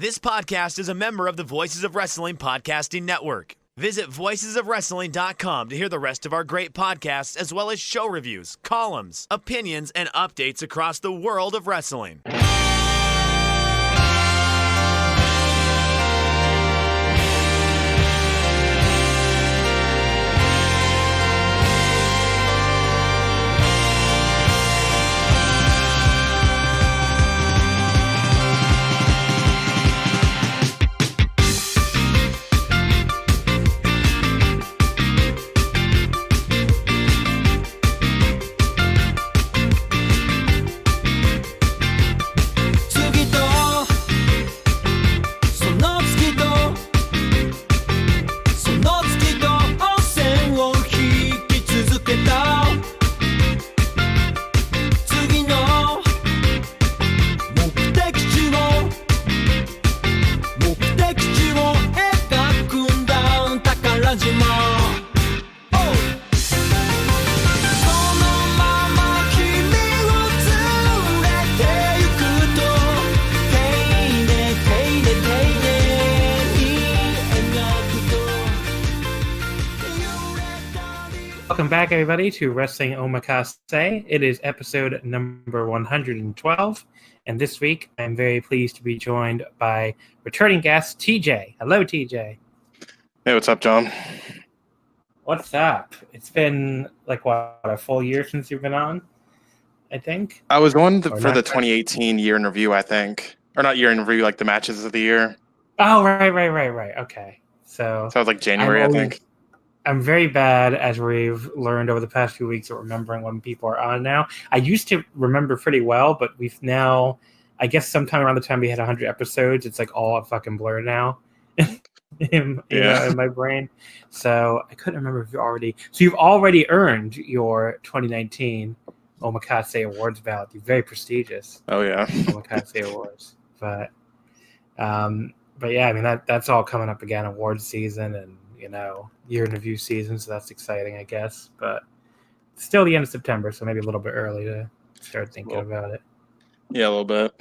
This podcast is a member of the Voices of Wrestling Podcasting Network. Visit voicesofwrestling.com to hear the rest of our great podcasts, as well as show reviews, columns, opinions, and updates across the world of wrestling. Welcome back, everybody, to Wrestling Omakase. It is episode number 112, and this week I'm very pleased to be joined by returning guest TJ. Hello, TJ. Hey, what's up, John? What's up? It's been like what, a full year since you've been on, I think. I was on for the 2018 year in review, I think, or not year in review, like the matches of the year. Oh, right. Okay, so that was like January, I think. I'm very bad, as we've learned over the past few weeks, at remembering when people are on now. I used to remember pretty well, but we've now, I guess sometime around the time we had 100 episodes, it's like all a fucking blur now in my brain. So I couldn't remember if you've already earned your 2019 Omakase Awards ballot. You're very prestigious. Oh, yeah. Omakase Awards. But yeah, I mean, that's all coming up again, awards season and, year in review season, so that's exciting, I guess. But it's still the end of September, so maybe a little bit early to start thinking about it. Yeah, a little bit.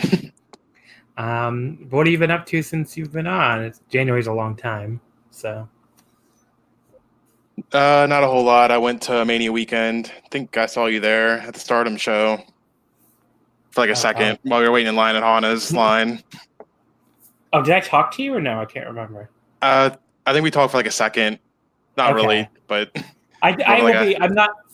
What have you been up to since you've been on? January's a long time, so. Not a whole lot. I went to Mania weekend. I think I saw you there at the STARDOM show for like a second while we were waiting in line at Hana's line. Oh, did I talk to you or no? I can't remember. I think we talked for like a second. Not really, but I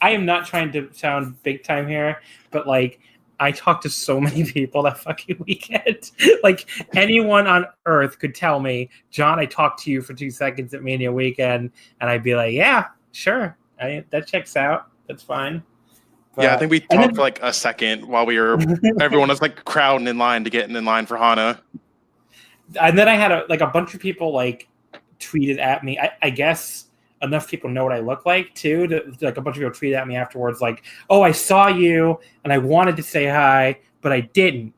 am not trying to sound big time here, but like I talked to so many people that fucking weekend. Like anyone on earth could tell me, John, I talked to you for 2 seconds at Mania weekend, and I'd be like, yeah, sure, that checks out. That's fine. But, yeah, I think we talked for like a second while we were everyone was like crowding in line to get in line for Hana. And then I had a bunch of people like tweeted at me. I guess enough people know what I look like too. Like a bunch of people tweeted at me afterwards, like, "Oh, I saw you, and I wanted to say hi, but I didn't."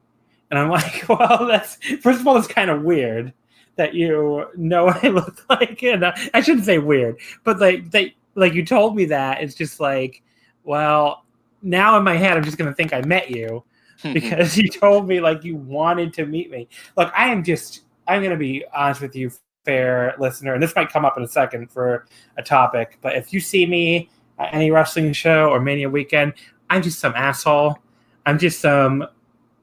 And I'm like, "Well, that's first of all, it's kind of weird that you know what I look like." And I shouldn't say weird, but like you told me that. It's just like, well, now in my head, I'm just gonna think I met you because you told me like you wanted to meet me. Look, I'm gonna be honest with you, fair listener, and this might come up in a second for a topic, but if you see me at any wrestling show or Mania weekend, I'm just some asshole. I'm just some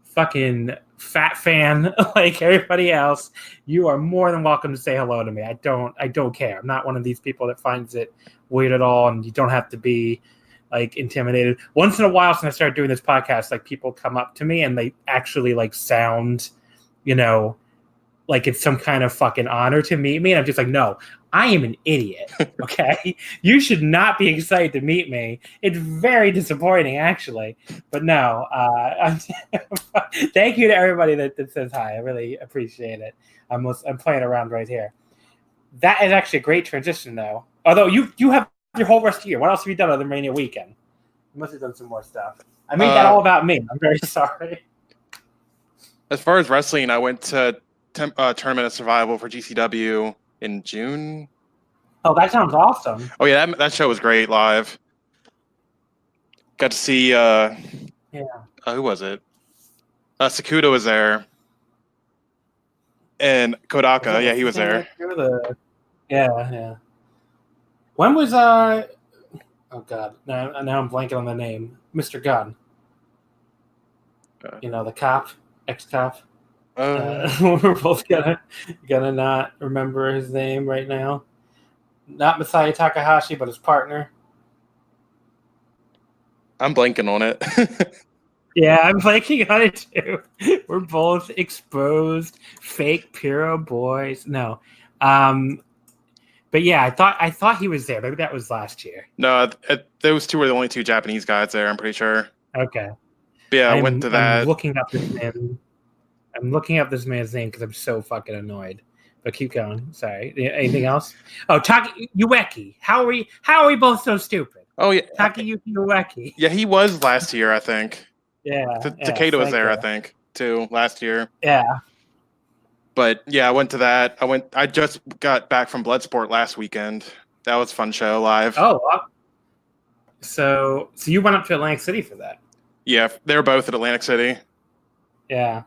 fucking fat fan like everybody else. You are more than welcome to say hello to me. I don't care. I'm not one of these people that finds it weird at all, and you don't have to be like intimidated. Once in a while, since I started doing this podcast, like people come up to me and they actually like sound, like it's some kind of fucking honor to meet me. And I'm just like, no, I am an idiot. Okay. You should not be excited to meet me. It's very disappointing, actually. But no, thank you to everybody that says hi. I really appreciate it. I'm playing around right here. That is actually a great transition, though. Although you have your whole rest of the year. What else have you done other than Mania weekend? You must have done some more stuff. I made that all about me. I'm very sorry. As far as wrestling, I went to Tournament of Survival for GCW in June. Oh, that sounds awesome. Oh, yeah, that show was great live. Got to see, who was it? Sakuda was there. And Kodaka, yeah, he was there. Yeah. When was oh god, now I'm blanking on the name. Mr. Gunn. The cop, ex-cop. We're both gonna not remember his name right now. Not Masaya Takahashi, but his partner. I'm blanking on it. Yeah, I'm blanking on it too. We're both exposed fake Puro boys. No, but yeah, I thought he was there. Maybe that was last year. No, those two were the only two Japanese guys there. I'm pretty sure. Okay. But yeah, I went to that. I'm looking up this man. I'm looking up this man's name because I'm so fucking annoyed. But keep going. Sorry. Anything else? Oh, Ueki. How are we both so stupid? Oh yeah, Takayuki Ueki. Yeah, he was last year, I think. Yeah. Takeda was there, I think, too, last year. Yeah. But yeah, I went to that. I just got back from Bloodsport last weekend. That was a fun show live. Oh, so you went up to Atlantic City for that? Yeah, they were both at Atlantic City. Yeah.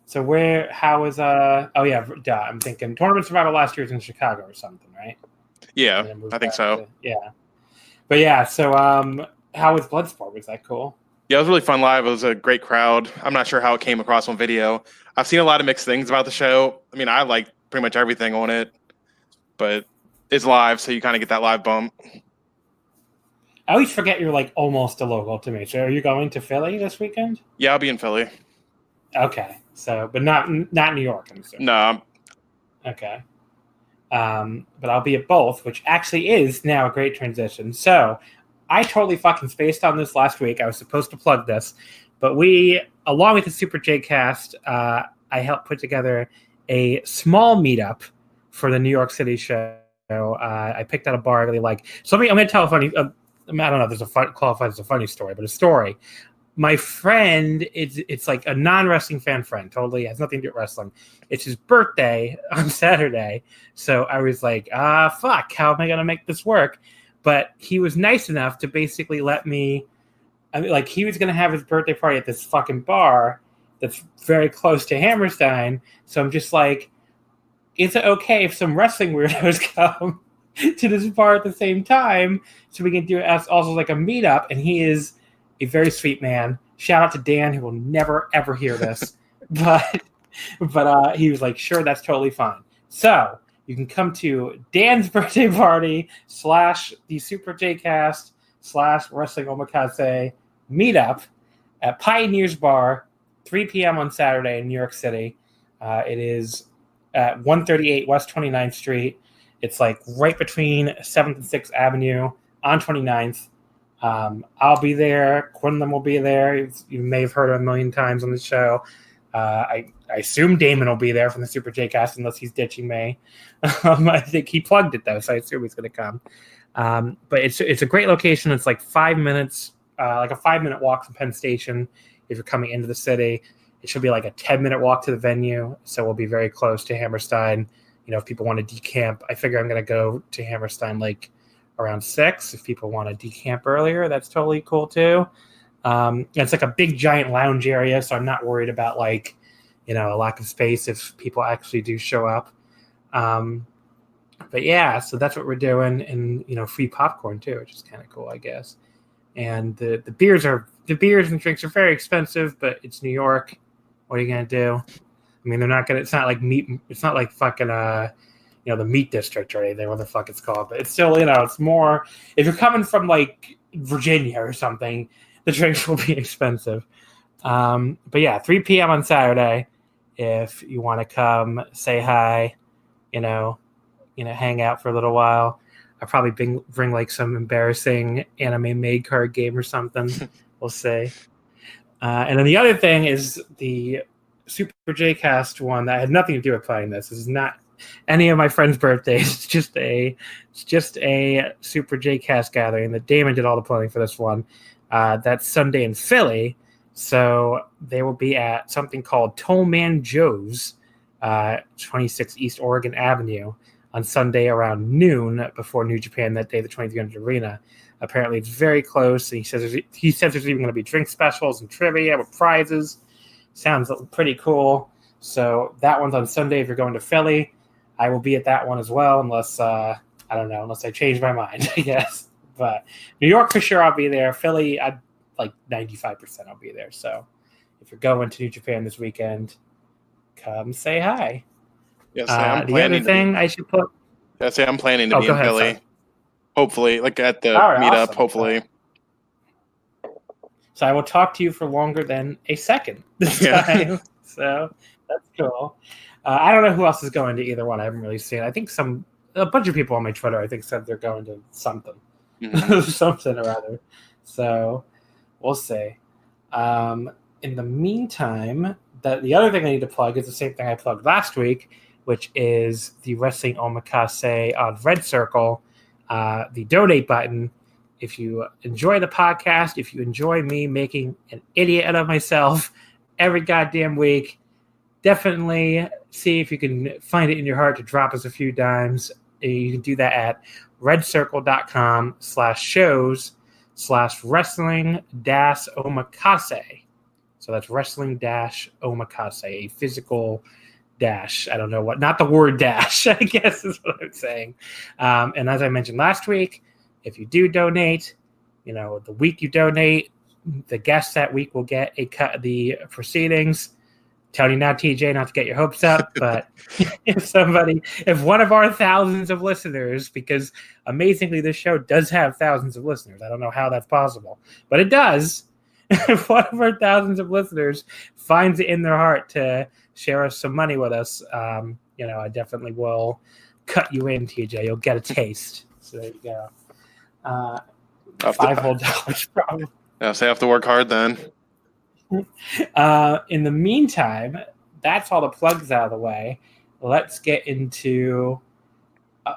So how was I'm thinking Tournament Survival last year was in Chicago or something, right? Yeah, I think so. Yeah. But yeah, so how was Bloodsport? Was that cool? Yeah, it was really fun live. It was a great crowd. I'm not sure how it came across on video. I've seen a lot of mixed things about the show. I mean, I like pretty much everything on it, but it's live, so you kind of get that live bump. I always forget you're like almost a local to me. So are you going to Philly this weekend? Yeah, I'll be in Philly. Okay, so but not New York, I'm assuming. No. Okay. But I'll be at both, which actually is now a great transition. So I totally fucking spaced on this last week. I was supposed to plug this, but we, along with the Super J Cast, I helped put together a small meetup for the New York City show. I picked out a bar I really like. So I'm going to tell a funny. I don't know if there's qualified as a funny story, but a story. My friend, it's like a non-wrestling fan friend, totally has nothing to do with wrestling. It's his birthday on Saturday. So I was like, fuck, how am I going to make this work? But he was nice enough to basically let me, he was going to have his birthday party at this fucking bar that's very close to Hammerstein. So I'm just like, is it okay if some wrestling weirdos come to this bar at the same time so we can do it as also like a meetup? And he is a very sweet man. Shout out to Dan, who will never ever hear this, but he was like, sure, that's totally fine. So you can come to Dan's birthday party / the Super J Cast / Wrestling Omakase meetup at Pioneers Bar, 3 p.m. on Saturday in New York City. It is at 138 West 29th Street. It's like right between 7th and 6th Avenue on 29th. I'll be there. Quinlan will be there. You may have heard him a million times on the show. I assume Damon will be there from the Super J Cast unless he's ditching me. I think he plugged it though, so I assume he's going to come. But it's a great location. It's like 5 minutes, like a 5-minute walk from Penn Station if you're coming into the city. It should be like a 10-minute walk to the venue, so we'll be very close to Hammerstein. If people want to decamp, I figure I'm going to go to Hammerstein like around 6. If people want to decamp earlier, that's totally cool too. It's like a big giant lounge area, so I'm not worried about a lack of space if people actually do show up. But yeah, so that's what we're doing, and free popcorn too, which is kind of cool, I guess. And the beers and drinks are very expensive, but it's New York. What are you gonna do? I mean, they're not gonna. It's not like meat. It's not like fucking the meat district or anything, what the fuck it's called. But it's still, it's more. If you're coming from like Virginia or something, the drinks will be expensive. But yeah, 3 p.m. on Saturday. If you want to come, say hi, hang out for a little while. I'll probably bring like some embarrassing anime made card game or something. We'll see. And then the other thing is the Super J Cast one that had nothing to do with playing this. This is not any of my friends' birthdays. It's just a Super J Cast gathering that Damon did all the planning for this one. That's Sunday in Philly. So they will be at something called Tollman Joe's, 26 East Oregon Avenue on Sunday around noon before New Japan that day, the 2300 Arena. Apparently it's very close. And he says there's even going to be drink specials and trivia with prizes. Sounds pretty cool. So that one's on Sunday. If you're going to Philly, I will be at that one as well, unless I don't know, unless I change my mind, I guess. But New York for sure, I'll be there. Philly, I'd like 95% I'll be there. So if you're going to New Japan this weekend, come say hi. Yes, the other thing I should put. I'm planning to be in Philly. Sorry. Hopefully, like at the All right, meetup. awesome. Hopefully. So I will talk to you for longer than a second this time. So that's cool. I don't know who else is going to either one. I haven't really seen. I think a bunch of people on my Twitter, I think, said they're going to something, something or other. So we'll see. In the meantime, the other thing I need to plug is the same thing I plugged last week, which is the Wrestling Omakase on Red Circle, the donate button. If you enjoy the podcast, if you enjoy me making an idiot out of myself every goddamn week, definitely see if you can find it in your heart to drop us a few dimes. You can do that at redcircle.com/shows/wrestling-omakase. So that's wrestling-omakase, a physical dash. I don't know what, not the word dash, I guess is what I'm saying. And as I mentioned last week, if you do donate, the week you donate, the guest that week will get a cut of the proceedings. Tell you now, TJ, not to get your hopes up, but if one of our thousands of listeners, because amazingly this show does have thousands of listeners. I don't know how that's possible, but it does. If one of our thousands of listeners finds it in their heart to share us some money with us, I definitely will cut you in, TJ. You'll get a taste. So there you go. $5 whole probably. Yeah, so I have to work hard then. In the meantime, that's all the plugs out of the way. Let's get into.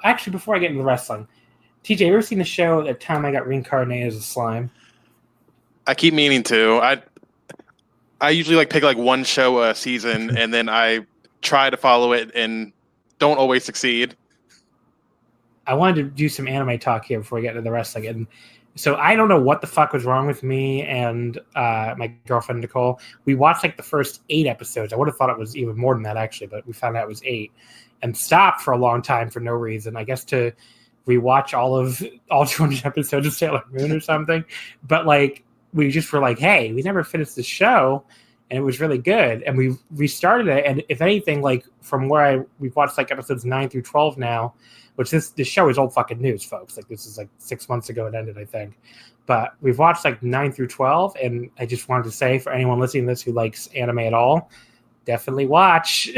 Actually, before I get into the wrestling, TJ, you ever seen the show The Time I Got Reincarnated as a Slime? I keep meaning to. I usually pick one show a season, and then I try to follow it and don't always succeed. I wanted to do some anime talk here before we get into the wrestling. And so I don't know what the fuck was wrong with me and my girlfriend, Nicole. We watched the first 8 episodes. I would have thought it was even more than that, actually, but we found out it was 8. And stopped for a long time for no reason. I guess to rewatch all 200 episodes of Sailor Moon or something. But we just were hey, we never finished the show. And it was really good. And we restarted it. And if anything, from where we've watched episodes 9 through 12 now, which this show is old fucking news, folks. This is 6 months ago it ended, I think. But we've watched 9 through 12. And I just wanted to say, for anyone listening to this who likes anime at all, definitely watch.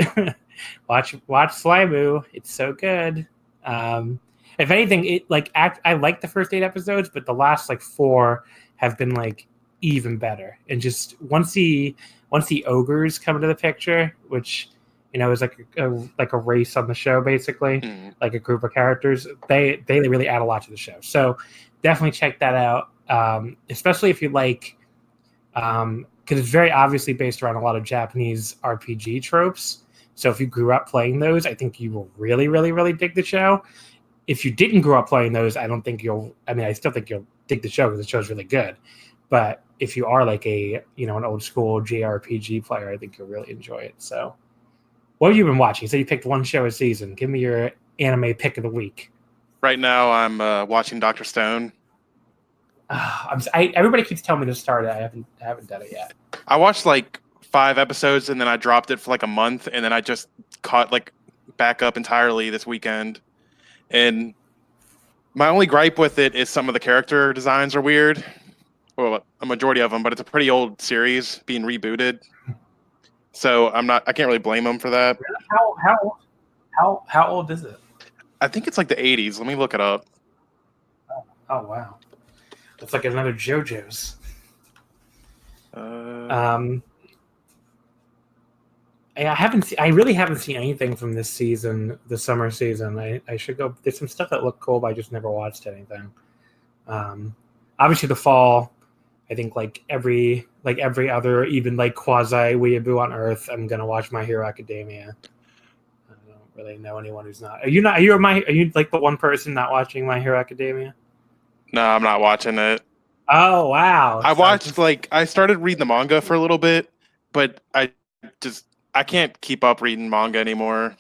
watch Slimu. It's so good. If anything, I like the first 8 episodes, but the last 4 have been even better. And just once the ogres come into the picture, which is a race on the show, basically, a group of characters, they really add a lot to the show. So definitely check that out, especially if you because it's very obviously based around a lot of Japanese RPG tropes. So if you grew up playing those, I think you will really, really, really dig the show. If you didn't grow up playing those, I don't think you'll. I mean, I still think you'll dig the show because the show's really good. But if you are an old school JRPG player, I think you'll really enjoy it. So, what have you been watching? So you picked one show a season. Give me your anime pick of the week. Right now, I'm watching Dr. Stone. Everybody keeps telling me to start it. I haven't done it yet. I watched 5 episodes and then I dropped it for a month, and then I just caught back up entirely this weekend. And my only gripe with it is some of the character designs are weird. Well, a majority of them, but it's a pretty old series being rebooted. So I can't really blame them for that. How old is it? I think it's the 80s. Let me look it up. Oh wow. It's another JoJo's. I really haven't seen anything from this season, the summer season. I should go. There's some stuff that looked cool, but I just never watched anything. Obviously, the fall. I think every other even quasi weeaboo on Earth, I'm gonna watch My Hero Academia. I don't really know anyone who's not. Are you the one person not watching My Hero Academia? No, I'm not watching it. Oh wow! I watched I started reading the manga for a little bit, but I just I can't keep up reading manga anymore.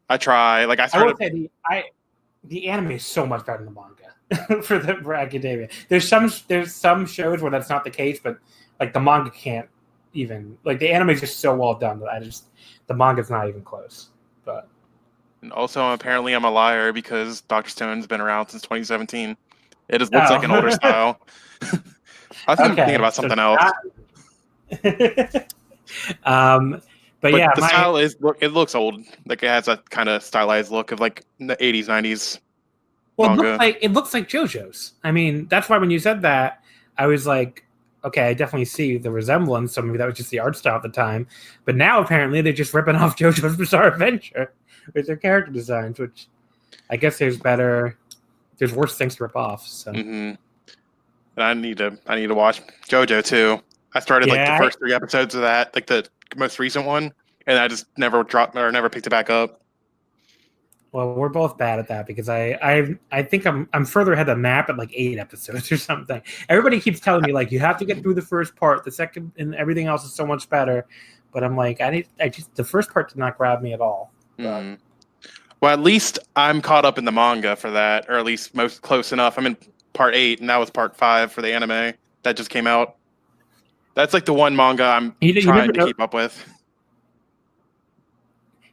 I try. Like I I will started. say the anime is so much better than the manga for academia. There's some shows where that's not the case, but like the manga can't even like the anime is just so well done that the manga's not even close. But And also, apparently, I'm a liar because Dr. Stone's been around since 2017. It just looks like an older style. I think I'm thinking about something else. But yeah, the style it looks old. Like it has a kind of stylized look of like the 80s, 90s. Well, manga. it looks like JoJo's. I mean, that's why when you said that, I was like, okay, I definitely see the resemblance. So maybe that was just the art style at the time. But now apparently they're just ripping off JoJo's Bizarre Adventure with their character designs, which I guess there's worse things to rip off. So. Mm-hmm. And I need to watch JoJo too. I started like the first 3 episodes of that, like the most recent one, and I just never picked it back up. Well, we're both bad at that because I think I'm further ahead than Map at like 8 episodes or something. Everybody keeps telling me like you have to get through the first part, the second, and everything else is so much better. But I'm like the first part did not grab me at all. Mm. Well, at least I'm caught up in the manga for that, or at least most close enough. I'm in part 8, and that was part 5 for the anime that just came out. That's like the one manga I'm trying to keep up with.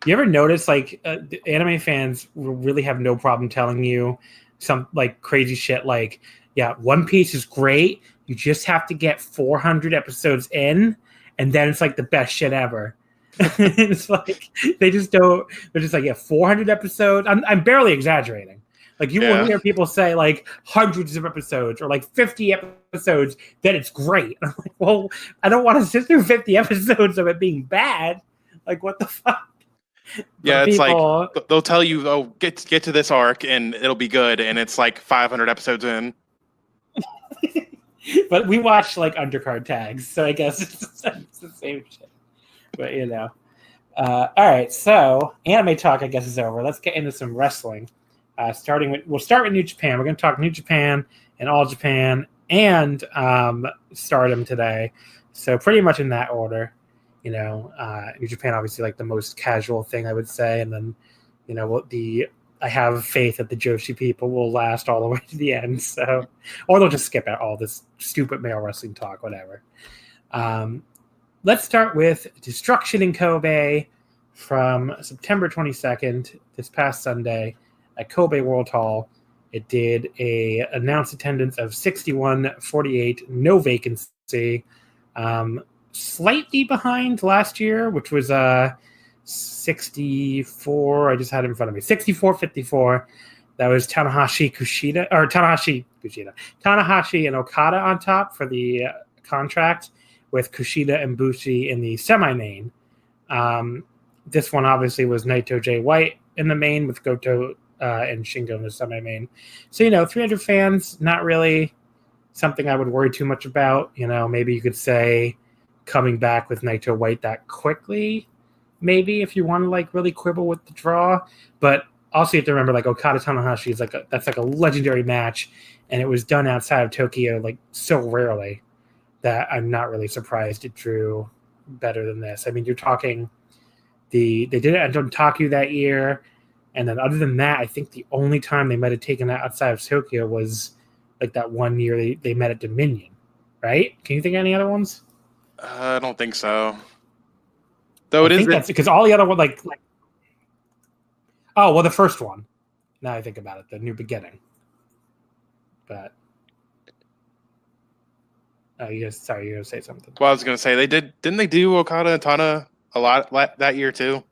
You ever notice like the anime fans really have no problem telling you some like crazy shit like, yeah, One Piece is great. You just have to get 400 episodes in, and then it's like the best shit ever. It's like they just don't. They're just like, yeah, 400 episodes. I'm barely exaggerating. Like you will hear people say like hundreds of episodes or like 50 episodes, then it's great. And I'm like, well, I don't want to sit through 50 episodes of it being bad. Like what the fuck? Yeah, it's like they'll tell you, "Oh, get to this arc and it'll be good," and it's like 500 episodes in. But we watch like undercard tags, so I guess it's the same shit. But you know, all right. So anime talk, I guess, is over. Let's get into some wrestling. We'll start with New Japan. We're going to talk New Japan and All Japan and Stardom today. So pretty much in that order. You know, New Japan obviously like the most casual thing I would say, and then you know I have faith that the Joshi people will last all the way to the end. So, or they'll just skip out all this stupid male wrestling talk, whatever. Let's start with Destruction in Kobe from September 22nd, this past Sunday at Kobe World Hall. It did a announced attendance of 61,48, no vacancy. Slightly behind last year, which was 64. I just had it in front of me. 64-54. That was Tanahashi and Okada on top for the contract, with Kushida and Bushi in the semi-main. This one obviously was Naito-White in the main, with Goto and Shingo in the semi-main. So, you know, 300 fans, not really something I would worry too much about. You know, maybe you could say coming back with Naito-White that quickly, maybe, if you want to like really quibble with the draw. But also you have to remember like Okada Tanahashi is that's like a legendary match, and it was done outside of Tokyo like so rarely that I'm not really surprised it drew better than this. I mean, you're talking they did it at Dontaku that year, and then other than that, I think the only time they might have taken that outside of Tokyo was like that one year they met at Dominion, right? Can you think of any other ones? I don't think so. Though I think that's because all the other ones, like oh well, the first one. Now I think about it, the New Beginning. But you're gonna say something. Well, I was gonna say didn't they do Okada and Tana a lot that year too?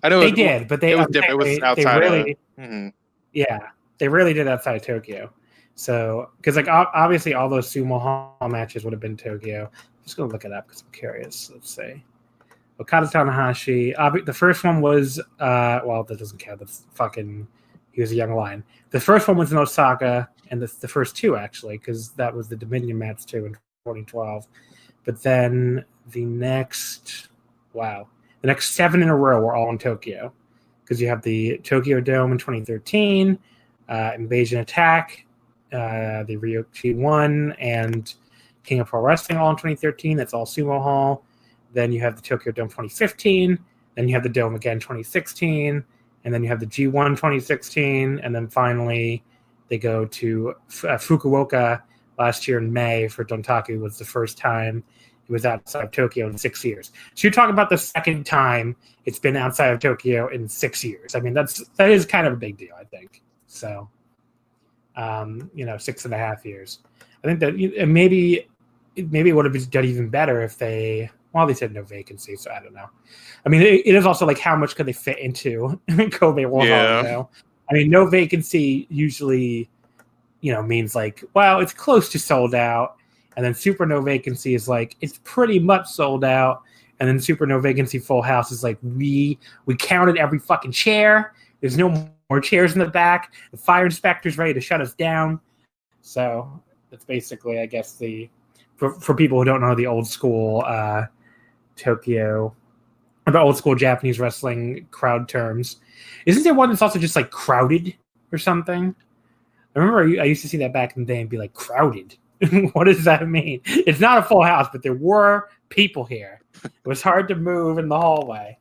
I know they did, but it was outside. Yeah, they really did outside of Tokyo. So, because like obviously all those sumo hall matches would have been Tokyo. I'm just gonna look it up because I'm curious. Let's see. Okada Tanahashi. The first one was well, that doesn't count. That's fucking. He was a young lion. The first one was in Osaka, and the first two actually, because that was the Dominion match too in 2012. But then the next 7 in a row were all in Tokyo, because you have the Tokyo Dome in 2013, Invasion Attack, the Ryokuchi 1, and King of Pro Wrestling all in 2013. That's all Sumo Hall. Then you have the Tokyo Dome 2015. Then you have the Dome again 2016. And then you have the G1 2016. And then finally they go to Fukuoka last year in May for Dontaku. Was the first time it was outside of Tokyo in 6 years. So you're talking about the second time it's been outside of Tokyo in 6 years. I mean, that is kind of a big deal, I think. So, 6.5 years. I think that maybe it would have been done even better if they said no vacancy, so I don't know. I mean, it is also like how much could they fit into Kobe Warhol, I mean, no vacancy usually, means like, well, it's close to sold out. And then super no vacancy is like, it's pretty much sold out. And then super no vacancy full house is like, we counted every fucking chair. There's no more chairs in the back. The fire inspector's ready to shut us down. So that's basically, I guess, for people who don't know the old school Tokyo, or the old school Japanese wrestling crowd terms. Isn't there one that's also just like crowded or something? I remember I used to see that back in the day and be like, crowded. What does that mean? It's not a full house, but there were people here. It was hard to move in the hallway.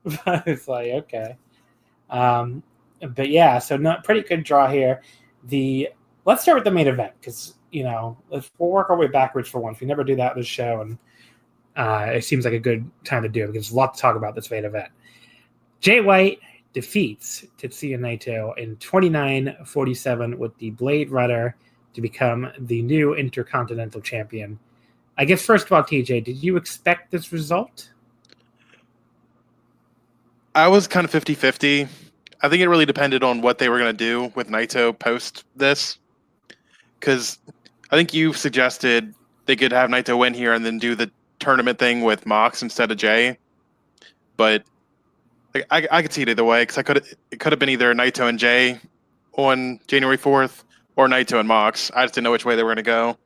But it's like, okay. But yeah, so not pretty good draw here. Let's start with the main event because we'll work our way backwards for once. We never do that in this show, and it seems like a good time to do it because there's a lot to talk about this main event. Jay White defeats Tetsuya Naito in 29-47 with the Blade Runner to become the new Intercontinental Champion. I guess first of all, TJ, did you expect this result? I was kind of 50-50. I think it really depended on what they were going to do with Naito post this. Because I think you suggested they could have Naito win here and then do the tournament thing with Mox instead of Jay. But I could see it either way because it could have been either Naito and Jay on January 4th or Naito and Mox. I just didn't know which way they were going to go.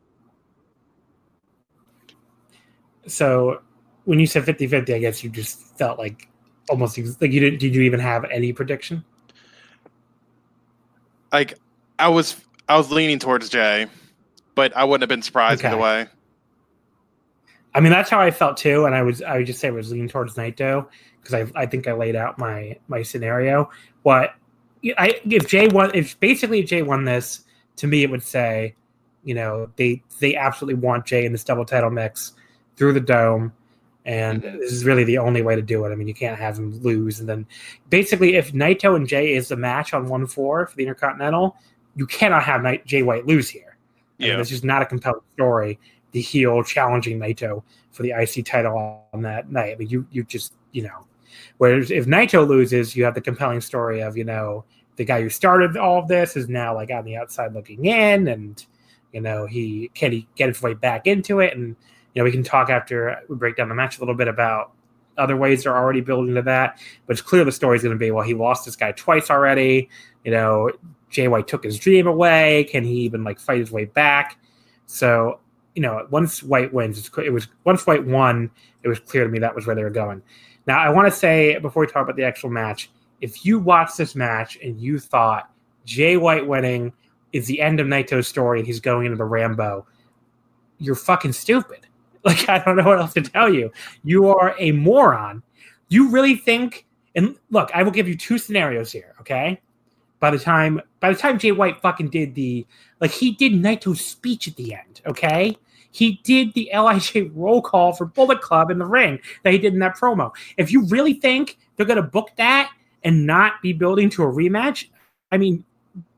So when you said 50-50, I guess you just felt like almost like you didn't. Did you even have any prediction? Like I was leaning towards Jay, but I wouldn't have been surprised either way. I mean, that's how I felt too, and I would just say I was leaning towards Naito because I think I laid out my scenario. But if Jay won this, to me it would say, they absolutely want Jay in this double title mix through the Dome. And this is really the only way to do it. I mean, you can't have him lose. And then basically, if Naito and Jay is the match on 1-4 for the Intercontinental, you cannot have Jay White lose here. I mean, it's just not a compelling story. The heel challenging Naito for the IC title on that night. I mean, you just, whereas if Naito loses, you have the compelling story of, the guy who started all of this is now like on the outside looking in and, he get his way back into it. And, we can talk after we break down the match a little bit about other ways they're already building to that. But it's clear the story is going to be, well, he lost this guy twice already. Jay White took his dream away. Can he even fight his way back? So, once White wins, once White won, it was clear to me that was where they were going. Now, I want to say before we talk about the actual match, if you watched this match and you thought Jay White winning is the end of Naito's story and he's going into the Rambo, you're fucking stupid. I don't know what else to tell you. You are a moron. You really think, and look, I will give you two scenarios here, okay? By the time Jay White fucking did he did Naito's speech at the end, okay? He did the LIJ roll call for Bullet Club in the ring that he did in that promo. If you really think they're going to book that and not be building to a rematch, I mean,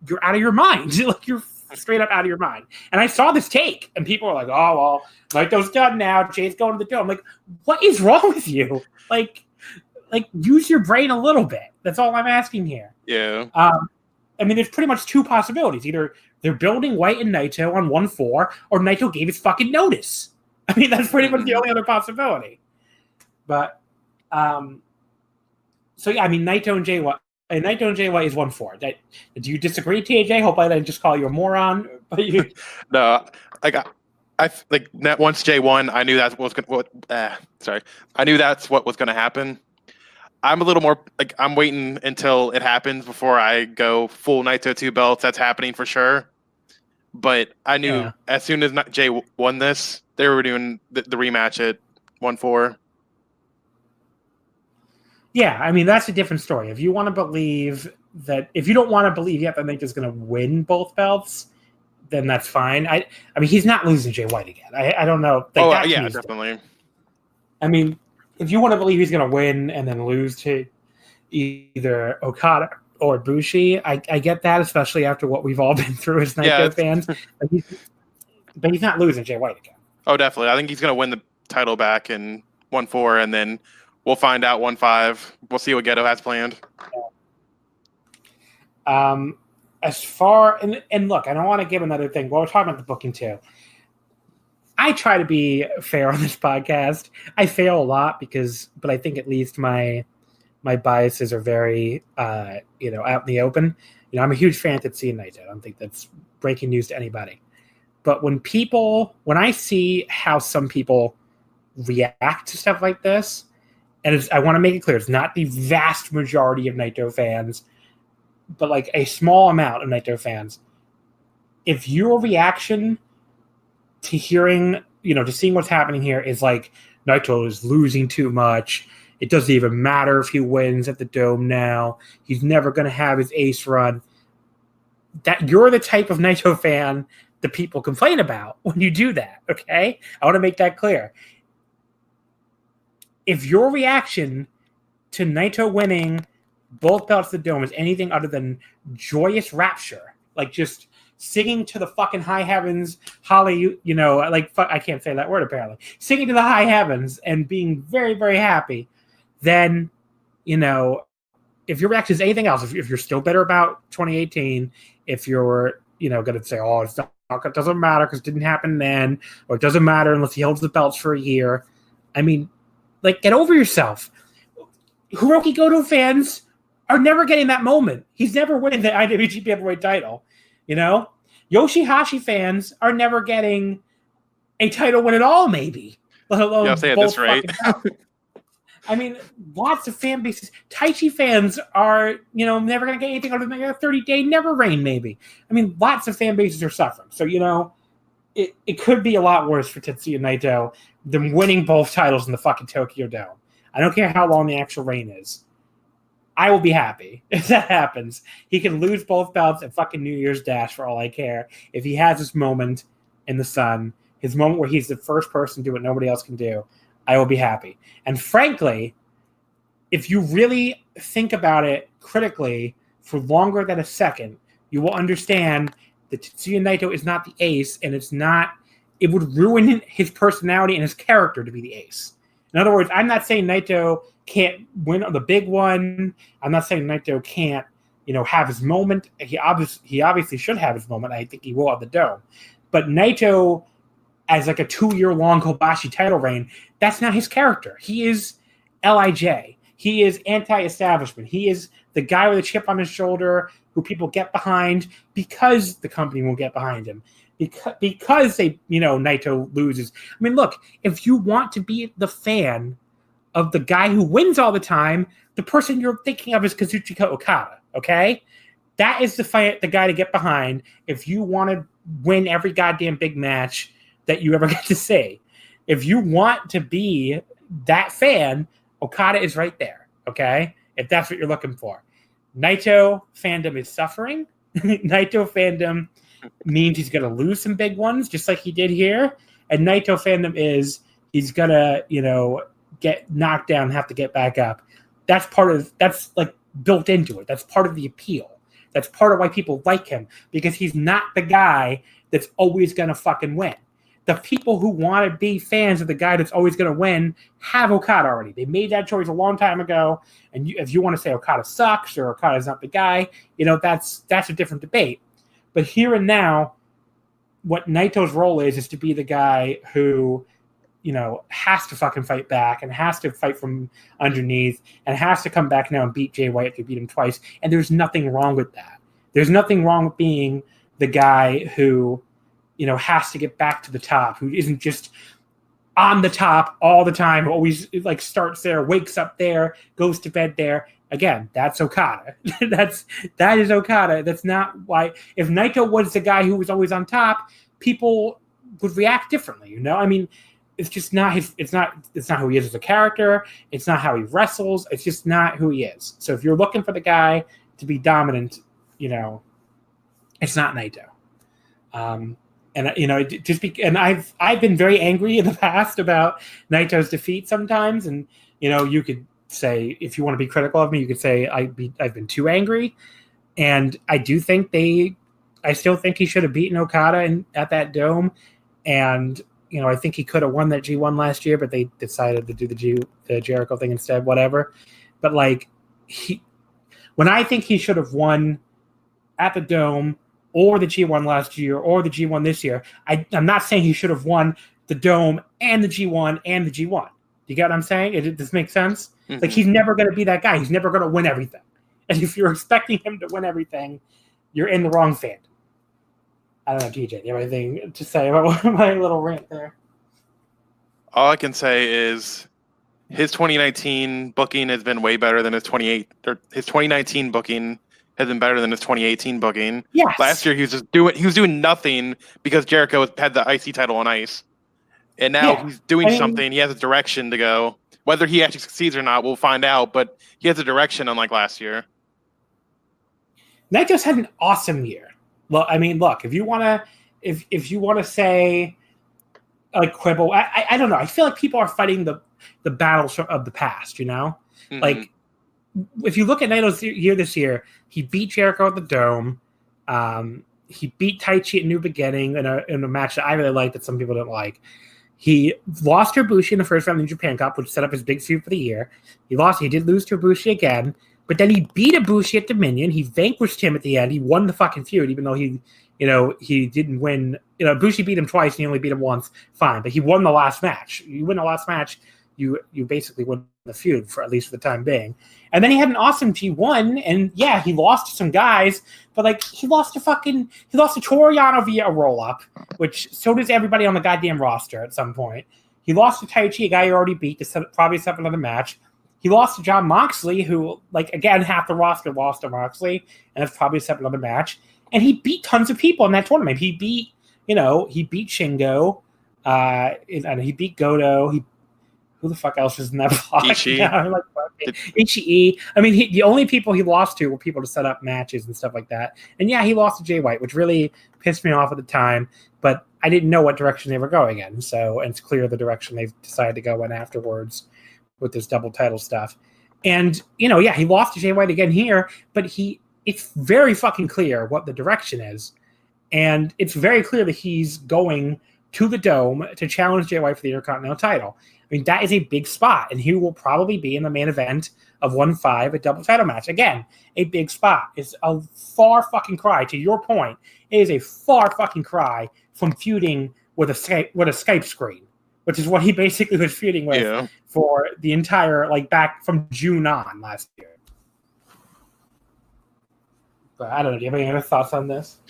you're out of your mind. You're straight up out of your mind. And I saw this take, and people were like, "Oh well, Naito's done now. Jay's going to the Dome." I'm like, what is wrong with you? Use your brain a little bit. That's all I'm asking here. Yeah. I mean, there's pretty much two possibilities. Either they're building White and Naito on 1-4, or Naito gave his fucking notice. I mean, that's pretty much the only other possibility. But, so yeah, I mean, Naito and Jay White is 1-4. Do you disagree, TJ? Hope I didn't just call you a moron. But you... No, I once Jay won, I knew that's what was going. I knew that's what was going to happen. I'm a little more I'm waiting until it happens before I go full Naito 2 belts. That's happening for sure. But I knew as soon as Jay won this, they were doing the rematch at 1-4. Yeah, I mean, that's a different story. If you want to believe that, if you don't want to believe yet that Naito's going to win both belts, then that's fine. I mean, he's not losing Jay White again. I don't know. Like, yeah, definitely. I mean, if you want to believe he's going to win and then lose to either Okada or Bushi, I get that, especially after what we've all been through as Naito fans. But he's not losing Jay White again. Oh, definitely. I think he's going to win the title back in 1-4, and then we'll find out 1-5. We'll see what Geto has planned. As far and look, I don't want to give another thing. Well, we're talking about the booking too. I try to be fair on this podcast. I fail a lot but I think at least my biases are very out in the open. I'm a huge fan of Tetsuya Naito. I don't think that's breaking news to anybody. But when I see how some people react to stuff like this, and I want to make it clear, it's not the vast majority of Naito fans, but like a small amount of Naito fans. If your reaction to hearing, to seeing what's happening here is like Naito is losing too much, it doesn't even matter if he wins at the Dome now, he's never going to have his ace run, that you're the type of Naito fan that people complain about when you do that, okay? I want to make that clear. If your reaction to Naito winning both belts of the Dome is anything other than joyous rapture, like just singing to the fucking high heavens, I can't say that word apparently, singing to the high heavens and being very, very happy, then, if your reaction is anything else, if you're still bitter about 2018, if you're, going to say, oh, it doesn't matter because it didn't happen then, or it doesn't matter unless he holds the belts for a year. I mean, get over yourself. Hiroki Goto fans are never getting that moment. He's never winning the IWGP Heavyweight title. Yoshihashi fans are never getting a title win at all, maybe. Let alone yeah, say it this right. I mean, lots of fan bases. Taichi fans are, never going to get anything other than a 30-day never reign, maybe. I mean, lots of fan bases are suffering. So, it could be a lot worse for Tetsuya Naito than winning both titles in the fucking Tokyo Dome. I don't care how long the actual reign is. I will be happy if that happens. He can lose both belts at fucking New Year's Dash for all I care. If he has this moment in the sun, his moment where he's the first person to do what nobody else can do, I will be happy. And frankly, if you really think about it critically for longer than a second, you will understand that Tetsuya Naito is not the ace, and it would ruin his personality and his character to be the ace. In other words, I'm not saying Naito can't win the big one. I'm not saying Naito can't, have his moment. He obviously should have his moment. I think he will at the Dome. But Naito, as like a 2-year-long Kobashi title reign, that's not his character. He is LIJ. He is anti-establishment. He is the guy with a chip on his shoulder who people get behind because the company won't get behind him. Because they, Naito loses. I mean, look, if you want to be the fan of the guy who wins all the time, the person you're thinking of is Kazuchika Okada, okay? That is the guy to get behind if you want to win every goddamn big match that you ever get to see. If you want to be that fan, Okada is right there, okay? If that's what you're looking for. Naito fandom is suffering. Naito fandom means he's going to lose some big ones, just like he did here. And Naito fandom is he's going to, get knocked down and have to get back up. That's like built into it. That's part of the appeal. That's part of why people like him, because he's not the guy that's always going to fucking win. The people who want to be fans of the guy that's always going to win have Okada already. They made that choice a long time ago. And if you want to say Okada sucks or Okada's not the guy, that's a different debate. But here and now, what Naito's role is to be the guy who, has to fucking fight back and has to fight from underneath and has to come back now and beat Jay White after beat him twice. And there's nothing wrong with that. There's nothing wrong with being the guy who, has to get back to the top, who isn't just on the top all the time, always starts there, wakes up there, goes to bed there. Again, that's Okada. that is Okada. That's not why. If Naito was the guy who was always on top, people would react differently. I mean, it's just not his. It's not who he is as a character. It's not how he wrestles. It's just not who he is. So if you're looking for the guy to be dominant, it's not Naito. And I've been very angry in the past about Naito's defeat sometimes, and you could say, if you want to be critical of me, you could say I've been too angry, and I do think I still think he should have beaten Okada at that Dome, and I think he could have won that G1 last year, but they decided to do the Jericho thing instead. Whatever, but when I think he should have won at the Dome or the G1 last year or the G1 this year, I'm not saying he should have won the Dome and the G1 and the G1. You get what I'm saying? Does this make sense? Mm-hmm. Like, he's never going to be that guy. He's never going to win everything. And if you're expecting him to win everything, you're in the wrong fandom. I don't know, DJ, do you have anything to say about my little rant there? All I can say is his 2019 booking has been way better than his 2019 booking has been better than his 2018 booking. Yes. Last year he was doing nothing because Jericho had the IC title on ice. And now he's doing something. He has a direction to go. Whether he actually succeeds or not, we'll find out, but he has a direction unlike last year. Naito's had an awesome year. Well, I mean, look, if you want to say quibble, I don't know. I feel like people are fighting the battles of the past, Mm-hmm. Like, if you look at Naito's year this year, he beat Jericho at the Dome. He beat Taichi at New Beginning in a match that I really liked that some people didn't like. He lost to Ibushi in the first round of the Japan Cup, which set up his big feud for the year. He did lose to Ibushi again, but then he beat Ibushi at Dominion. He vanquished him at the end. He won the fucking feud, even though he didn't win. Ibushi beat him twice and he only beat him once. Fine, but he won the last match. You win the last match, you basically win the feud for at least for the time being. And then he had an awesome G1, and he lost to some guys, but he lost to Toru Yano via a roll-up, which so does everybody on the goddamn roster at some point. He lost to Taichi, a guy he already beat, to probably set up another match. He lost to Jon Moxley, who, again, half the roster lost to Moxley, and that's probably set up another match. And he beat tons of people in that tournament. He beat Shingo, and he beat Goto. Who the fuck else is in that block? Ishii. I mean, the only people he lost to were people to set up matches and stuff like that. And he lost to Jay White, which really pissed me off at the time. But I didn't know what direction they were going in. So, and it's clear the direction they've decided to go in afterwards with this double title stuff. And, he lost to Jay White again here, but it's very fucking clear what the direction is. And it's very clear that he's going to the Dome to challenge Jay White for the Intercontinental title. I mean, that is a big spot, and he will probably be in the main event of 1-5, a double title match. Again, a big spot. It's a far fucking cry. To your point, it is a far fucking cry from feuding with a Skype screen, which is what he basically was feuding with for the entire, back from June on last year. But I don't know. Do you have any other thoughts on this?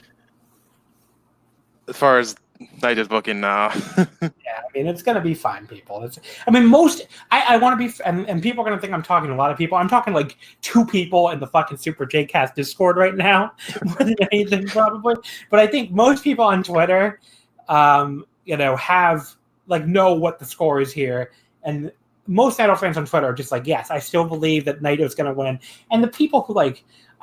As far as Naito's booking now. I mean, it's going to be fine, people. I want to be, and people are going to think I'm talking to a lot of people. I'm talking 2 people in the fucking Super J-Cast Discord right now, more than anything, probably. But I think most people on Twitter, have, know what the score is here. And most Naito fans on Twitter are just yes, I still believe that Naito's going to win. And the people who, I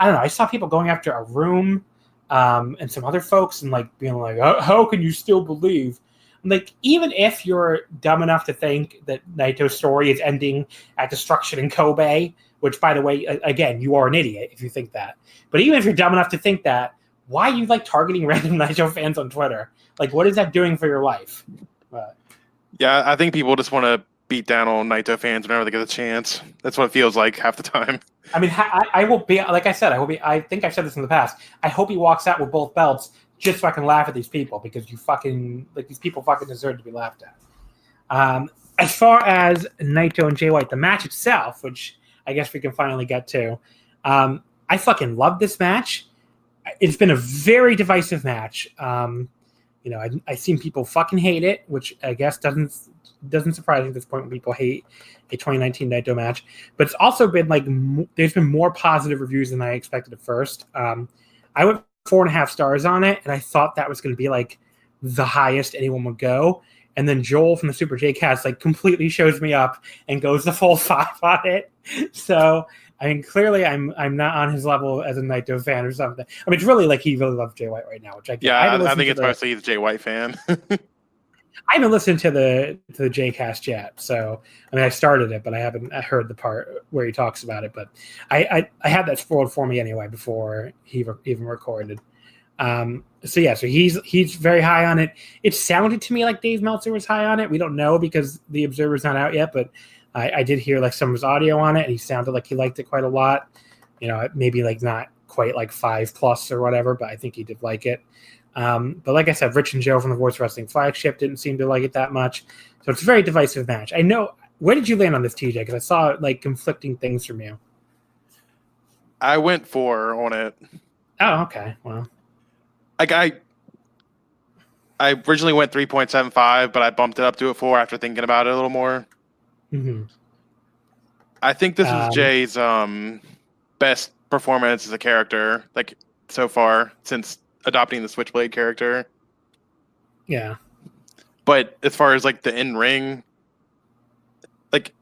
don't know, I saw people going after a room, and some other folks and being how can you still believe? Even if you're dumb enough to think that Naito's story is ending at destruction in Kobe, which, by the way, again, you are an idiot if you think that. But even if you're dumb enough to think that, why are you targeting random Naito fans on Twitter? What is that doing for your life? Yeah, I think people just want to beat down on Naito fans whenever they get a chance. That's what it feels like half the time. I mean, I will be, like I said, I think I've said this in the past. I hope he walks out with both belts just so I can laugh at these people, because these people fucking deserve to be laughed at. As far as Naito and Jay White, the match itself, which I guess we can finally get to, I fucking love this match. It's been a very divisive match. I've seen people fucking hate it, which I guess doesn't surprise me at this point when people hate a 2019 Naito match. But it's also been there's been more positive reviews than I expected at first. I went 4.5 stars on it, and I thought that was going to be the highest anyone would go. and then Joel from the Super J Cast like completely shows me up and goes the full 5 on it. So I mean, clearly I'm not on his level as a Naito fan or something. I mean, it's really like he really loves Jay White right now, which I get. I think it's mostly he's a Jay White fan. I haven't listened to the J Cast yet, so I mean I started it, but I haven't heard the part where he talks about it. But I had that spoiled for me anyway before he even recorded. So he's very high on it. It sounded to me like Dave Meltzer was high on it. We don't know because the Observer's not out yet, but I did hear like some of his audio on it, and he sounded like he liked it quite a lot. You know, maybe like not quite like 5+ or whatever, but I think he did like it. But like I said, Rich and Joe from the Voice Wrestling flagship didn't seem to like it that much. So it's a very divisive match. I know. Where did you land on this, TJ? Because I saw like conflicting things from you. I went 4 on it. Oh, okay. Well, like I originally went 3.75, but I bumped it up to a 4 after thinking about it a little more. Mm-hmm. I think this is Jay's best performance as a character, like so far since adopting the Switchblade character. Yeah. But as far as like the in-ring, like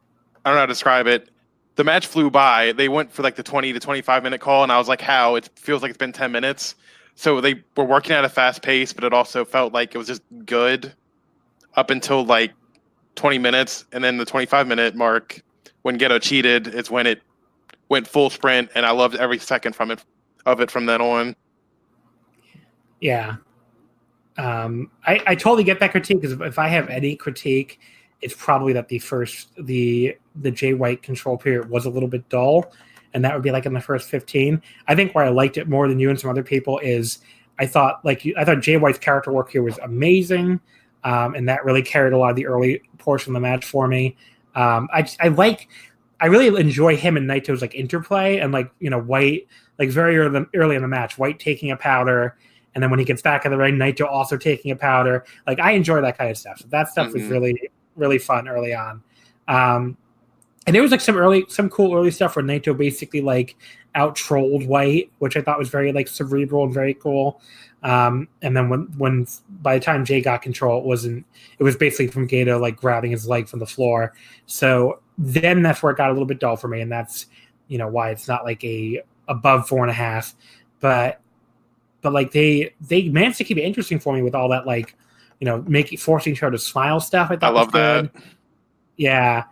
I don't know how to describe it. The match flew by. They went for like the 20 to 25 minute call, and I was like, how? It feels like it's been 10 minutes. So they were working at a fast pace, but it also felt like it was just good up until like 20 minutes. And then the 25-minute mark, when Geto cheated, is when it went full sprint, and I loved every second of it from then on. Yeah. I totally get that critique, because if I have any critique, it's probably that the Jay White control period was a little bit dull, and that would be like in the first 15. I think where I liked it more than you and some other people is I thought Jay White's character work here was amazing, and that really carried a lot of the early portion of the match for me. I really enjoy him and Naito's like interplay, and like, you know, White, like very early in the match, White taking a powder, and then when he gets back in the ring, Naito also taking a powder. Like, I enjoy that kind of stuff. So that stuff was really, really fun early on. And there was like some cool early stuff where Naito basically like out trolled White, which I thought was very like cerebral and very cool. And then when by the time Jay got control, it was basically from Geto like grabbing his leg from the floor. So then that's where it got a little bit dull for me, and that's, you know, why it's not like a above 4.5. But like they managed to keep it interesting for me with all that, like, you know, forcing each other to smile stuff. I love that. Yeah.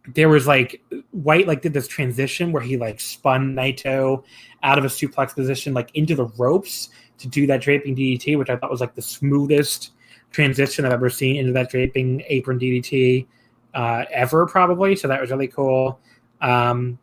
There was like White like did this transition where he like spun Naito out of a suplex position like into the ropes to do that draping DDT, which I thought was like the smoothest transition I've ever seen into that draping apron DDT ever, probably. So that was really cool. You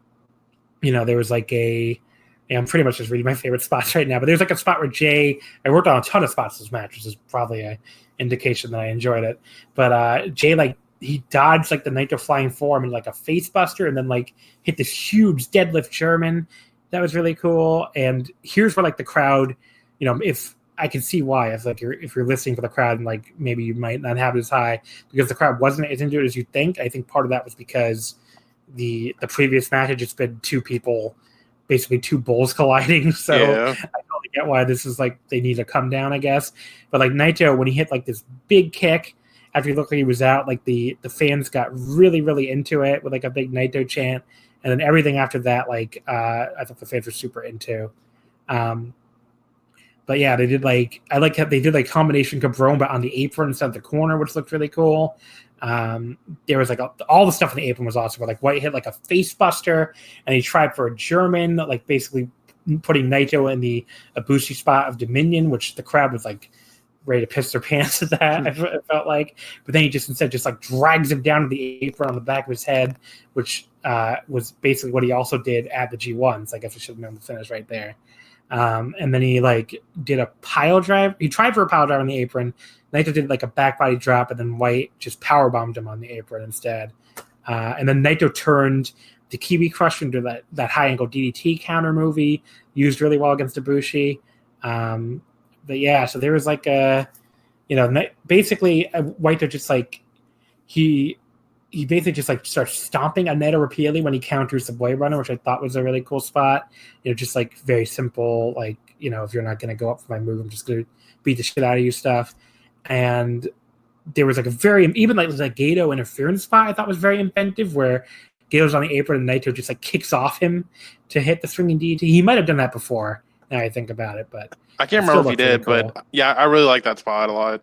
know, there was like I'm pretty much just reading my favorite spots right now, but there's like a spot where I worked on a ton of spots this match, which is probably an indication that I enjoyed it. But Jay, like, he dodged like the Naito flying forearm and like a face buster, and then like hit this huge deadlift German. That was really cool. And here's where like the crowd, you know, if I can see why, if you're listening for the crowd and like maybe you might not have it as high because the crowd wasn't as into it as you think. I think part of that was because the previous match had just been basically two bulls colliding. So yeah. I totally get why this is like they need to come down, I guess. But like Naito, when he hit like this big kick after he looked like he was out, like the fans got really, really into it with like a big Naito chant. And then everything after that, like I thought the fans were super into. But yeah, they did like, I like how they did like combination Cabron, but on the apron instead of the corner, which looked really cool. There was like all the stuff in the apron was awesome. Where like White hit like a face buster, and he tried for a German, like basically putting Naito in the Ibushi spot of Dominion, which the crowd was like ready to piss their pants at that. It felt like, but then he instead just like drags him down to the apron on the back of his head, which was basically what he also did at the G1s. I guess we should have known the finish right there. And then he like did a pile drive. He tried for a pile drive on the apron. Naito did like a back body drop, and then White just power bombed him on the apron instead. And then Naito turned the Kiwi Crush into that high angle DDT counter movie, used really well against Ibushi. But yeah, so there was like basically White just like he basically just like starts stomping on Naito repeatedly when he counters the Blade Runner, which I thought was a really cool spot. You know, just like very simple, like, you know, if you're not going to go up for my move, I'm just going to beat the shit out of you stuff. And there was like a very even like Gato interference spot I thought was very inventive, where Gato's on the apron and Naito just like kicks off him to hit the swinging DDT. He might have done that before. Now I think about it, but I can't remember if he did, really cool. But yeah, I really like that spot a lot.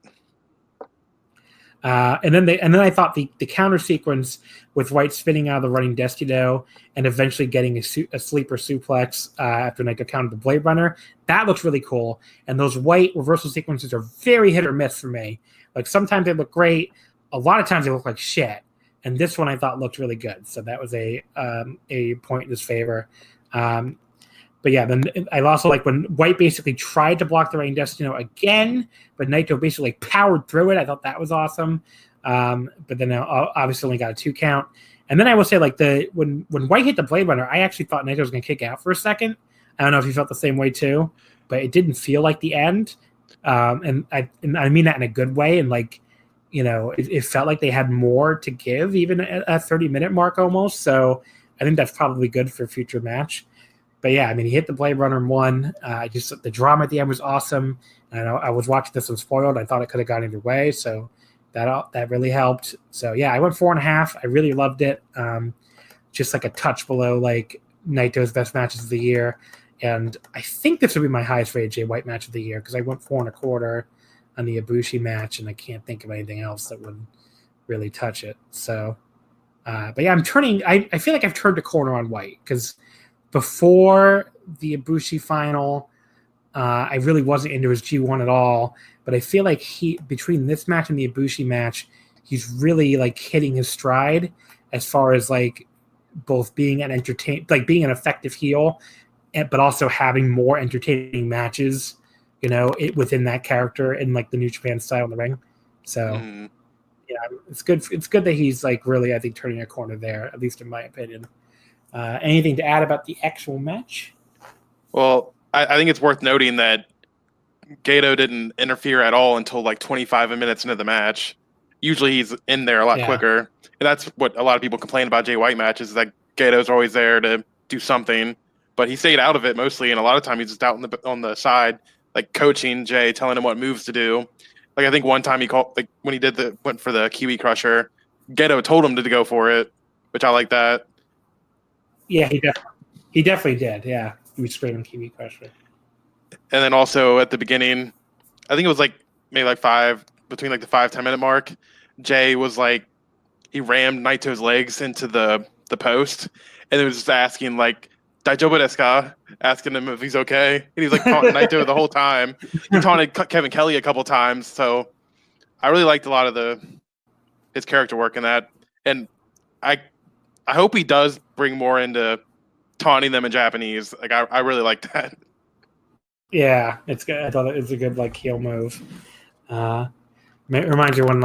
And then I thought the counter sequence with White spinning out of the running Destino and eventually getting a sleeper suplex after Naito countered the Blade Runner, that looks really cool. And those White reversal sequences are very hit or miss for me. Like sometimes they look great, a lot of times they look like shit. And this one I thought looked really good, so that was a point in his favor. But yeah, then I also like when White basically tried to block the Running Destino again, but Naito basically powered through it. I thought that was awesome. But then obviously only got a 2 count. And then I will say like when White hit the Blade Runner, I actually thought Naito was going to kick out for a second. I don't know if you felt the same way too, but it didn't feel like the end. And I mean that in a good way. And like, you know, it felt like they had more to give even at a 30-minute mark almost. So I think that's probably good for a future match. But yeah, I mean, he hit the Blade Runner and won. Just the drama at the end was awesome. And I was watching this unspoiled. I thought it could have gone either way, so that really helped. So yeah, I went 4.5. I really loved it. Just like a touch below like Naito's best matches of the year, and I think this would be my highest rated Jay White match of the year because I went 4.25 on the Ibushi match, and I can't think of anything else that would really touch it. So, but yeah, I feel like I've turned a corner on White because before the Ibushi final, I really wasn't into his G1 at all. But I feel like between this match and the Ibushi match, he's really like hitting his stride as far as like both being an being an effective heel, but also having more entertaining matches, you know, within that character in like the New Japan style in the ring. So yeah, it's good. It's good that he's like really, I think, turning a corner there, at least in my opinion. Anything to add about the actual match? Well, I think it's worth noting that Gato didn't interfere at all until like 25 minutes into the match. Usually he's in there a lot quicker. And that's what a lot of people complain about Jay White matches, is that Gato's always there to do something. But he stayed out of it mostly, and a lot of time he's just out on the side, like coaching Jay, telling him what moves to do. Like I think one time he called, like when he went for the Kiwi Crusher, Gato told him to go for it, which I like that. Yeah, he definitely did. Yeah, he was screaming Kiwi Crusher. And then also at the beginning, I think it was like maybe like between like the 5-10 minute mark, Jay was like, he rammed Naito's legs into the post, and it was just asking like, Daijobu desu ka? Asking him if he's okay. And he was like taunting Naito the whole time. He taunted Kevin Kelly a couple times. So I really liked a lot of his character work in that. And I hope he does bring more into taunting them in Japanese. Like I really like that. Yeah, it's good. I thought it was a good like heel move. It reminds me when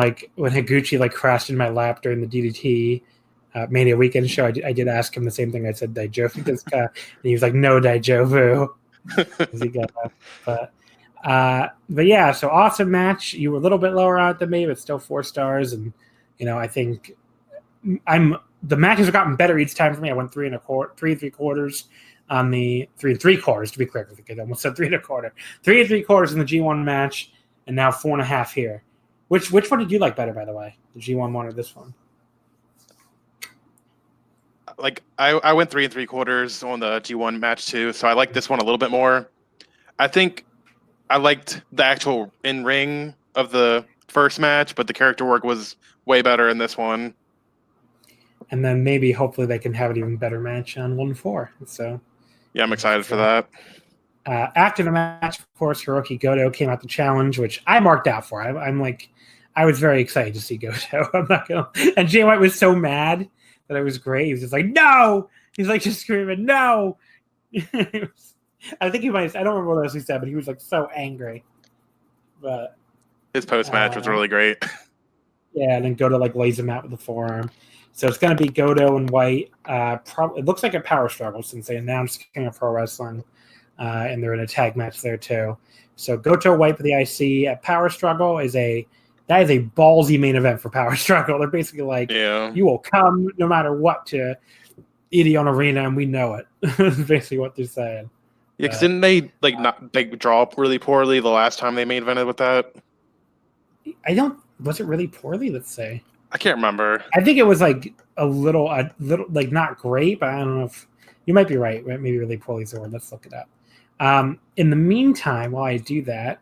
Higuchi like crashed in my lap during the DDT Mania Weekend show. I did ask him the same thing. I said Daijobu desu ka? And he was like, no Daijobu. But yeah, so awesome match. You were a little bit lower on it than me, but still 4 stars. And you know, I think the matches have gotten better each time for me. I went 3 3/4 on the 3 3/4 to be clear. I almost said 3 1/4. 3 3/4 in the G1 match, and now 4.5 here. Which one did you like better, by the way? The G1 one or this one? Like I went 3 3/4 on the G1 match too, so I like this one a little bit more. I think I liked the actual in-ring of the first match, but the character work was way better in this one. And then maybe hopefully they can have an even better match on 1-4. So yeah, I'm excited for that. After the match, of course, Hiroki Goto came out to challenge, which I marked out for. I was very excited to see Goto. I'm not gonna. And Jay White was so mad that it was great. He was just like, no! He's like just screaming, no! I think he might. I don't remember what else he said, but he was like so angry. But his post match was really great. Yeah, and then Goto like lays him out with the forearm. So it's going to be Goto and White. It looks like a power struggle since they announced King of Pro Wrestling, and they're in a tag match there too. So Goto White for the IC at Power Struggle is a ballsy main event for Power Struggle. They're basically like, you will come no matter what to Ideon Arena, and we know it. That's basically what they're saying. Yeah, because didn't they draw up really poorly the last time they main evented with that? I don't Was it really poorly? Let's say. I can't remember. I think it was like a little like not great, but I don't know if you might be right. Maybe really poorly is the word. Let's look it up. In the meantime, while I do that,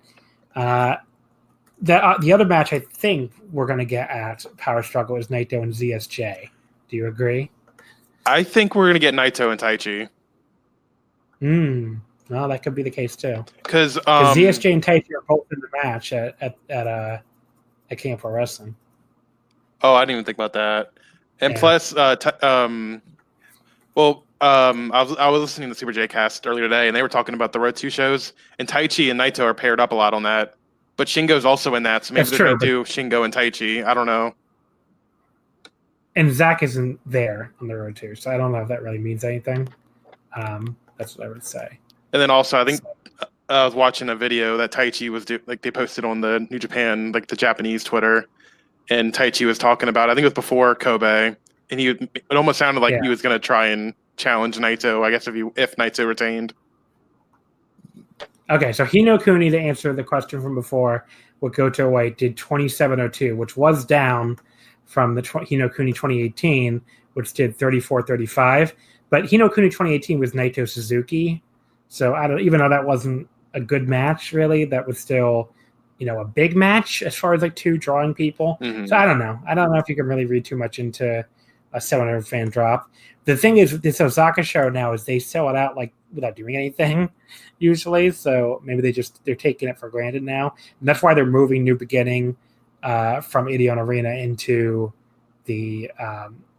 the other match I think we're going to get at Power Struggle is Naito and ZSJ. Do you agree? I think we're going to get Naito and Taichi. Well, that could be the case too. Because ZSJ and Taichi are both in the match at King of Pro Wrestling. Oh, I didn't even think about that. And plus, I was listening to Super J Cast earlier today, and they were talking about the Road 2 shows, and Taichi and Naito are paired up a lot on that. But Shingo's also in that, so maybe they're going to do Shingo and Taichi. I don't know. And Zach isn't there on the Road 2, so I don't know if that really means anything. That's what I would say. And then also, I think I was watching a video that Taichi was they posted on the New Japan, like the Japanese Twitter, and Taichi was talking about, I think it was before Kobe, and it almost sounded like he was going to try and challenge Naito, I guess, if Naito retained. Okay, so Hino Kuni, to answer the question from before, what Goto White did 27:02, which was down from the Hino Kuni 2018, which did 34:35. But Hino Kuni 2018 was Naito Suzuki, so even though that wasn't a good match, really, that was still, a big match as far as like two drawing people. Mm-hmm. So I don't know. I don't know if you can really read too much into a 700 fan drop. The thing is, with this Osaka show now is they sell it out like without doing anything usually. So maybe they're taking it for granted now. And that's why they're moving New Beginning from Ideon Arena into the,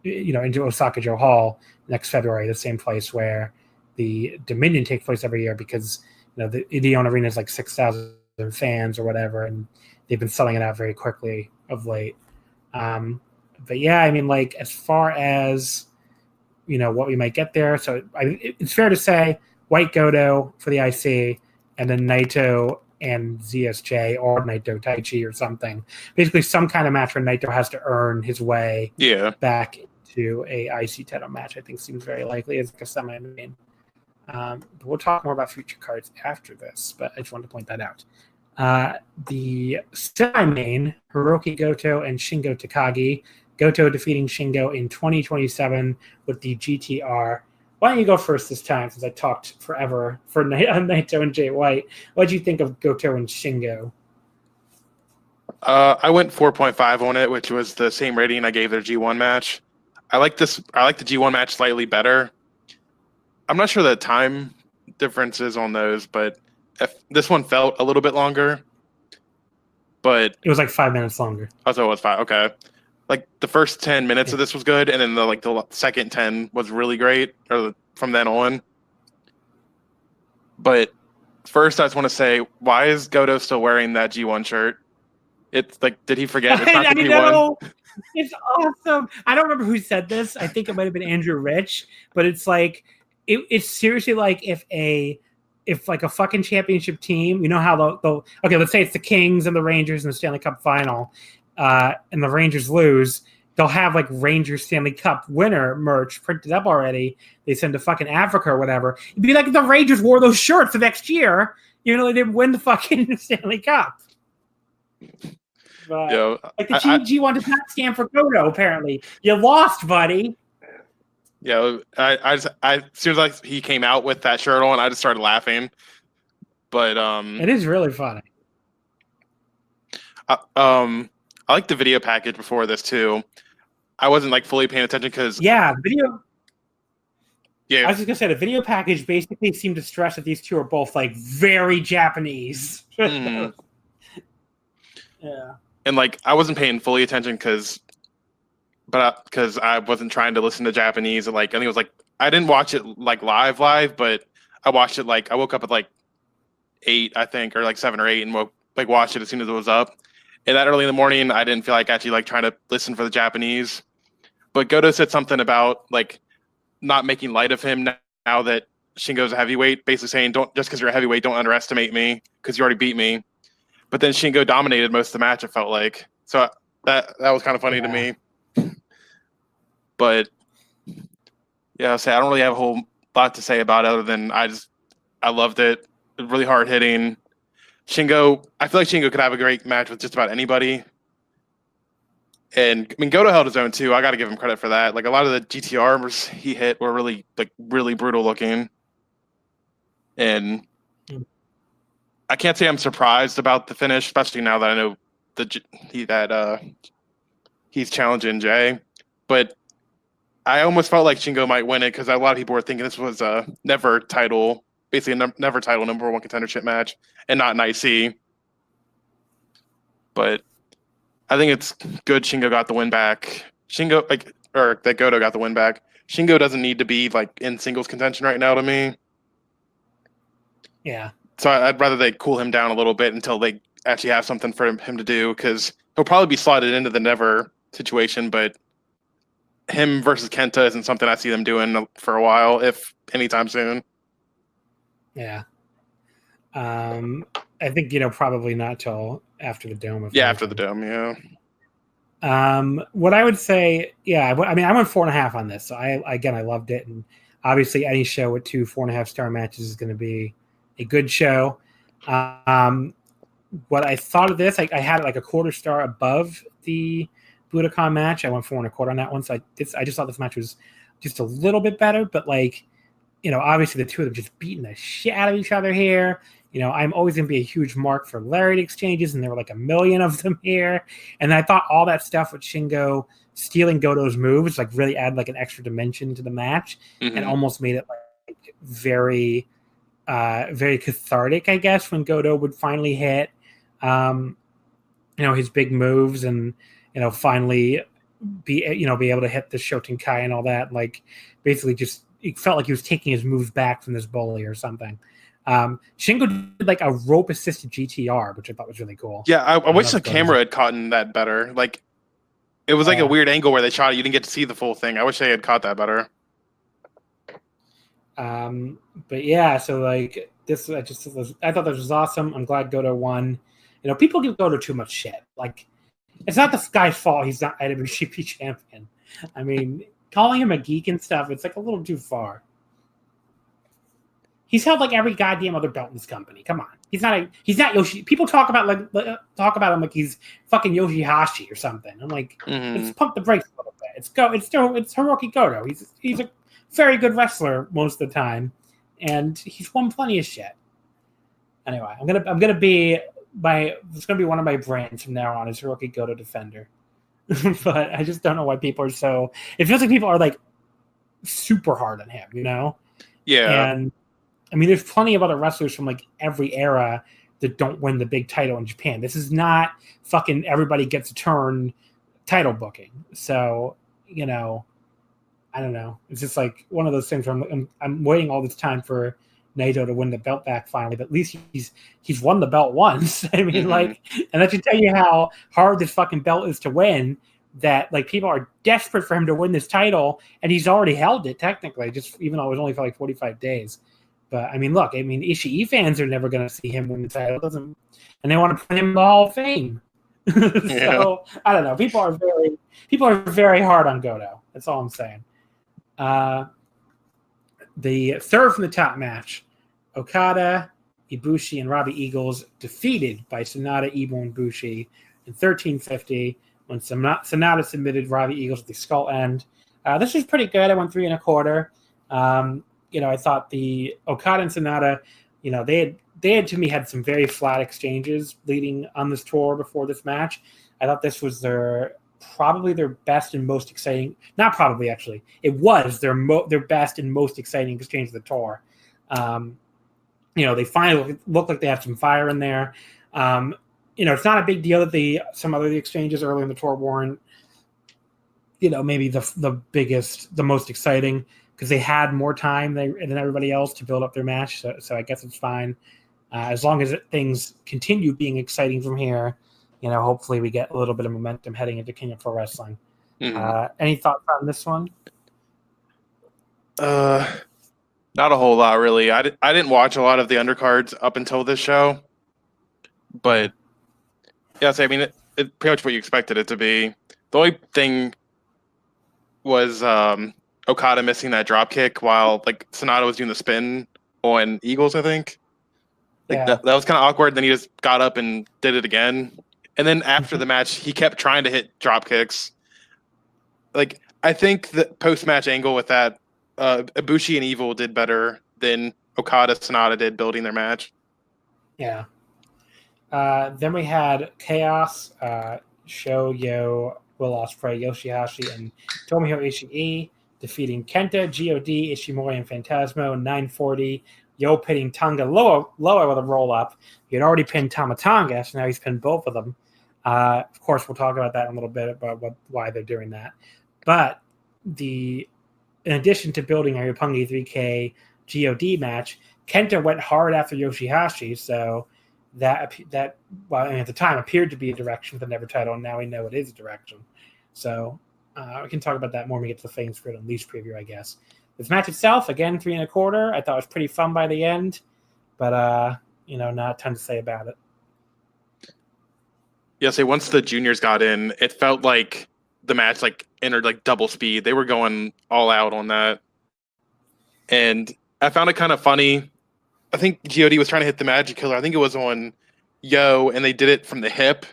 into Osaka-jo Hall next February, the same place where the Dominion takes place every year, because, the Ideon Arena is like 6,000 fans or whatever. And they've been selling it out very quickly of late. But yeah, I mean, like, as far as, what we might get there. So it's fair to say White Goto for the IC, and then Naito and ZSJ, or Naito Taichi or something. Basically some kind of match where Naito has to earn his way back to a IC title match, I think seems very likely as like a semi-main. But we'll talk more about future cards after this, but I just wanted to point that out. The semi-main, Hiroki Goto and Shingo Takagi. Goto defeating Shingo in 2027 with the GTR. Why don't you go first this time, since I talked forever for Naito and Jay White? What did you think of Goto and Shingo? I went 4.5 on it, which was the same rating I gave their G1 match. I like the G1 match slightly better. I'm not sure the time differences on those, but this one felt a little bit longer. But it was like 5 minutes longer. Oh, so it was 5. Okay. Like the first 10 minutes of this was good, and then the second 10 was really great, or from then on. But first, I just want to say, why is Goto still wearing that G1 shirt? It's like, did he forget? It's not the G1. It's awesome. I don't remember who said this. I think it might have been Andrew Rich, but it's like, it's seriously like if like a fucking championship team, how they'll okay, let's say it's the Kings and the Rangers in the Stanley Cup final. And the Rangers lose, they'll have like Rangers Stanley Cup winner merch printed up already. They send to fucking Africa or whatever. It'd be like if the Rangers wore those shirts the next year, even though they didn't win the fucking Stanley Cup. But, like the G1 does not stand for Goto, apparently. You lost, buddy. Yeah, I as soon as he came out with that shirt on, I just started laughing. But it is really funny. I like the video package before this too. I wasn't like fully paying attention because video. Yeah, I was just gonna say the video package basically seemed to stress that these two are both like very Japanese. Mm. Yeah, and like I wasn't paying fully attention because I wasn't trying to listen to Japanese. And, like I think it was like I didn't watch it like live, but I watched it like I woke up at like 8, I think, or like 7 or 8, and watched it as soon as it was up. And that early in the morning, I didn't feel like actually like trying to listen for the Japanese. But Goto said something about like not making light of him now that Shingo's a heavyweight, basically saying, "Don't just because you're a heavyweight, don't underestimate me because you already beat me." But then Shingo dominated most of the match. It felt like so that was kind of funny to me. But yeah, I don't really have a whole lot to say about it other than I loved it. It was really hard hitting. Shingo, I feel like Shingo could have a great match with just about anybody. And I mean, Goto held his own too. I got to give him credit for that. Like a lot of the GTRs he hit were really brutal looking. And I can't say I'm surprised about the finish, especially now that I know he's challenging Jay. But I almost felt like Shingo might win it because a lot of people were thinking this was a never title number one contendership match and not an IC. But I think it's good Shingo got the win back. That Goto got the win back. Shingo doesn't need to be like in singles contention right now to me. Yeah. So I'd rather they cool him down a little bit until they actually have something for him to do, because he'll probably be slotted into the never situation, but him versus Kenta isn't something I see them doing for a while, if anytime soon. Yeah. I think, probably not till after the Dome. After the Dome, yeah. What I would say, I went 4.5 on this. So I loved it. And obviously any show with 2 4.5-star matches is going to be a good show. What I thought of this, I had it like a 1/4 star above the Budokan match. I went 4.25 on that one. So I just thought this match was just a little bit better, but obviously the two of them just beating the shit out of each other here. I'm always going to be a huge mark for lariat exchanges, and there were like 1 million of them here. And I thought all that stuff with Shingo stealing Goto's moves really add like an extra dimension to the match, and almost made it like very, very cathartic, I guess, when Goto would finally hit, his big moves and finally be able to hit the Shotenkai and all that. Like basically just it felt like he was taking his moves back from this bully or something. Shingo did like a rope assisted GTR, which I thought was really cool. Yeah, I wish the camera had caught that better. Like it was like a weird angle where they shot it. You didn't get to see the full thing. I wish they had caught that better. But yeah, so like this, I thought this was awesome. I'm glad Goto won. People give Goto too much shit. Like it's not this guy's fault he's not IWGP champion. I mean, calling him a geek and stuff, it's like a little too far. He's held like every goddamn other belt in this company. Come on, he's not Yoshi. People talk about him like he's fucking Yoshihashi or something. I'm like, let's pump the brakes a little bit. It's Hiroki Goto. He's a very good wrestler most of the time, and he's won plenty of shit. Anyway, it's gonna be one of my brands from now on is Hiroki Goto Defender. But I just don't know why people are so. It feels like people are like super hard on him, Yeah. And I mean, there's plenty of other wrestlers from like every era that don't win the big title in Japan. This is not fucking everybody gets a turn title booking. So, I don't know. It's just like one of those things where I'm waiting all this time for Naito to win the belt back finally, but at least he's won the belt once. I mean, and that should tell you how hard this fucking belt is to win, that like people are desperate for him to win this title, and he's already held it technically, just even though it was only for like 45 days. But I mean, look, Ishii fans are never going to see him win the title, and they want to put him in the Hall of Fame. So I don't know. People are very hard on Goto. That's all I'm saying. The third from the top match, Okada, Ibushi, and Robbie Eagles defeated by Sonata, Ibu, and Bushi in 13:50 when Sonata submitted Robbie Eagles at the skull end. This was pretty good. I went 3.25. I thought the Okada and Sonata, they had to me had some very flat exchanges leading on this tour before this match. I thought this was probably their best and most exciting. Not probably, actually, it was their best and most exciting exchange of the tour. They finally look like they have some fire in there. It's not a big deal that some other exchanges early in the tour weren't, maybe the biggest, the most exciting, because they had more time than everybody else to build up their match. So I guess it's fine. As long as things continue being exciting from here, hopefully we get a little bit of momentum heading into King of Pro Wrestling. Any thoughts on this one? Not a whole lot, really. I didn't watch a lot of the undercards up until this show. But, yes, I mean, it pretty much what you expected it to be. The only thing was Okada missing that drop kick while like Sonata was doing the spin on Eagles, I think. That was kind of awkward. Then he just got up and did it again. And then after the match, he kept trying to hit drop kicks. Like, I think the post-match angle with that, Ibushi and Evil did better than Okada Sonata did building their match. Yeah. Then we had Chaos, Sho, Yo, Will Ospreay, Yoshihashi, and Tomohiro Ishii defeating Kenta, God, Ishimori, and Phantasmo. 940. Yo pinning Tonga lower with a roll-up. He had already pinned Tama Tonga, so now he's pinned both of them. Of course, we'll talk about that in a little bit, about why they're doing that. But in addition to building a Roppongi 3K God match, Kenta went hard after Yoshihashi, so that well, at the time appeared to be a direction for the Never title, and now we know it is a direction. So we can talk about that more when we get to the Flames Grid Unleashed preview, I guess. This match itself, again, 3 1/4. I thought it was pretty fun by the end, but not a ton to say about it. Yeah, so once the juniors got in, it felt like the match entered double speed. They were going all out on that. And I found it kind of funny. I think God was trying to hit the Magic Killer. I think it was on Yo, and they did it from the hip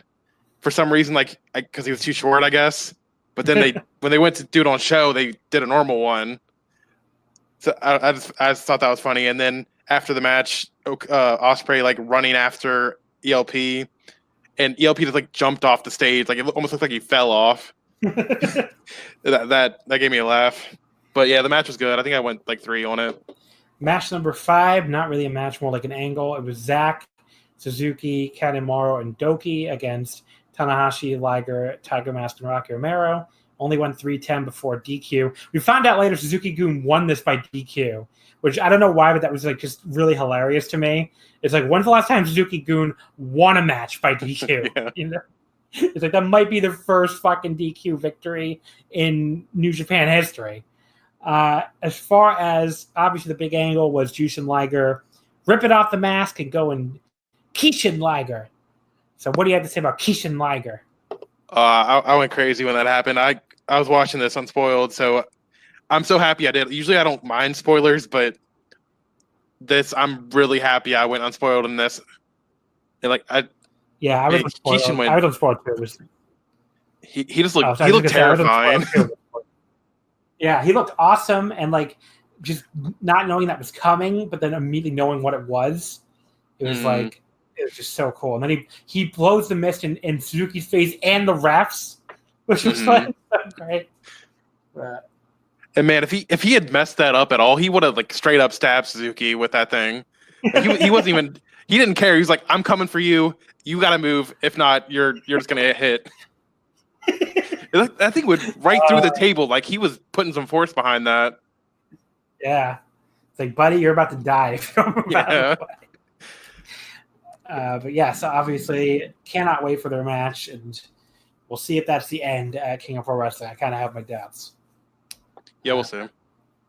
for some reason, because he was too short, I guess. But then when they went to do it on Show, they did a normal one. So I just thought that was funny. And then after the match, Ospreay running after ELP, and ELP just jumped off the stage. It almost looked like he fell off. that gave me a laugh. But yeah, the match was good. I think I went 3 on it. Match number 5, not really a match, more like an angle. It was Zack, Suzuki, Kanemaru, and Doki against Tanahashi, Liger, Tiger Mask, and Rocky Romero. Only went 3-10 before DQ. We found out later Suzuki-gun won this by DQ, which I don't know why, but that was just really hilarious to me. It's when's the last time Suzuki-gun won a match by DQ? Yeah. It's that might be the first fucking DQ victory in New Japan history. As far as, obviously, the big angle was Jushin Liger ripping off the mask and going Kishin Liger. So what do you have to say about Kishin Liger? I went crazy when that happened. I was watching this unspoiled, so I'm so happy I did. Usually I don't mind spoilers, but I'm really happy I went unspoiled in this. And I was unspoiled. I was unspoiled too. He just looked he looked terrifying. Yeah, he looked awesome, and just not knowing that was coming, but then immediately knowing what it was. It was it was just so cool. And then he blows the mist in Suzuki's face and the refs, which was so great. And man, if he had messed that up at all, he would have straight up stabbed Suzuki with that thing. He wasn't even. He didn't care. He was like, "I'm coming for you. You got to move. If not, you're just gonna get hit." That thing went right through the table. He was putting some force behind that. Yeah, it's buddy, you're about to die if you don't move out of the way. But yeah, so obviously cannot wait for their match, and we'll see if that's the end at King of Pro Wrestling. I kind of have my doubts. Yeah, we'll see.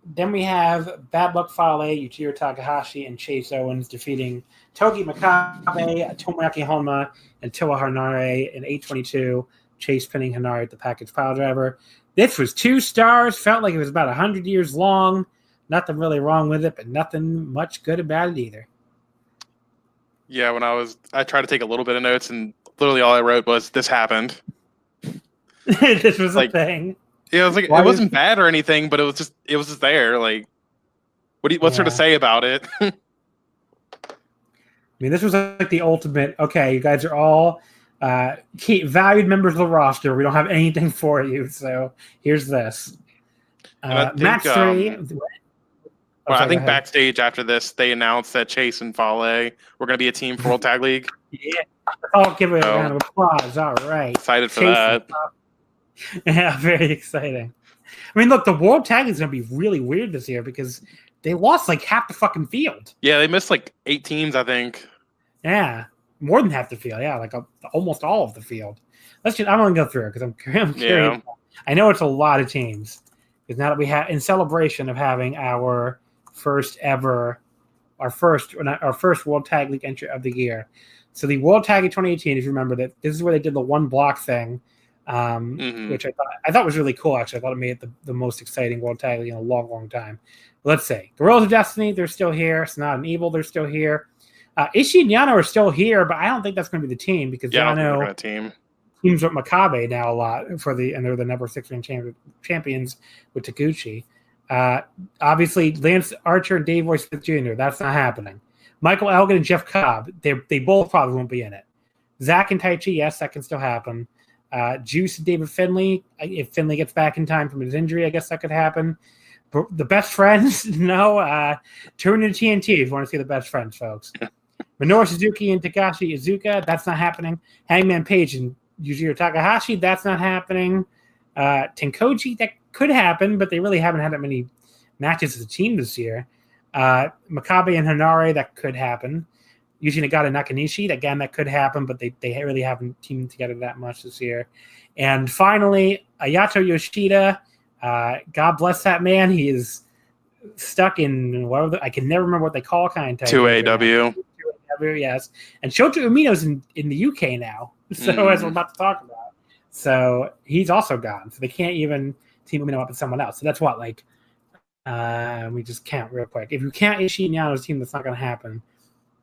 Then we have Bad Luck Fale, Yujiro Takahashi, and Chase Owens defeating Togi Makabe, Tomoyaki Honma, and Toa Hanare in 822. Chase pinning Hanare at the package pile driver. This was 2 stars. Felt like it was about 100 years long. Nothing really wrong with it, but nothing much good about it either. Yeah, I tried to take a little bit of notes, and literally all I wrote was, "This happened." This was a thing. Yeah, it was it wasn't bad or anything, but it was just there. What's there to say about it? I mean, this was the ultimate. Okay, you guys are all valued members of the roster. We don't have anything for you, so here's this. Match 3. I think backstage after this, they announced that Chase and Fale were going to be a team for World Tag League. Yeah, I'll give it a round of applause. All right, excited for that. Yeah, very exciting. I mean, look, the World Tag is going to be really weird this year because they lost half the fucking field. Yeah, they missed 8 teams, I think. Yeah, more than half the field. Yeah, almost all of the field. I'm going to go through it because I'm curious. Yeah. I know it's a lot of teams because now that we have, in celebration of having our first World Tag League entry of the year. So the World Tag League 2018, if you remember that, this is where they did the one block thing. Which I thought was really cool. Actually, I thought it made it the most exciting World Tag League in a long, long time. Let's say Guerrillas of Destiny, they're still here. It's not an evil, they're still here. Ishii and Yano are still here, but I don't think that's going to be the team because Yano teams with Makabe now a lot and they're the number 6 ring champions with Taguchi. Obviously, Lance Archer and Dave Boy Smith Jr. That's not happening. Michael Elgin and Jeff Cobb, they both probably won't be in it. Zach and Taichi, yes, that can still happen. Juice and David Finlay, if Finlay gets back in time from his injury, I guess that could happen. But the best friends, no. Turn to TNT if you want to see the best friends, folks. Minoru Suzuki and Takashi Iizuka, that's not happening. Hangman Page and Yujiro Takahashi, that's not happening. Tenkoji, that could happen, but they really haven't had that many matches as a team this year. Makabe and Hanare, that could happen. Yuji Nagata and Nakanishi, again, that could happen, but they really haven't teamed together that much this year. And finally, Ayato Yoshida, God bless that man. He is stuck in, I can never remember what they call kind of 2AW. 2AW, yes. And Shota Umino's in the UK now, so as we're about to talk about. So he's also gone. So they can't even team Umino up with someone else. So that's what, we just count real quick. If you count Ishii and Yano's team, that's not going to happen.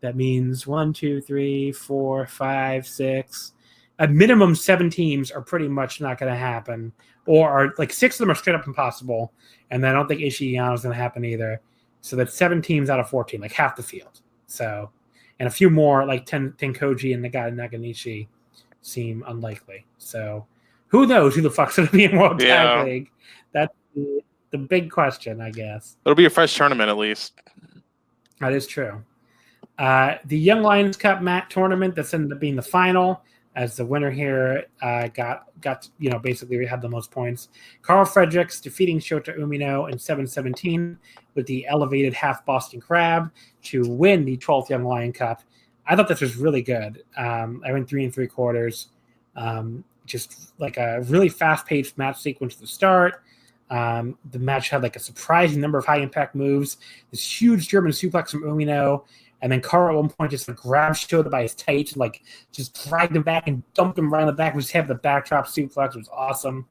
That means 1, 2, 3, 4, 5, 6. A minimum 7 teams are pretty much not going to happen. Or are 6 of them are straight up impossible. And I don't think Ishii and Yano is going to happen either. So that's 7 teams out of 14, half the field. So, and a few more, Tenkoji and Nagata Nakanishi, seem unlikely. So who knows who the fuck's going to be in World Tag League? That's the big question, I guess. It'll be a fresh tournament at least. That is true. The Young Lions Cup tournament that's ended up being the final, as the winner here got basically had the most points. Carl Fredericks defeating Shota Umino in 7-17 with the elevated half Boston Crab to win the 12th Young Lion Cup. I thought this was really good. I went 3 3/4. Just a really fast-paced match sequence to start. The match had a surprising number of high-impact moves. This huge German suplex from Umino. And then Carl at one point just grabbed Shota by his tights and just dragged him back and dumped him right on the back of his head. The backdrop suplex was awesome.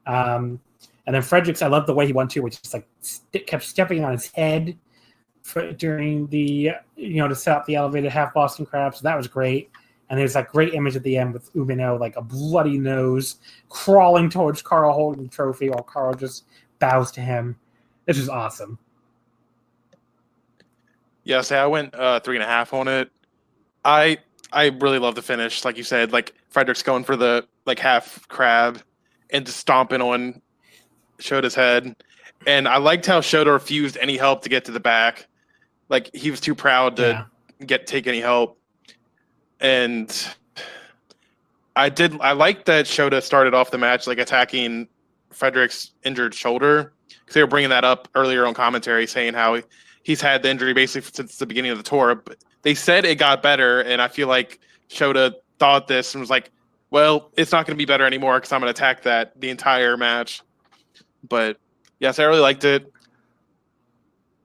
And then Fredericks, I love the way he went to, which just kept stepping on his head during the to set up the elevated half Boston Crab. So that was great. And there's that great image at the end with Umino a bloody nose crawling towards Carl holding the trophy while Carl just bows to him. This was awesome. Yeah, I went 3.5 on it. I really love the finish, like you said, Fredericks going for the half crab and just stomping on Shota's head. And I liked how Shota refused any help to get to the back. He was too proud to take any help. And I liked that Shota started off the match attacking Fredericks' injured shoulder, because they were bringing that up earlier on commentary, saying how he's had the injury basically since the beginning of the tour. But they said it got better, and I feel like Shota thought this and was well, it's not going to be better anymore because I'm going to attack that the entire match. But, yes, I really liked it.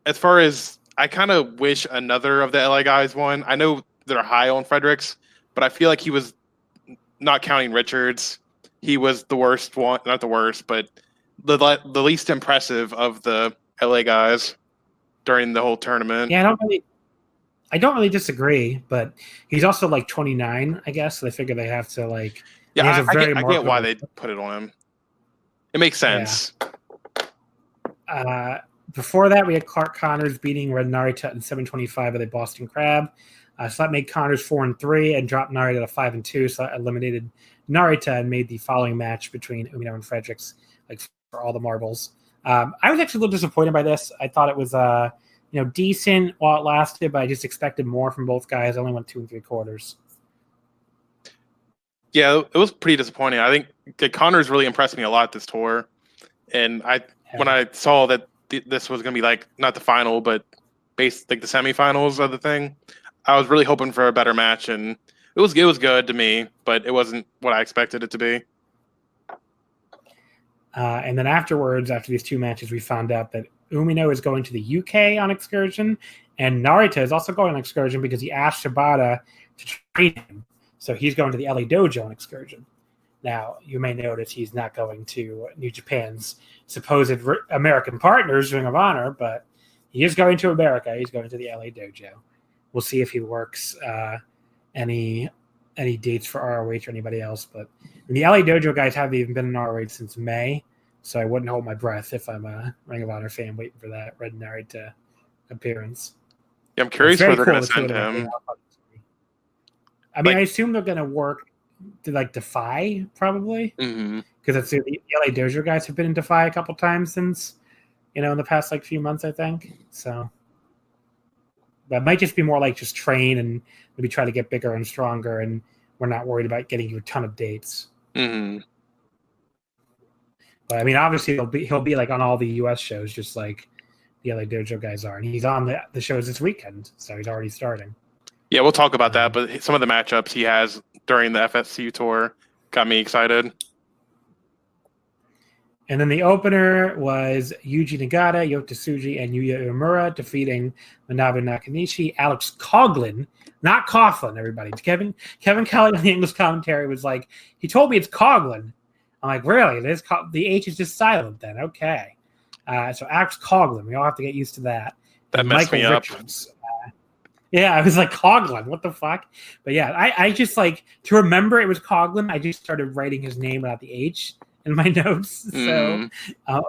As far as I kind of wish another of the LA guys won. I know they're high on Fredericks, but I feel like he was, not counting Richards, he was the worst one. Not the worst, but the least impressive of the LA guys during the whole tournament. Yeah, I don't really disagree, but he's also 29, I guess. So they figure they have to I get why they put it on him. It makes sense. Yeah. Before that, we had Clark Connors beating Red Narita in 7:25 of the Boston Crab. So that made Connors 4-3 and dropped Narita to 5-2. So that eliminated Narita and made the following match between Umino and Fredericks for all the marbles. I was actually a little disappointed by this. I thought it was decent while it lasted, but I just expected more from both guys. I only went 2 3/4. Yeah, it was pretty disappointing. I think Connors really impressed me a lot this tour, and when I saw that this was going to be not the final, but the semifinals of the thing, I was really hoping for a better match, and it was good to me, but it wasn't what I expected it to be. And then afterwards, after these 2 matches, we found out that Umino is going to the UK on excursion, and Narita is also going on excursion because he asked Shibata to train him. So he's going to the LA Dojo on excursion. Now, you may notice he's not going to New Japan's supposed American partners, Ring of Honor, but he is going to America. He's going to the LA Dojo. we'll see if he works any dates for ROH or anybody else. But the LA Dojo guys haven't even been in ROH since May, so I wouldn't hold my breath if I'm a Ring of Honor fan waiting for that Red Narita appearance. Yeah, I'm curious where they're going to send him. I mean, I assume they're going to work to like Defy probably, because it's the LA Dojo guys have been in Defy a couple times since, in the past like few months, I think. So, but it might just be more like just train and maybe try to get bigger and stronger, and we're not worried about getting you a ton of dates. But I mean, obviously he'll be like on all the US shows, just like the LA Dojo guys are, and he's on the shows this weekend, so he's already starting. Yeah, we'll talk about that, but some of the matchups he has during the FSU tour got me excited. And then the opener was Yuji Nagata, Yota Tsuji, and Yuya Uemura defeating Manabu Nakanishi. Alex Coughlin, not Coughlin, everybody. Kevin Kelly on the English commentary was like, he told me it's Coughlin. I'm like, really? The H is just silent then. Okay. So Alex Coughlin, we all have to get used to that. That messed me up. Yeah, I was like, Coughlin, what the fuck? But yeah, I just like, to remember it was Coughlin, I just started writing his name without the H in my notes. So I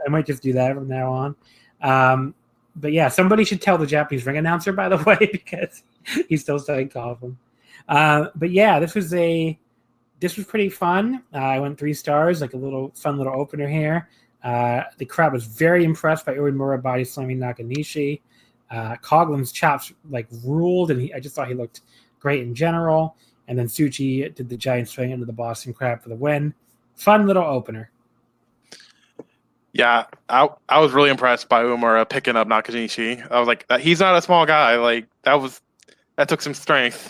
might just do that from now on. But yeah, somebody should tell the Japanese ring announcer, by the way, because he's still saying Coughlin. But yeah, this was pretty fun. I went 3 stars, like a fun little opener here. The crowd was very impressed by Uemura body slamming Nakanishi. Coughlin's chops like ruled, and I just thought he looked great in general. And then Tsuji did the giant swing into the Boston Crab for the win. Fun little opener. Yeah, I was really impressed by Uemura picking up Nakanishi. I was like, he's not a small guy. Like that took some strength.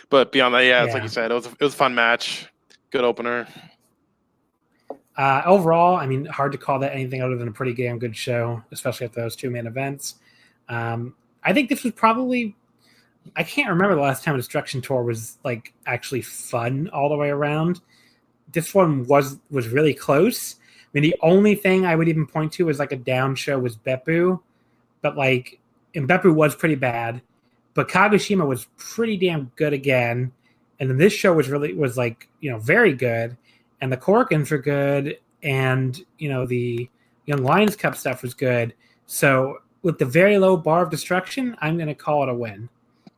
But beyond that, yeah, it's like you said, it was a fun match. Good opener. Overall, I mean, hard to call that anything other than a pretty damn good show, especially at those 2 main events. I think this was probably, I can't remember the last time a Destruction Tour was like actually fun all the way around. This one was really close. I mean, the only thing I would even point to as like a down show was Beppu, but and Beppu was pretty bad, but Kagoshima was pretty damn good again. And then this show was like, very good. And the Corkins were good. And, the Young Lions Cup stuff was good. So with the very low bar of destruction, I'm going to call it a win.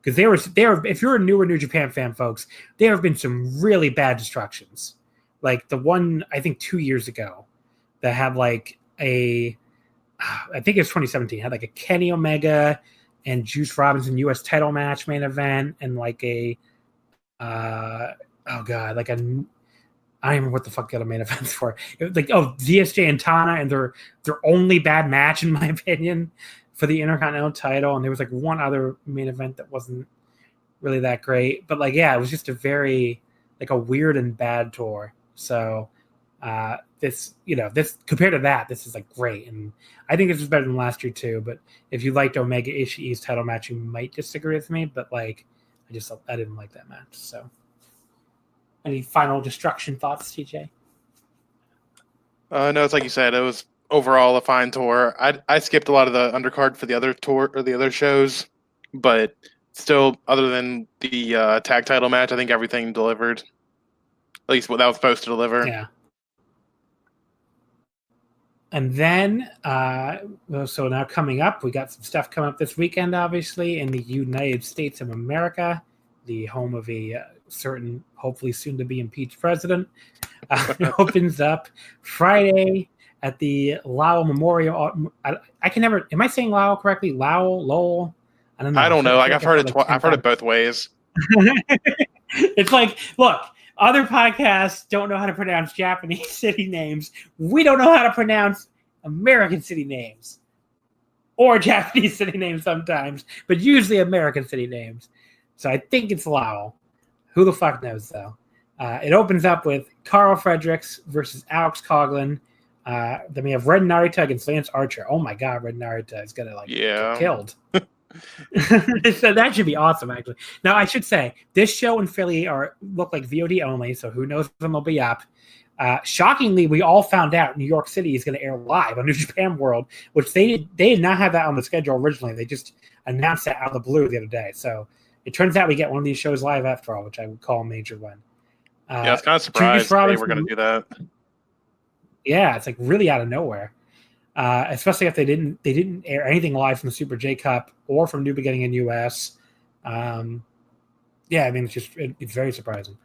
Because if you're a newer New Japan fan, folks, there have been some really bad destructions. Like the one, I think 2 years ago, that had like I think it was 2017, had like a Kenny Omega and Juice Robinson US title match main event, and like I don't remember what the fuck the other main events for. It was like, VSJ and Tana, and their only bad match, in my opinion, for the Intercontinental title. And there was like one other main event that wasn't really that great. But like, yeah, it was just a very, like a weird and bad tour. So this compared to that, this is like great. And I think this was better than last year too. But if you liked Omega Ishii's title match, you might disagree with me. But like, I didn't like that match. So. Any final destruction thoughts, TJ? No, it's like you said. It was overall a fine tour. I skipped a lot of the undercard for the other tour or the other shows, but still, other than the tag title match, I think everything delivered. At least what that was supposed to deliver. Yeah. And then, so now coming up, we got some stuff coming up this weekend, obviously, in the United States of America, the home of a certain, hopefully soon to be impeached president. It opens up Friday at the Lowell Memorial. I can never. Am I saying Lowell correctly? Lowell. I don't know. I don't know. Like I've heard it. I've heard it both ways. It's like, look, other podcasts don't know how to pronounce Japanese city names. We don't know how to pronounce American city names, or Japanese city names sometimes, but usually American city names. So I think it's Lowell. Who the fuck knows, though? It opens up with Carl Fredericks versus Alex Coughlin. Then we have Red Narita against Lance Archer. Oh my God, Red Narita is gonna get killed. So that should be awesome, actually. Now I should say this show in Philly look like VOD only, so who knows when they'll be up. Shockingly, we all found out New York City is going to air live on New Japan World, which they did not have that on the schedule originally. They just announced that out of the blue the other day. So it turns out we get one of these shows live after all, which I would call a major win. I was kind of surprised they were going to do that. Yeah, it's like really out of nowhere. Especially if they didn't air anything live from the Super J Cup or from New Beginning in US. I mean, it's very surprising.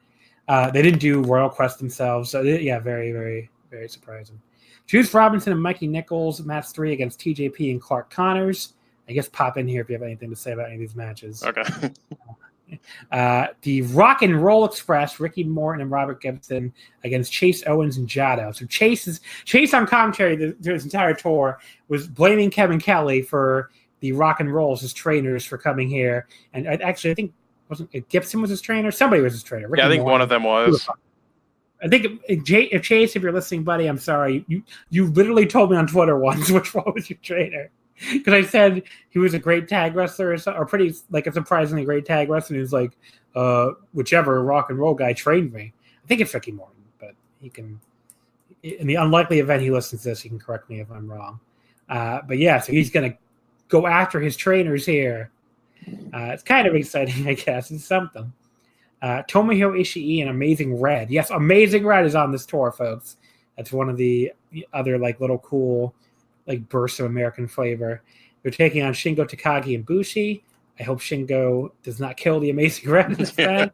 They didn't do Royal Quest themselves, so very, very, very surprising. Juice Robinson and Mikey Nichols, match 3 against TJP and Clark Connors. I guess pop in here if you have anything to say about any of these matches. Okay. The Rock and Roll Express, Ricky Morton and Robert Gibson against Chase Owens and Jado. So Chase on commentary through his entire tour was blaming Kevin Kelly for the Rock and Rolls as trainers for coming here. And I think wasn't it Gibson was his trainer? Somebody was his trainer. Ricky I think Morton. one of them was. I think if Chase, if you're listening, buddy, I'm sorry. You literally told me on Twitter once which one was your trainer. Because I said he was a great tag wrestler or pretty like a surprisingly great tag wrestler. And he was like, whichever Rock and Roll guy trained me. I think it's Ricky Morton, but he can. In the unlikely event he listens to this, he can correct me if I'm wrong. But yeah, so he's going to go after his trainers here. It's kind of exciting, I guess. It's something. Tomohiro Ishii and Amazing Red. Yes, Amazing Red is on this tour, folks. That's one of the other like little cool like bursts of American flavor. They're taking on Shingo Takagi and Bushi. I hope Shingo does not kill the Amazing Red instead.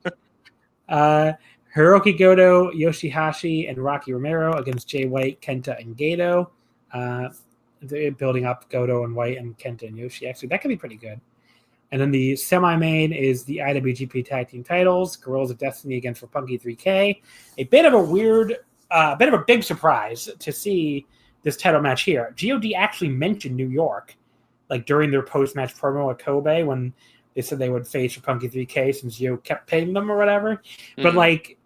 Hiroki Goto, Yoshihashi, and Rocky Romero against Jay White, Kenta, and Gato. They're building up Goto and White and Kenta and Yoshi. Actually, that could be pretty good. And then the semi-main is the IWGP Tag Team titles, Guerrillas of Destiny against Roppongi 3K. A bit of a big surprise to see this title match here. GOD actually mentioned New York, like during their post-match promo at Kobe when they said they would face Roppongi 3K since Yo kept paying them or whatever. Mm-hmm. But like,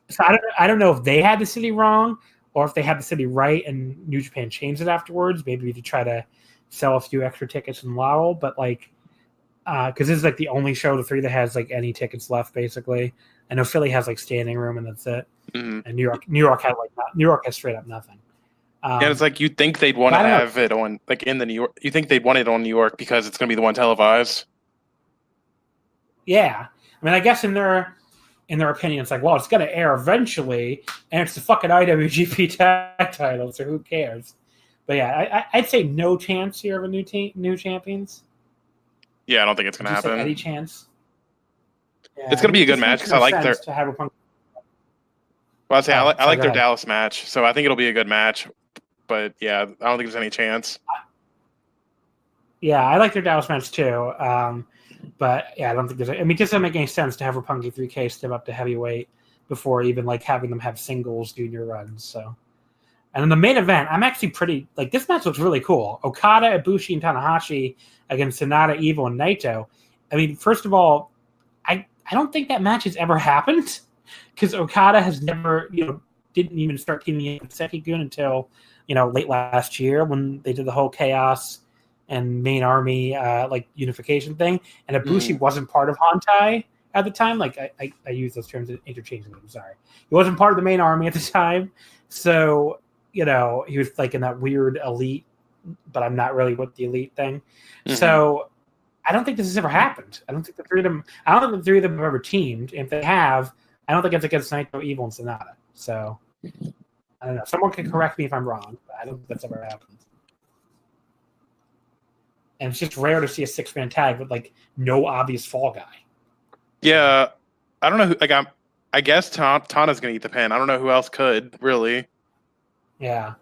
so I don't know if they had the city wrong or if they had the city right and New Japan changed it afterwards, maybe to try to sell a few extra tickets in Lowell. But like, because this is like the only show of the 3 that has like any tickets left, basically. I know Philly has like standing room and that's it. Mm-hmm. And New York has straight up nothing. It's like you think they'd want to have it on like in the New York. You think they'd want it on New York because it's going to be the one televised. Yeah, I mean, I guess in their opinion, it's like, well, it's going to air eventually, and it's the fucking IWGP tag title, so who cares? But yeah, I'd say no chance here of a new champions. Yeah, I don't think it's going to happen. Any chance? Yeah, it's going to be a good match because I like their. Well, I like their Dallas match, so I think it'll be a good match. But yeah, I don't think there's any chance. Yeah, I like their Dallas match too. But yeah, I don't think there's. I mean, it doesn't make any sense to have Roppongi 3K step up to heavyweight before even like having them have singles junior runs. So, and then the main event, I'm actually pretty like this match looks really cool. Okada, Ibushi, and Tanahashi against Sonata, Evil, and Naito. I mean, first of all, I don't think that match has ever happened because Okada has never didn't even start teaming with Sekigun until late last year when they did the whole Chaos and Main Army like unification thing, and Ibushi wasn't part of Hantai at the time. Like I use those terms interchangeably. I'm sorry, he wasn't part of the Main Army at the time, so he was like in that weird elite, but I'm not really with the elite thing. Mm-hmm. So I don't think this has ever happened. I don't think the three of them have ever teamed. If they have, I don't think it's against Naito, Evil, and Sonata. So I don't know. Someone can correct me if I'm wrong, but I don't think that's ever happened. And it's just rare to see a 6-man tag with like no obvious fall guy. Yeah, I don't know who. I guess Tana's gonna eat the pin. I don't know who else could really. Yeah,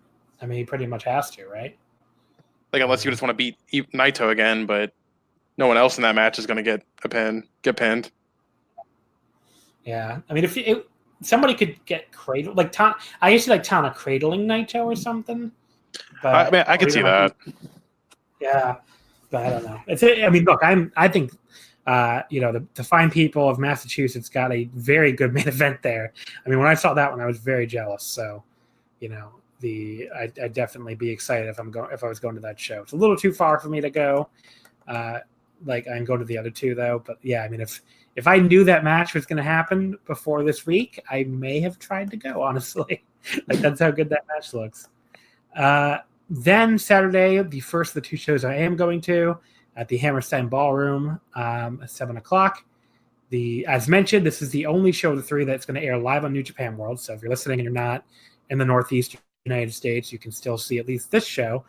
I mean he pretty much has to, right? Like unless you just want to beat Naito again, but no one else in that match is gonna get pinned. Yeah, I mean if somebody could get cradled, like Tana, I used to like Tana cradling Naito or something. But I mean, I could see that. Yeah, but I don't know. I mean, look, I think the fine people of Massachusetts got a very good main event there. I mean, when I saw that one, I was very jealous. So, I'd definitely be excited if I was going to that show. It's a little too far for me to go. Like I'm going to the other two though. But yeah, I mean, if I knew that match was going to happen before this week, I may have tried to go. Honestly, Like that's how good that match looks. Then Saturday, the first of the two shows I am going to at the Hammerstein Ballroom at 7:00. As mentioned, this is the only show of the three that's going to air live on New Japan World. So if you're listening and you're not in the Northeast United States, you can still see at least this show.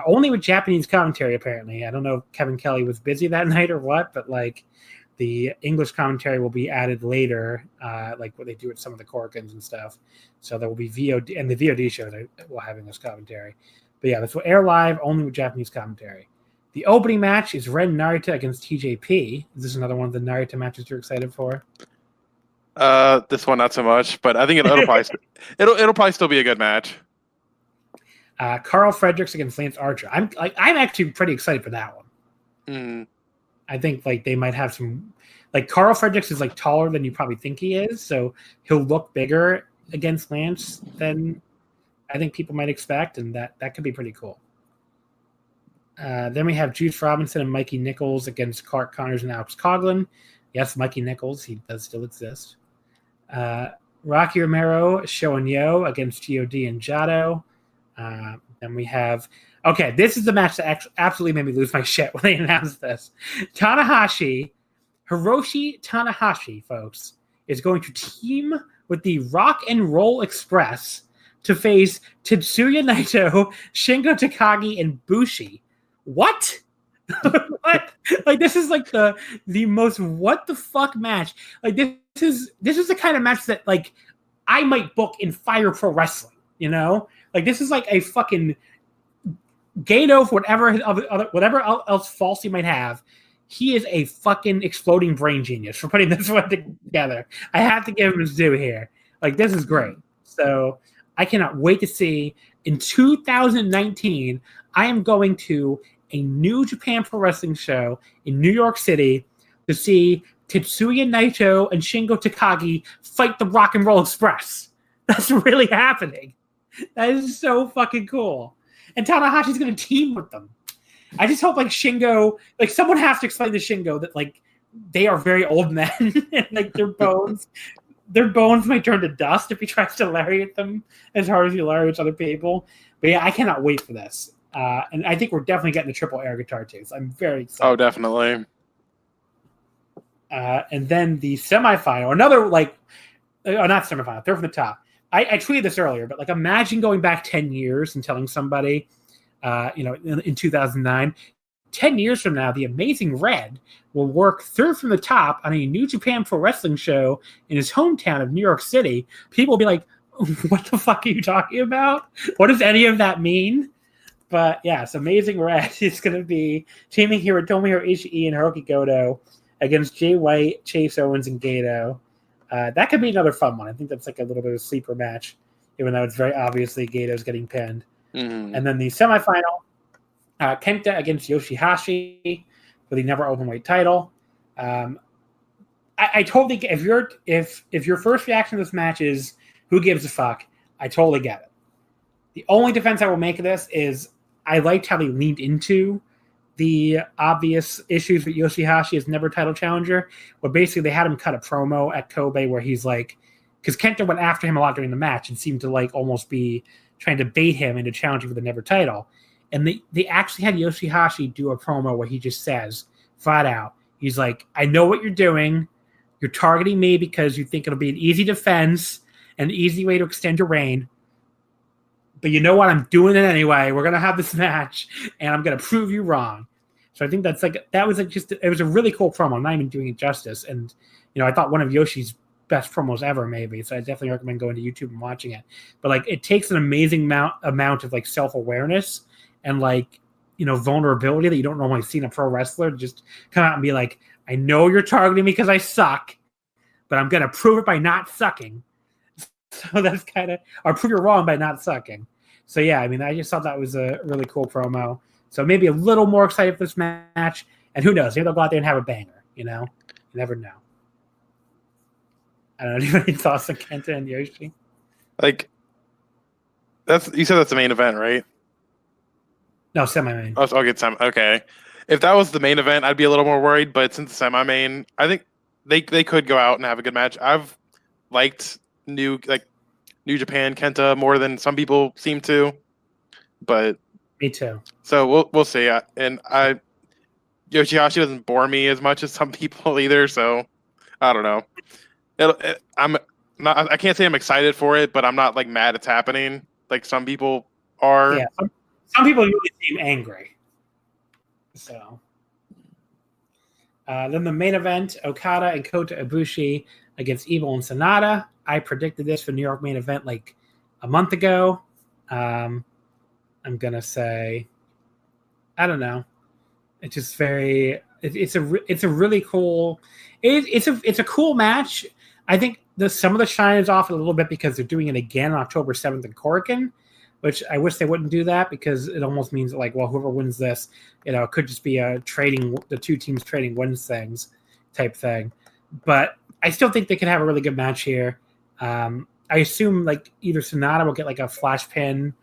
Only with Japanese commentary, apparently. I don't know if Kevin Kelly was busy that night or what, but like the English commentary will be added later, like what they do with some of the Corkins and stuff. So there will be VOD, and the VOD show will have English commentary. But yeah, this will air live only with Japanese commentary. The opening match is Ren Narita against TJP. Is this another one of the Narita matches you're excited for? This one not so much, but I think it'll probably still be a good match. Carl Fredericks against Lance Archer. I'm actually pretty excited for that one. Mm. I think like they might have some, like Carl Fredericks is like taller than you probably think he is, so he'll look bigger against Lance than I think people might expect, and that could be pretty cool. Then we have Juice Robinson and Mikey Nichols against Clark Connors and Alex Coughlin. Yes, Mikey Nichols, he does still exist. Rocky Romero, Sho and Yo against G.O.D. and Jado. Then we have, okay, this is the match that absolutely made me lose my shit when they announced this. Hiroshi Tanahashi, folks, is going to team with the Rock and Roll Express to face Tetsuya Naito, Shingo Takagi, and Bushi. What? What? Like this is like the most what the fuck match. Like this is the kind of match that like I might book in Fire Pro Wrestling, you know? Like this is like a fucking Gato for whatever else false he might have. He is a fucking exploding brain genius for putting this one together. I have to give him his due here. Like this is great. So I cannot wait to see in 2019. I am going to a New Japan Pro Wrestling show in New York City to see Tetsuya Naito and Shingo Takagi fight the Rock and Roll Express. That's really happening. That is so fucking cool. And Tanahashi's going to team with them. I just hope like Shingo, like someone has to explain to Shingo that like they are very old men and like their bones might turn to dust if he tries to lariat them as hard as he lariats other people. But yeah, I cannot wait for this. And I think we're definitely getting the triple air guitar too. So I'm very excited. Oh, definitely. And then the semifinal, another like, not semifinal, third from the top. I tweeted this earlier, but like imagine going back 10 years and telling somebody, in 2009, 10 years from now, the Amazing Red will work third from the top on a New Japan Pro Wrestling show in his hometown of New York City. People will be like, what the fuck are you talking about? What does any of that mean? But yes, Amazing Red is going to be teaming here with Tomohiro Ishii and Hiroki Goto against Jay White, Chase Owens, and Gato. That could be another fun one. I think that's like a little bit of a sleeper match, even though it's very obviously Gato's getting pinned. Mm-hmm. And then the semifinal, Kenta against Yoshihashi for the never openweight title. I totally get if your first reaction to this match is who gives a fuck, I totally get it. The only defense I will make of this is I liked how they leaned into the obvious issues with Yoshihashi as never title challenger, where basically they had him cut a promo at Kobe where he's like, because Kenta went after him a lot during the match and seemed to like almost be trying to bait him into challenging for the never title. And they actually had Yoshihashi do a promo where he just says flat out, he's like, I know what you're doing. You're targeting me because you think it'll be an easy defense, an easy way to extend your reign. But you know what? I'm doing it anyway. We're going to have this match, and I'm going to prove you wrong. So I think it was a really cool promo. I'm not even doing it justice. And, I thought one of Yoshi's best promos ever, maybe. So I definitely recommend going to YouTube and watching it. But, like, it takes an amazing amount of, like, self-awareness and, like, vulnerability that you don't normally see in a pro wrestler. Just come out and be like, I know you're targeting me because I suck, but I'm going to prove it by not sucking. So that's kind of, or prove you're wrong by not sucking. So yeah, I mean, I just thought that was a really cool promo. So maybe a little more excited for this match. And who knows? Maybe they'll go out there and have a banger, You never know. I don't know. Do you have any thoughts on Kenta and Yoshi? Like, you said that's the main event, right? No, semi-main. Oh, okay. If that was the main event, I'd be a little more worried. But since it's semi-main, I think they could go out and have a good match. I've liked New Japan Kenta more than some people seem to. But Me too. So we'll see. Yoshihashi doesn't bore me as much as some people either. So I don't know. I can't say I'm excited for it, but I'm not like mad it's happening like some people are. Yeah, some people really seem angry. So then the main event: Okada and Kota Ibushi against Evil and Sonata. I predicted this for New York main event like a month ago. I'm gonna say, I don't know. It's just very. It's a really cool. It's a cool match. I think some of the shine is off a little bit because they're doing it again on October 7th in Korakuen, which I wish they wouldn't do that because it almost means like, well, whoever wins this, it could just be the two teams trading wins things type thing. But I still think they could have a really good match here. I assume like either Sonata will get like a flash pin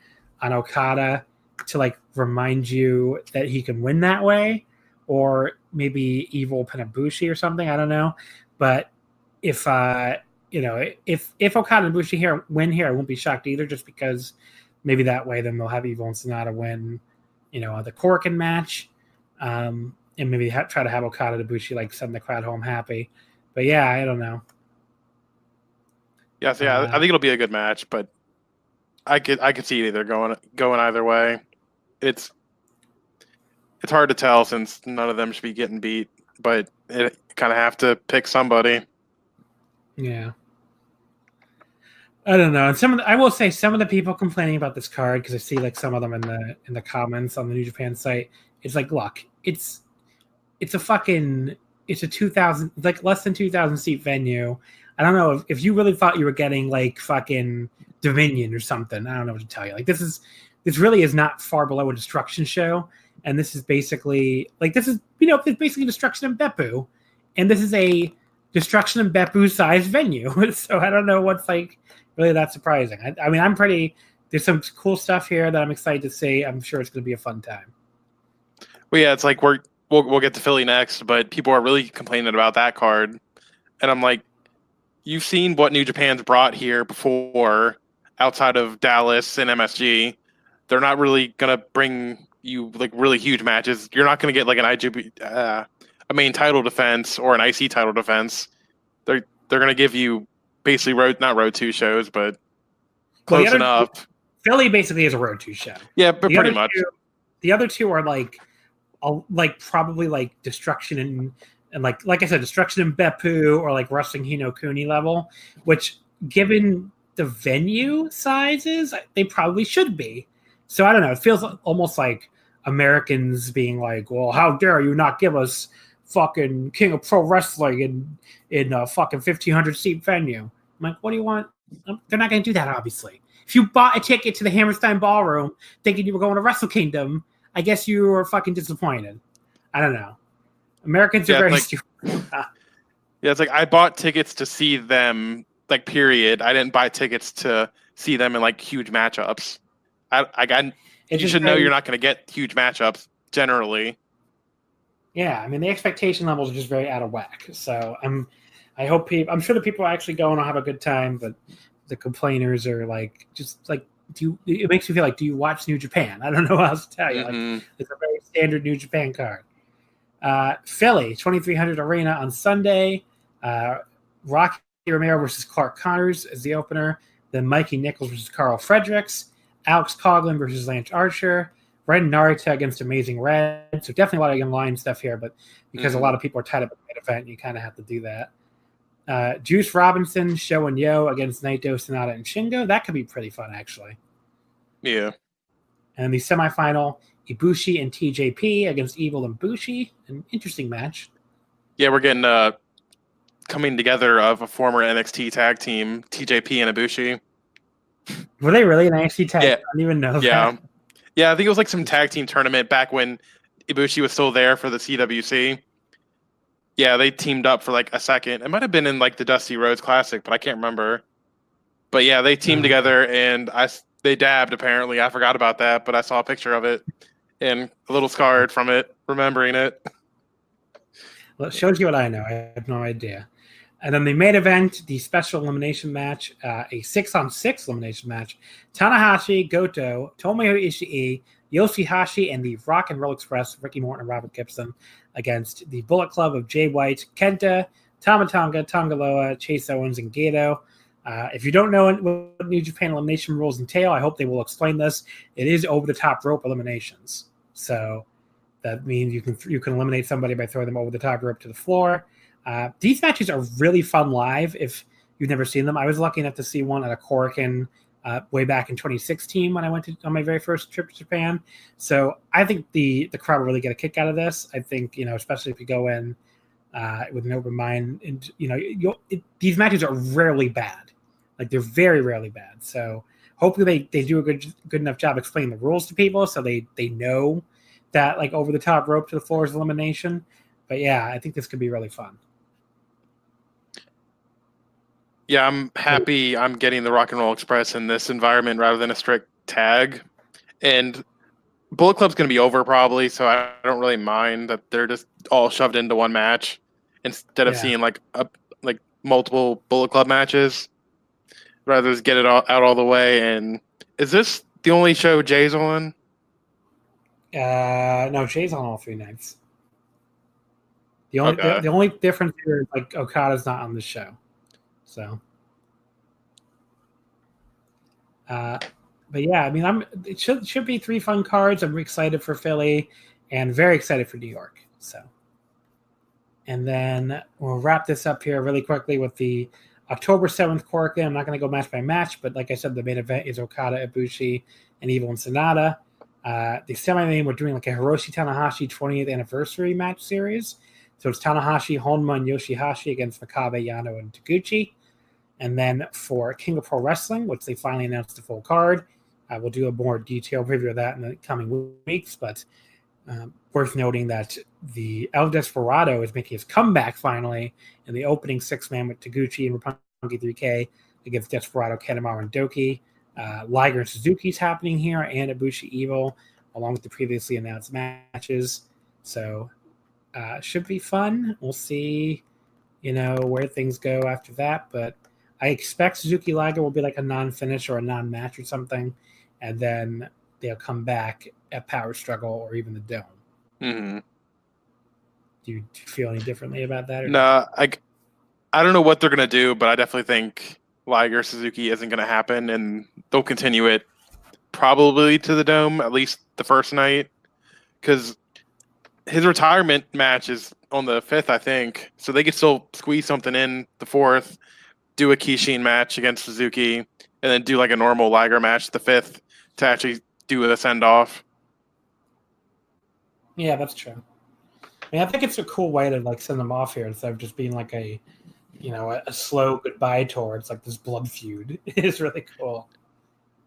on Okada to like remind you that he can win that way, or maybe Evil pin Ibushi or something. I don't know, but if Okada and Ibushi win here, I won't be shocked either, just because maybe that way then they'll have Evil and Sonata win, the Korakuen match, and maybe try to have Okada and Ibushi like send the crowd home happy. But yeah, I don't know. Yes, yeah, I think it'll be a good match, but I could see it either going either way. It's hard to tell since none of them should be getting beat, but it kind of have to pick somebody. Yeah. I don't know. And I will say some of the people complaining about this card, because I see like some of them in the comments on the New Japan site, it's like, look, it's a 2,000, like less than 2,000 seat venue. I don't know if you really thought you were getting like fucking Dominion or something. I don't know what to tell you. Like this really is not far below a Destruction show, and this is basically it's basically Destruction and Beppu, and this is a Destruction and Beppu sized venue. So I don't know what's like really that surprising. I mean, there's some cool stuff here that I'm excited to see. I'm sure it's going to be a fun time. Well, yeah, it's like we'll get to Philly next, but people are really complaining about that card, and I'm like, you've seen what New Japan's brought here before, outside of Dallas and MSG. They're not really gonna bring you like really huge matches. You're not gonna get like an a main title defense or an IC title defense. They're gonna give you basically not road 2 shows, but close enough. Philly basically is a road 2 show. Yeah, but pretty much. The other two are probably like Destruction and like I said, Destruction and Beppu, or like Wrestling Hinokuni level, which given the venue sizes, they probably should be. So I don't know. It feels almost like Americans being like, well, how dare you not give us fucking King of Pro Wrestling in a fucking 1,500 seat venue. I'm like, what do you want? They're not going to do that, obviously. If you bought a ticket to the Hammerstein Ballroom thinking you were going to Wrestle Kingdom, I guess you were fucking disappointed. I don't know. Americans are very stupid. Yeah, it's like I bought tickets to see them, like, period. I didn't buy tickets to see them in like huge matchups. You should know you're not going to get huge matchups generally. Yeah, I mean the expectation levels are just very out of whack. So I'm sure the people are actually going to have a good time, but the complainers are like, just like, it makes me feel like, do you watch New Japan? I don't know what else to tell you. Mm-hmm. Like, it's a very standard New Japan card. Philly 2300 Arena on Sunday. Rocky Romero versus Clark Connors is the opener. Then Mikey Nichols versus Carl Fredericks. Alex Coughlin versus Lance Archer. Ren Narita against Amazing Red. So definitely a lot of young line stuff here, but because a lot of people are tied up at the event, you kind of have to do that. Juice Robinson, Sho and Yo against Naito, Sonata, and Shingo. That could be pretty fun, actually. Yeah. And the semifinal, Ibushi and TJP against Evil and Bushi. An interesting match. Yeah, we're getting coming together of a former NXT tag team, TJP and Ibushi. Were they really an NXT tag? Yeah. I don't even know that. Yeah, I think it was like some tag team tournament back when Ibushi was still there for the CWC. Yeah, they teamed up for like a second. It might have been in like the Dusty Rhodes Classic, but I can't remember. But yeah, they teamed together, and they dabbed apparently. I forgot about that, but I saw a picture of it and a little scarred from it, remembering it. Well, it shows you what I know. I have no idea. And then the main event, the special elimination match, a 6-on-6 elimination match. Tanahashi, Goto, Tomohiro Ishii, Yoshihashi, and the Rock and Roll Express, Ricky Morton and Robert Gibson, against the Bullet Club of Jay White, Kenta, Tama Tonga, Tongaloa, Chase Owens, and Gato. If you don't know what New Japan elimination rules entail, I hope they will explain this. It is over-the-top rope eliminations. So that means you can eliminate somebody by throwing them over the top rope to the floor. These matches are really fun live if you've never seen them. I was lucky enough to see one at a Korakuen way back in 2016 when I went on my very first trip to Japan. So I think the crowd will really get a kick out of this. I think, especially if you go in with an open mind, and these matches are rarely bad. Like, they're very rarely bad. So hopefully they do a good enough job explaining the rules to people so they know that, like, over the top rope to the floor is elimination. But yeah, I think this could be really fun. Yeah, I'm happy I'm getting the Rock and Roll Express in this environment rather than a strict tag. And Bullet Club's going to be over probably, so I don't really mind that they're just all shoved into one match instead of seeing like multiple Bullet Club matches. Rather just get it out all the way. And is this the only show Jay's on? No, Jay's on all 3 nights. The only difference here is, like, Okada's not on the show. So, but yeah, I mean, it should be 3 fun cards. I'm excited for Philly and very excited for New York. So, and then we'll wrap this up here really quickly with the October 7th Korakuen. I'm not going to go match by match, but like I said, the main event is Okada, Ibushi, and Evil and Sonata. The semi-main, we're doing like a Hiroshi Tanahashi 20th anniversary match series. So it's Tanahashi, Honma, and Yoshihashi against Makabe, Yano, and Taguchi. And then for King of Pro Wrestling, which they finally announced the full card, we'll do a more detailed preview of that in the coming weeks. But worth noting that the El Desperado is making his comeback finally in the opening 6-man with Taguchi and Roppongi 3K against Desperado, Kanemaru, and Doki. Liger and Suzuki's happening here, and Ibushi Evil, along with the previously announced matches. So should be fun. We'll see, where things go after that. But I expect Suzuki Liger will be like a non-finish or a non-match or something, and then they'll come back at Power Struggle or even the Dome. Mm-hmm. Do you feel any differently about that? No, I don't know what they're going to do, but I definitely think Liger Suzuki isn't going to happen, and they'll continue it probably to the Dome, at least the first night, because his retirement match is on the 5th, I think, so they could still squeeze something in the 4th, do a Kishin match against Suzuki, and then do like a normal Liger match the 5th to actually do a send-off. Yeah, that's true. I think it's a cool way to like send them off here instead of just being like a slow goodbye tour. It's like this blood feud. It's really cool.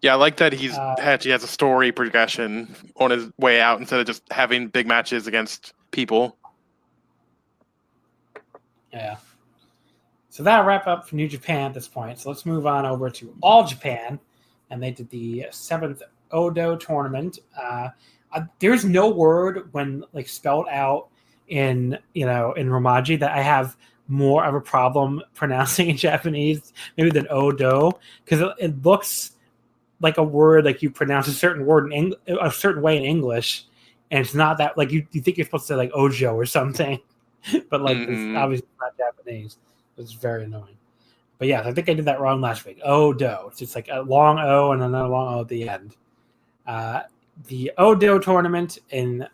Yeah, I like that he's actually has a story progression on his way out instead of just having big matches against people. Yeah. So that'll wrap up for New Japan at this point. So let's move on over to All Japan. And they did the 7th Oudou tournament. There's no word when like spelled out in Romaji that I have more of a problem pronouncing in Japanese maybe than Oudou, because it looks like a word like you pronounce a certain word a certain way in English, and it's not that, like you think you're supposed to say like Ojo or something, but like it's obviously not Japanese. It's very annoying. But yeah, I think I did that wrong last week. Oudou. It's just like a long O and another long O at the end. The Oudou tournament in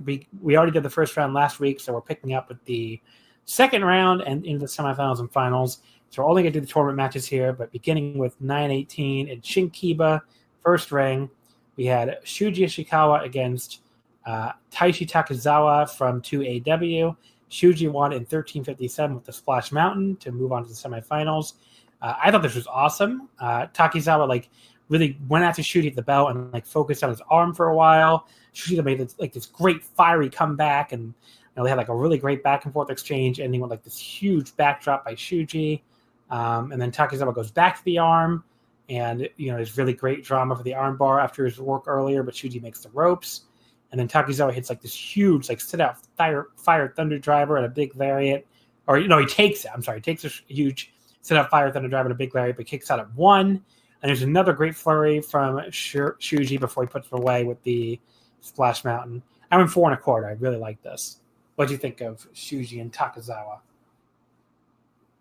we already did the first round last week, so we're picking up with the second round and into the semifinals and finals. So we're only going to do the tournament matches here, but beginning with 9-18 in Shinkiba, first ring, we had Shuji Ishikawa against Taishi Takizawa from 2AW. Shuji won in 13:57 with the Splash Mountain to move on to the semifinals. I thought this was awesome. Takizawa really went after Shuji at the belt and focused on his arm for a while. Shuji made this great fiery comeback, and they had a really great back and forth exchange, ending with this huge backdrop by Shuji. And then Takizawa goes back to the arm, and there's really great drama for the arm bar after his work earlier, but Shuji makes the ropes. And then Takizawa hits this huge sit out fire thunder driver at a big variant or he takes it. I'm sorry, he takes a huge set up Fire Thunder Drive and a big lariat, but kicks out at 1. And there's another great flurry from Shuji before he puts it away with the Splash Mountain. I went 4 1/4. I really like this. What do you think of Shuji and Takazawa?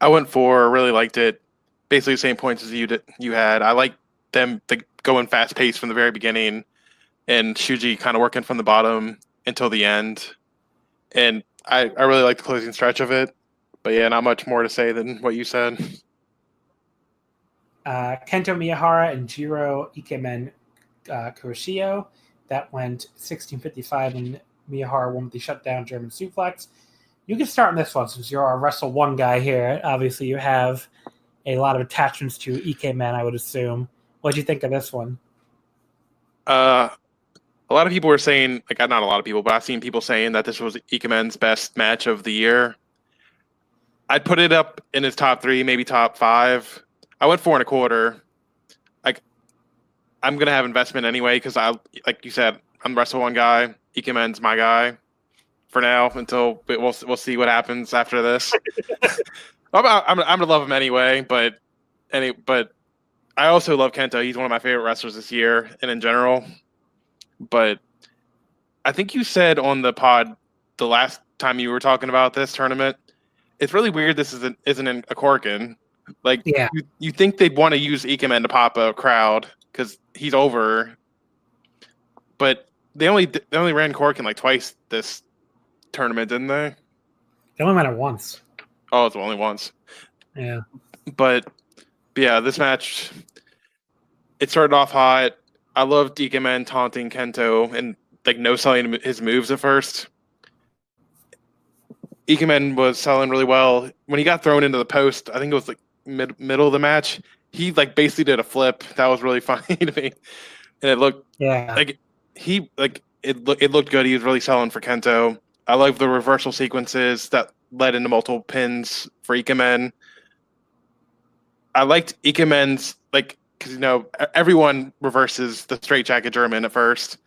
I went 4. Really liked it. Basically the same points as you had. I like them going fast paced from the very beginning, and Shuji kind of working from the bottom until the end. And I really like the closing stretch of it. But yeah, not much more to say than what you said. Kento Miyahara and Jiro Ikemen Kuroshio. That went 16:55, and Miyahara won with the shutdown German suplex. You can start on this one since you're our Wrestle 1 guy here. Obviously, you have a lot of attachments to Ikemen, I would assume. What do you think of this one? A lot of people were saying, like, not a lot of people, but I've seen people saying that this was Ikemen's best match of the year. I'd put it up in his top 3, maybe top 5. I went 4 1/4. Like, I'm gonna have investment anyway because like you said, I'm the Wrestle 1 guy. Ikemen's my guy for now until we'll see what happens after this. I'm gonna love him anyway, but I also love Kento. He's one of my favorite wrestlers this year and in general. But I think you said on the pod the last time you were talking about this tournament, it's really weird this isn't in a Korakuen. Like, yeah. You think they'd want to use Ikemen to pop a crowd because he's over. But they only ran Korakuen like twice this tournament, didn't they? They only ran it once. Oh, it's only once. Yeah. But yeah, this match, it started off hot. I loved Ikemen taunting Kento and like no selling his moves at first. Ikemen was selling really well. When he got thrown into the post, I think it was like middle of the match, he like basically did a flip. That was really funny to me. And it looked like it looked good. He was really selling for Kento. I love the reversal sequences that led into multiple pins for Ikemen. I liked Ikemen's, like, because everyone reverses the straight jacket German at first.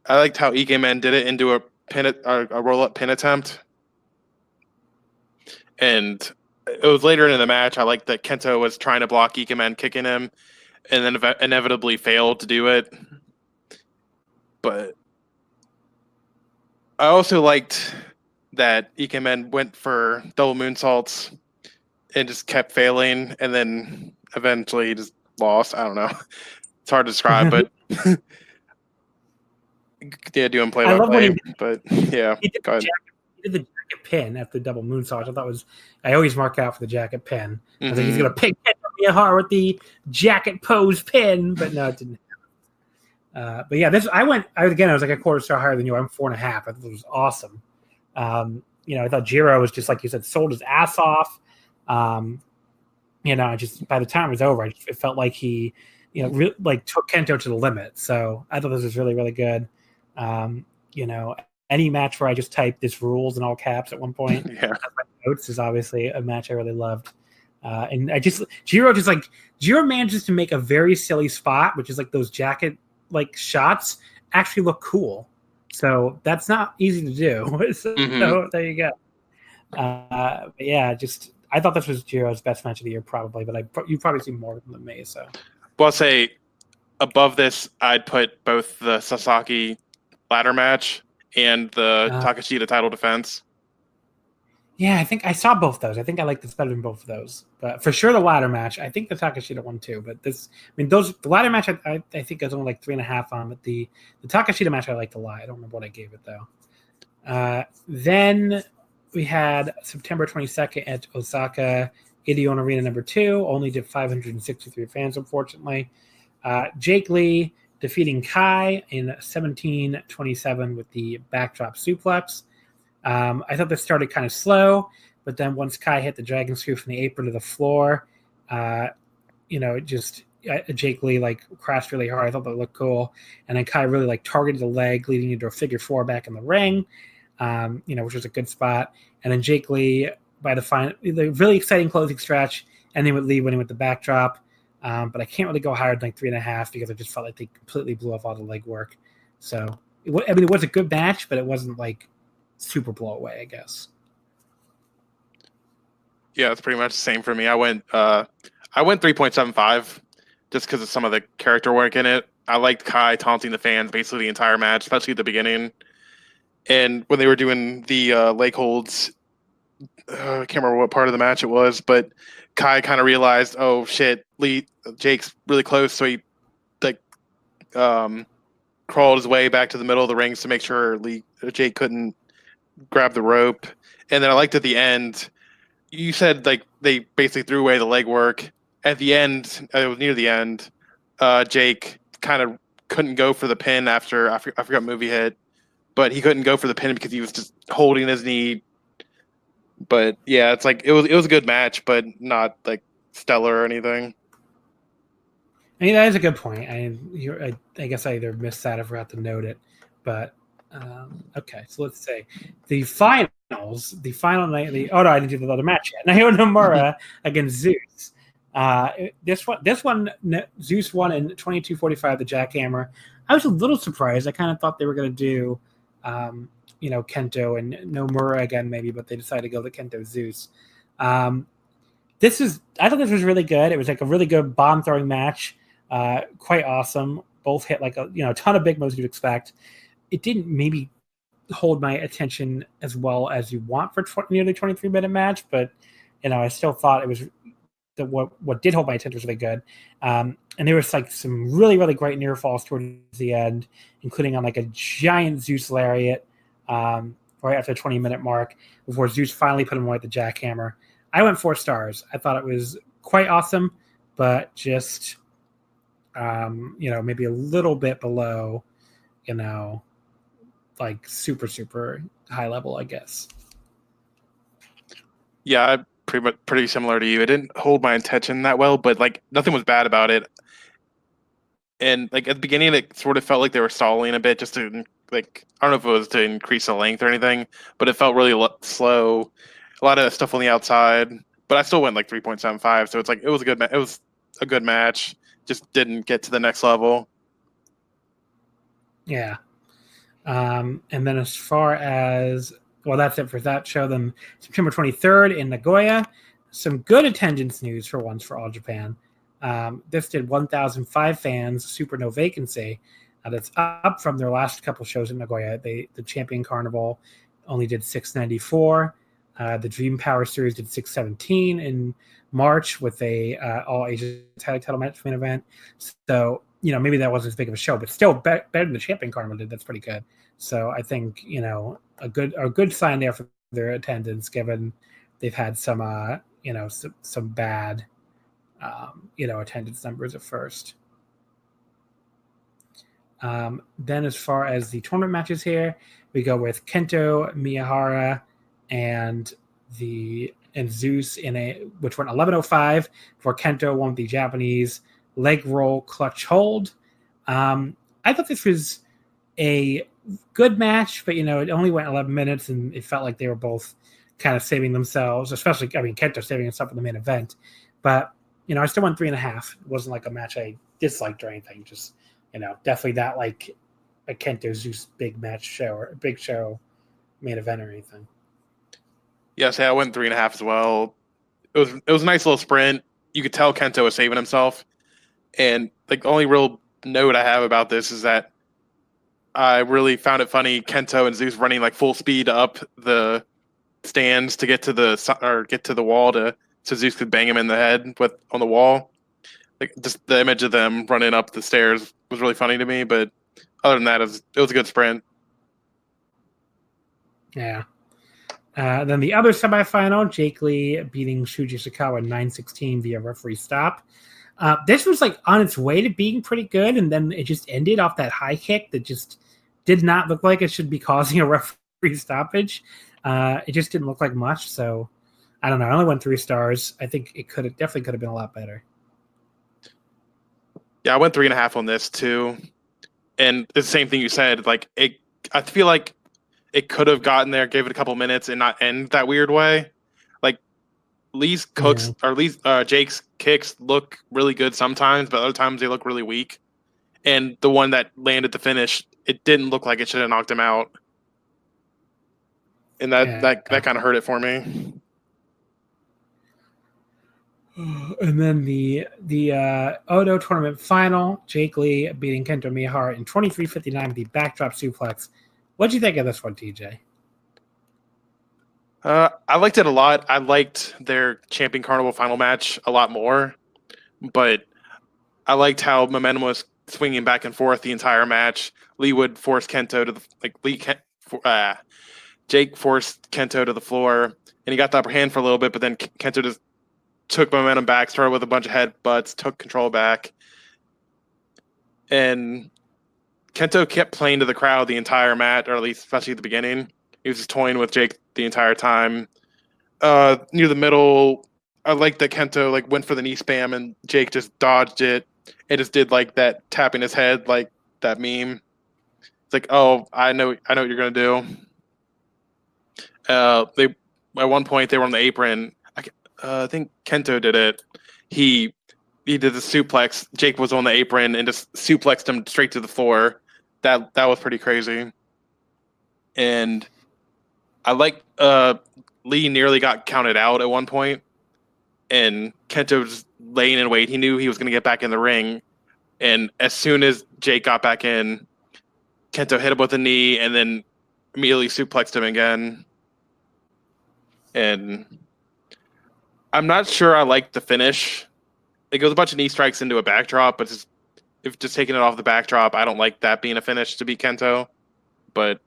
I liked how Ikemen did it into a roll up pin attempt. And it was later in the match. I liked that Kento was trying to block Ikemen kicking him, and then inevitably failed to do it. But I also liked that Ikemen went for double moonsaults and just kept failing, and then eventually just lost. I don't know. It's hard to describe, but yeah, doing play by play. But yeah, go ahead. He did the jacket pin after the double moonsault. I always mark out for the jacket pin. I think he's gonna pick Miyahara with the jacket pose pin, but no, it didn't happen. But yeah, I was like a 1/4 star higher than you. I'm 4.5. I thought it was awesome. I thought Jiro was just, like you said, sold his ass off. Just by the time it was over, it felt like he, took Kento to the limit. So I thought this was really, really good. Any match where I just typed this rules in all caps at one point. Yeah. My notes is obviously a match I really loved. And Jiro manages to make a very silly spot, which is like those jacket like shots actually look cool. So that's not easy to do. So there you go. But yeah, I thought this was Jiro's best match of the year probably, but you've probably seen more than me. So, well, I'll say above this, I'd put both the Sasaki ladder match and the Takashita title defense. Yeah, I think I saw both those. I think I like this better than both of those. But for sure, the ladder match. I think the Takashita one too. But the ladder match I think is only like 3.5 on. But the Takashita match I liked a lot. I don't remember what I gave it though. Then we had September 22nd at Osaka, Ideon Arena number 2. Only did 563 fans, unfortunately. Jake Lee defeating Kai in 17:27 with the backdrop suplex. I thought this started kind of slow, but then once Kai hit the dragon screw from the apron to the floor, Jake Lee like crashed really hard. I thought that looked cool, and then Kai really like targeted the leg, leading into a figure 4 back in the ring, which was a good spot. And then Jake Lee by the really exciting closing stretch, and then with Lee winning with the backdrop. But I can't really go higher than like 3.5 because I just felt like they completely blew off all the leg work. So it was a good match, but it wasn't like super blow away, I guess. Yeah, it's pretty much the same for me. I went 3.75 just because of some of the character work in it. I liked Kai taunting the fans basically the entire match, especially at the beginning. And when they were doing the leg holds, I can't remember what part of the match it was, but Kai kind of realized, oh shit, Jake's really close, so he like crawled his way back to the middle of the rings to make sure Jake couldn't grab the rope. And then I liked at the end, you said like they basically threw away the leg work. At the end, it was near the end, Jake kind of couldn't go for the pin after I forgot what movie hit, but he couldn't go for the pin because he was just holding his knee. But yeah, it's like it was a good match, but not like stellar or anything. I mean, that is a good point. I guess I either missed that or forgot to note it. But okay, so let's say the finals, the final night. Oh no, I didn't do the other match yet. Naito Nomura against Zeus. This one, Zeus won in 22:45. The jackhammer. I was a little surprised. I kind of thought they were going to do, Kento and Nomura again, maybe, but they decided to go to Kento Zeus. I thought this was really good. It was like a really good bomb throwing match. Quite awesome. Both hit like a ton of big moves you'd expect. It didn't maybe hold my attention as well as you want for nearly 23-minute match, but I still thought it was what did hold my attention was really good. And there was like some really, really great near falls towards the end, including on like a giant Zeus lariat right after the 20-minute mark before Zeus finally put him away at the jackhammer. I went 4 stars. I thought it was quite awesome, but just maybe a little bit below, like super, super high level, I guess. Yeah, pretty similar to you. It didn't hold my attention that well, but like nothing was bad about it. And like at the beginning, it sort of felt like they were stalling a bit, just to like I don't know if it was to increase the length or anything, but it felt really slow. A lot of stuff on the outside, but I still went like 3.75. So it's like it was a good match. Just didn't get to the next level. Yeah. And then as far as that's it for that show. Then September 23rd in Nagoya, some good attendance news for once for All Japan. This did 1,005 fans, super no vacancy. That's up from their last couple shows in Nagoya. The Champion Carnival only did 694. The Dream Power Series did 617 in March with a all Asia title match main event. So maybe that wasn't as big of a show, but still better than the Champion Carnival did. That's pretty good. So I think a good sign there for their attendance, given they've had some some bad attendance numbers at first. Then as far as the tournament matches here, we go with Kento Miyahara and Zeus which went 11:05 for Kento won the Japanese leg roll clutch hold. I thought this was a good match, but it only went 11 minutes, and it felt like they were both kind of saving themselves, especially Kento saving himself in the main event. But I still went 3.5. It wasn't like a match I disliked or anything. Just definitely not like a Kento Zeus big match show or a big show main event or anything. Yes, I went 3.5 as well. It was a nice little sprint. You could tell Kento was saving himself. And like the only real note I have about this is that I really found it funny Kento and Zeus running like full speed up the stands to get to the wall so Zeus could bang him in the head on the wall. Like just the image of them running up the stairs was really funny to me. But other than that, it was a good sprint. Yeah. Then the other semifinal, Jake Lee beating Shuji Ishikawa 9-16 via referee stop. This was like on its way to being pretty good, and then it just ended off that high kick that just did not look like it should be causing a referee stoppage. It just didn't look like much, so I don't know. I only went 3 stars. I think it definitely could have been a lot better. Yeah, I went 3.5 on this too, and it's the same thing you said. Like I feel like it could have gotten there, gave it a couple minutes, and not end that weird way. Like Jake's kicks look really good sometimes, but other times they look really weak. And the one that landed the finish, it didn't look like it should have knocked him out, and that kind of hurt it for me. And then the Oudou tournament final, Jake Lee beating Kento Miyahara in 23:59 with the backdrop suplex. What'd you think of this one, TJ? I liked it a lot. I liked their Champion Carnival final match a lot more, but I liked how momentum was swinging back and forth the entire match. Lee would force Kento to the Jake forced Kento to the floor, and he got the upper hand for a little bit, but then Kento just took momentum back, started with a bunch of headbutts, took control back, and Kento kept playing to the crowd the entire match, or at least especially at the beginning. He was just toying with Jake the entire time. Near the middle, I liked that Kento went for the knee spam and Jake just dodged it and just did that tapping his head like that meme. It's like, oh, I know what you're gonna do. They at one point they were on the apron. I think Kento did it. He did the suplex. Jake was on the apron and just suplexed him straight to the floor. That was pretty crazy. And I like Lee nearly got counted out at one point, and Kento was laying in wait. He knew he was going to get back in the ring, and as soon as Jake got back in, Kento hit him with a knee and then immediately suplexed him again. And I'm not sure I like the finish. It goes a bunch of knee strikes into a backdrop, but if just taking it off the backdrop, I don't like that being a finish to beat Kento. But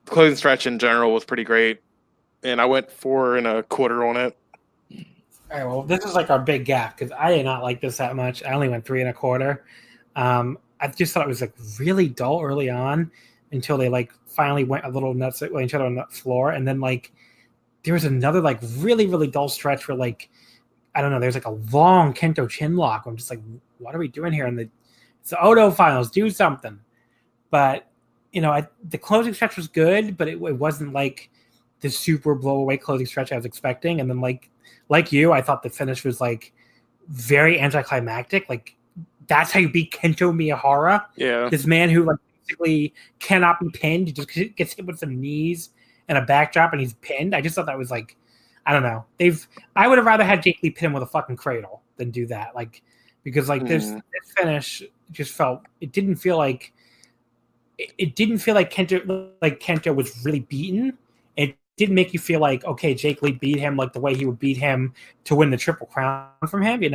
the closing stretch in general was pretty great, and I went 4 1/4 on it. All right, well, this is our big gap because I did not like this that much. I only went 3 1/4. I just thought it was really dull early on until they finally went a little nuts at each other on the floor, and then there was another really really dull stretch where I don't know. There's a long Kento chin lock. I'm just what are we doing here? It's the Oudou finals. Do something. But the closing stretch was good, but it wasn't the super blow away closing stretch I was expecting. And then like you, I thought the finish was very anticlimactic. That's how you beat Kento Miyahara. Yeah, this man who basically cannot be pinned. He just gets hit with some knees and a backdrop, and he's pinned. I just thought that was I don't know. I would have rather had Jake Lee pin him with a fucking cradle than do that. Because this finish just it didn't feel like Kento was really beaten. It didn't make you feel okay, Jake Lee beat him the way he would beat him to win the Triple Crown from him. It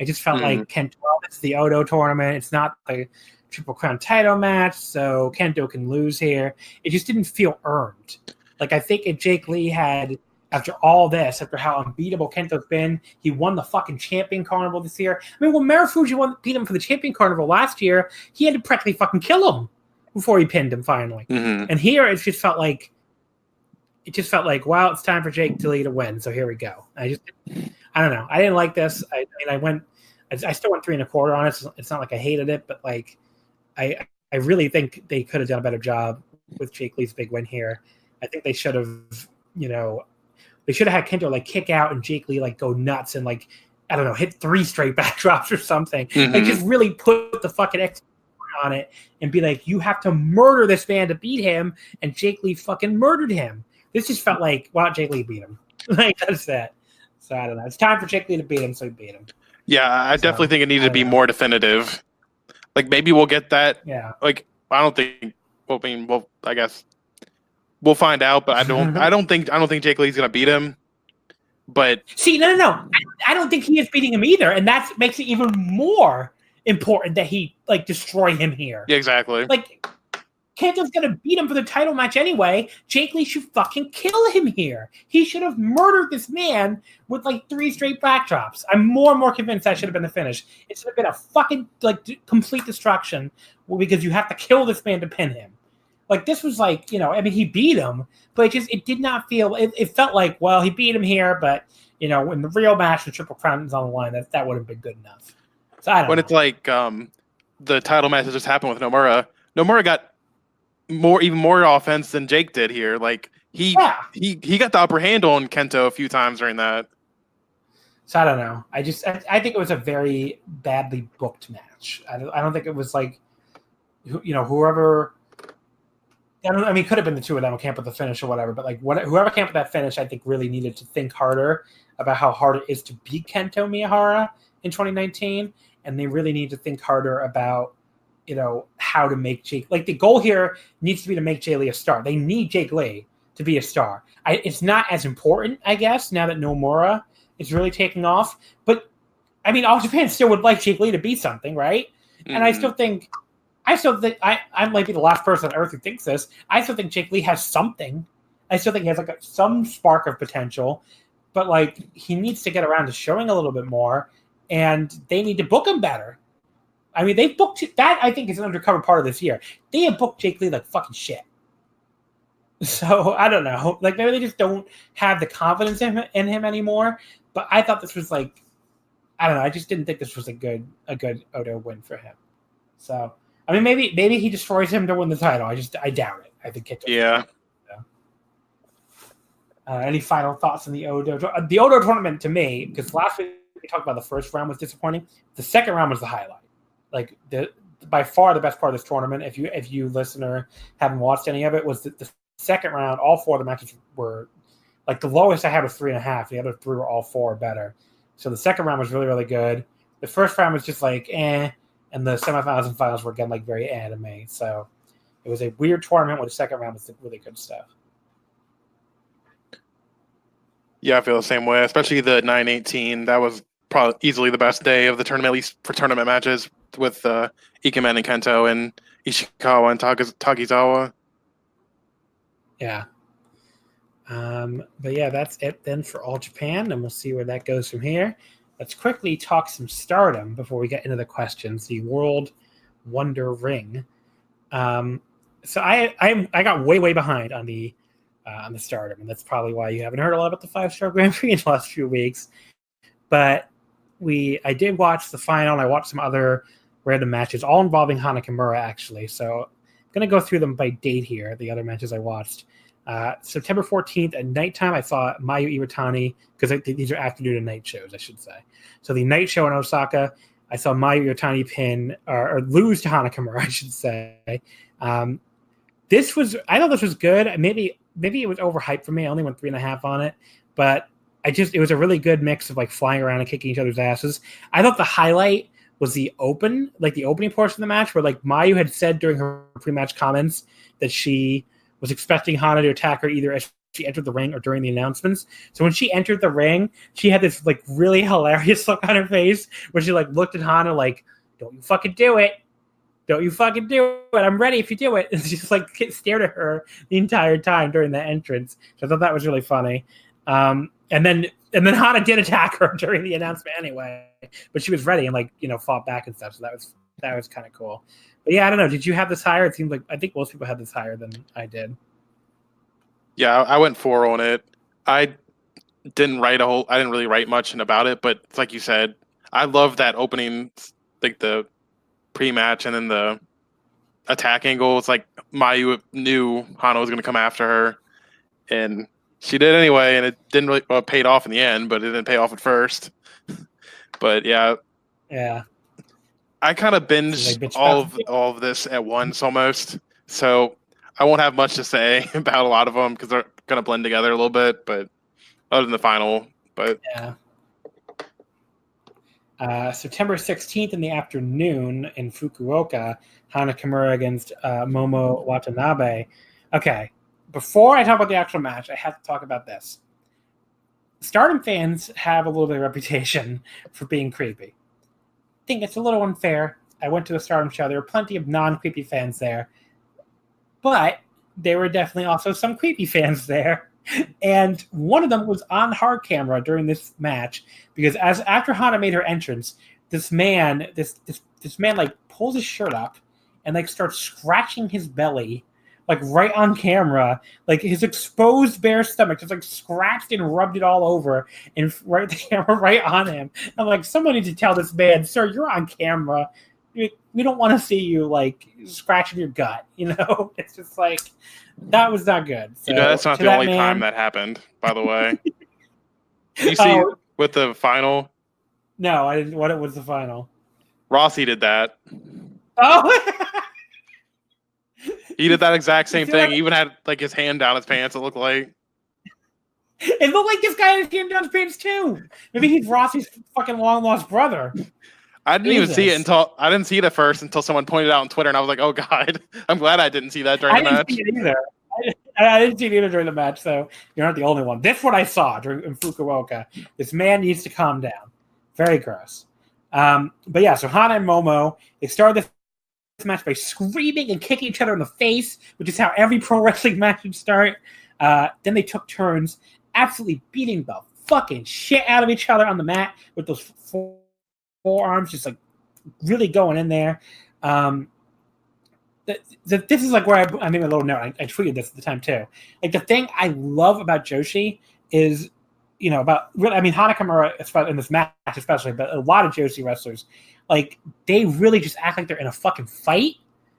just felt like Kento. It's the Oudou tournament. It's not the Triple Crown title match, so Kento can lose here. It just didn't feel earned. I think if Jake Lee had, after all this, after how unbeatable Kento's been, he won the fucking Champion Carnival this year. I mean, when Marufuji beat him for the Champion Carnival last year, he had to practically fucking kill him before he pinned him finally. Mm-hmm. And here it just felt like, wow, it's time for Jake Lee to win. So here we go. I don't know. I didn't like this. I still went 3 1/4 on it. It's not I hated it, but I really think they could have done a better job with Jake Lee's big win here. I think they should have, they should have had Kento kick out and Jake Lee go nuts and I don't know, hit 3 straight backdrops or something. Mm-hmm. And just really put the fucking X on it and be you have to murder this man to beat him, and Jake Lee fucking murdered him. This just felt why don't Jake Lee beat him? That's that. So I don't know. It's time for Jake Lee to beat him, so he beat him. Yeah, I definitely think it needed to be more definitive. Maybe we'll get that. Yeah. I don't think. Well, I mean, I guess we'll find out. But I don't think Jake Lee's gonna beat him. But see, no. I don't think he is beating him either, and that makes it even more important that he destroy him here. Yeah, exactly. Kento's gonna beat him for the title match anyway. Jake Lee should fucking kill him here. He should have murdered this man with 3 straight backdrops. I'm more and more convinced that should have been the finish. It should have been a fucking complete destruction because you have to kill this man to pin him. This was he beat him, but it did not feel. It felt well, he beat him here, but in the real match, the Triple Crown is on the line. That would have been good enough. So I don't know. It's the title match that just happened with Nomura. Nomura got even more offense than Jake did here. He got the upper hand on Kento a few times during that. So I don't know. I think it was a very badly booked match. I don't think it was whoever I mean, it could have been the two of them who came up with the finish or whatever, but like whoever came up with that finish, I think really needed to think harder about how hard it is to beat Kento Miyahara in 2019, and they really need to think harder about, how to make Jake. Like the goal here needs to be to make Jay Lee a star. They need Jake Lee to be a star. It's not as important, I guess, now that Nomura is really taking off. But I mean, All Japan still would like Jake Lee to be something, right? Mm-hmm. And I still think I might be the last person on earth who thinks this. I still think Jake Lee has something. I still think he has like some spark of potential, but like he needs to get around to showing a little bit more, and they need to book him better. I mean, they've booked that. I think is an undercover part of this year. They have booked Jake Lee like fucking shit. So I don't know. Like maybe they just don't have the confidence in him anymore. But I thought this was like, I don't know. I just didn't think this was a good Oudou win for him. So. I mean, maybe he destroys him to win the title. I doubt it. I think Kento. Yeah. Any final thoughts on the Oudou? The Oudou tournament to me, because last week we talked about the first round was disappointing. The second round was the highlight. Like by far the best part of this tournament. If you listener haven't watched any of it, was the second round. All four of the matches were like the lowest I had was 3.5. The other three were all 4 or better. So the second round was really really good. The first round was just like eh. And the semifinals and finals were, again, like very anime. So it was a weird tournament where the second round was really good stuff. Yeah, I feel the same way, especially the 9-18. That was probably easily the best day of the tournament, at least for tournament matches with Ikemen and Kento and Ishikawa and Takizawa. Yeah. But yeah, that's it then for All Japan, and we'll see where that goes from here. Let's quickly talk some Stardom before we get into the questions. The World Wonder Ring. So I got way behind on the Stardom, and that's probably why you haven't heard a lot about the 5-star Grand Prix in the last few weeks. But I did watch the final, and I watched some other random matches, all involving Hana Kimura actually. So I'm gonna go through them by date here. The other matches I watched. September 14th at nighttime, I saw Mayu Iwatani, because these are afternoon and night shows, I should say. So the night show in Osaka, I saw Mayu Iwatani pin or lose to Hana Kimura, I should say. I thought this was good. Maybe it was overhyped for me. I only went 3.5 on it, but it was a really good mix of like flying around and kicking each other's asses. I thought the highlight was the opening portion of the match, where like Mayu had said during her pre-match comments that she was expecting Hana to attack her either as she entered the ring or during the announcements. So when she entered the ring, she had this like really hilarious look on her face where she like looked at Hana like, "Don't you fucking do it. Don't you fucking do it. I'm ready if you do it." And she just like stared at her the entire time during the entrance. So I thought that was really funny. And then Hana did attack her during the announcement anyway, but she was ready and like, fought back and stuff. So that was kind of cool. But yeah, I don't know. Did you have this higher? It seemed like I think most people had this higher than I did. Yeah, I went 4 on it. I didn't really write much about it, but it's like you said, I love that opening, like the pre-match and then the attack angle. It's like Mayu knew Hana was going to come after her, and she did anyway, and it didn't really paid off in the end, but it didn't pay off at first. But yeah. I kind of binged all of this at once almost, so I won't have much to say about a lot of them because they're going to blend together a little bit, but other than the final. But yeah. September 16th in the afternoon in Fukuoka, Hana Kimura against Momo Watanabe. Okay, before I talk about the actual match, I have to talk about this. Stardom fans have a little bit of reputation for being creepy. I think it's a little unfair. I went to a Stardom show. There were plenty of non-creepy fans there. But there were definitely also some creepy fans there. And one of them was on hard camera during this match because after Hana made her entrance, this man like pulls his shirt up and like starts scratching his belly like right on camera, like his exposed bare stomach just like scratched and rubbed it all over and right the camera right on him. I'm like, someone needs to tell this man, "Sir, you're on camera. We don't want to see you like scratching your gut." It's just like that was not good. So, that's not the only time that happened, by the way. Did you see with the final? No, I didn't. What was the final? Rossi did that. Oh, He did that exact same thing. Like, He even had like his hand down his pants. It looked like. It looked like this guy had his hand down his pants too. Maybe he's Rossi's fucking long lost brother. I didn't even see it I didn't see it at first until someone pointed out on Twitter, and I was like, "Oh God, I'm glad I didn't see that during the match." I didn't see it either. I didn't see it either during the match, so you're not the only one. This is what I saw in Fukuoka. This man needs to calm down. Very gross. But yeah, so Hana and Momo, they started this match by screaming and kicking each other in the face, which is how every pro wrestling match should start. Then they took turns absolutely beating the fucking shit out of each other on the mat with those forearms, just like really going in there. This is like where I made a little note. I tweeted this at the time too. Like the thing I love about Joshi is, Hana Kimura in this match especially, but a lot of Joshi wrestlers, like they really just act like they're in a fucking fight,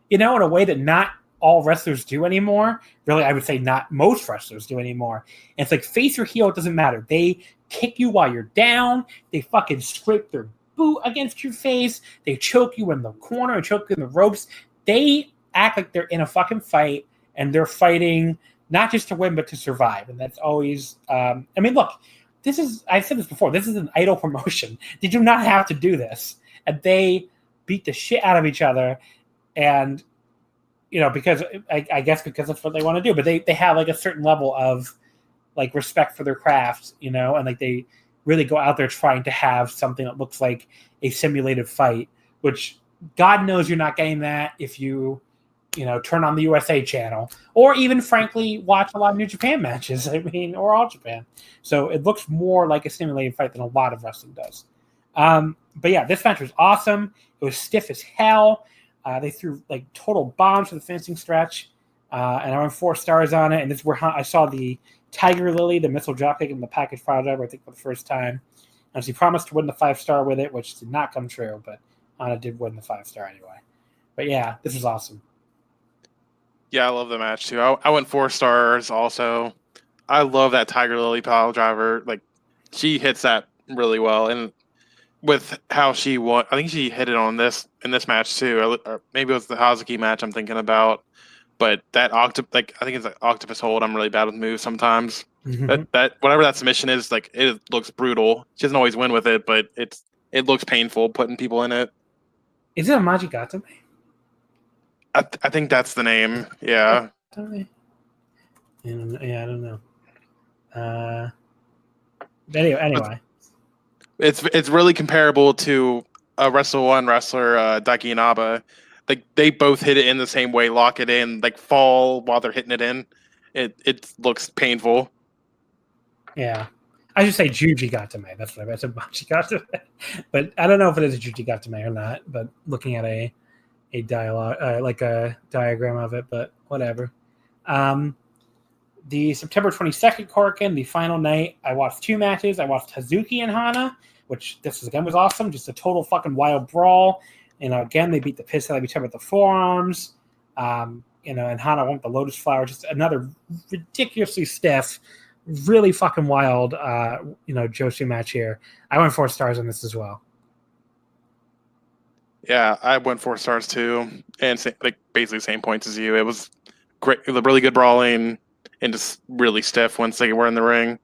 in a way that not all wrestlers do anymore. Really, I would say not most wrestlers do anymore. And it's like face or heel, it doesn't matter. They kick you while you're down. They fucking scrape their boot against your face. They choke you in the corner and choke you in the ropes. They act like they're in a fucking fight, and they're fighting not just to win, but to survive. And that's always, look, I've said this before, this is an idol promotion. They do not have to do this. And they beat the shit out of each other. And, because I guess because that's what they want to do, but they have like a certain level of like respect for their craft, and like they really go out there trying to have something that looks like a simulated fight, which God knows you're not getting that if you turn on the USA channel, or even frankly watch a lot of New Japan matches. Or All Japan. So it looks more like a simulated fight than a lot of wrestling does. But yeah, this match was awesome. It was stiff as hell. They threw like total bombs for the finishing stretch, and I went 4 stars on it. And this is where I saw the Tiger Lily, the missile dropkick, and the package file driver, I think, for the first time. And she promised to win the 5-star with it, which did not come true, but Hana did win the 5-star anyway. But yeah, this was awesome. Yeah, I love the match too. I went 4 stars also. I love that Tiger Lily pile driver. Like, she hits that really well. And with how she won, I think she hit it in this match too. Or maybe it was the Hazuki match I'm thinking about. But that I think it's an octopus hold. I'm really bad with moves sometimes. Mm-hmm. That whatever that submission is, like, it looks brutal. She doesn't always win with it, but it looks painful putting people in it. Is it a Majigatame? I think that's the name. Yeah. I don't know. Anyway. It's really comparable to a Wrestle One wrestler, Daiki Inaba. Like, they both hit it in the same way, lock it in, like fall while they're hitting it in. It looks painful. Yeah. I should say Jujigatame. That's what I said, Majigatame. But I don't know if it is a Jujigatame or not, but looking at a dialogue, like a diagram of it, but whatever. The September 22nd Korakuen, the final night, I watched 2 matches. I watched Hazuki and Hana, which this again was awesome. Just a total fucking wild brawl. Again, they beat the piss out of each other with the forearms. And Hana won the Lotus Flower. Just another ridiculously stiff, really fucking wild, Joshi match here. I went 4 stars on this as well. Yeah, I went 4 stars too, and basically same points as you. It was great, really good brawling, and just really stiff once they were in the ring.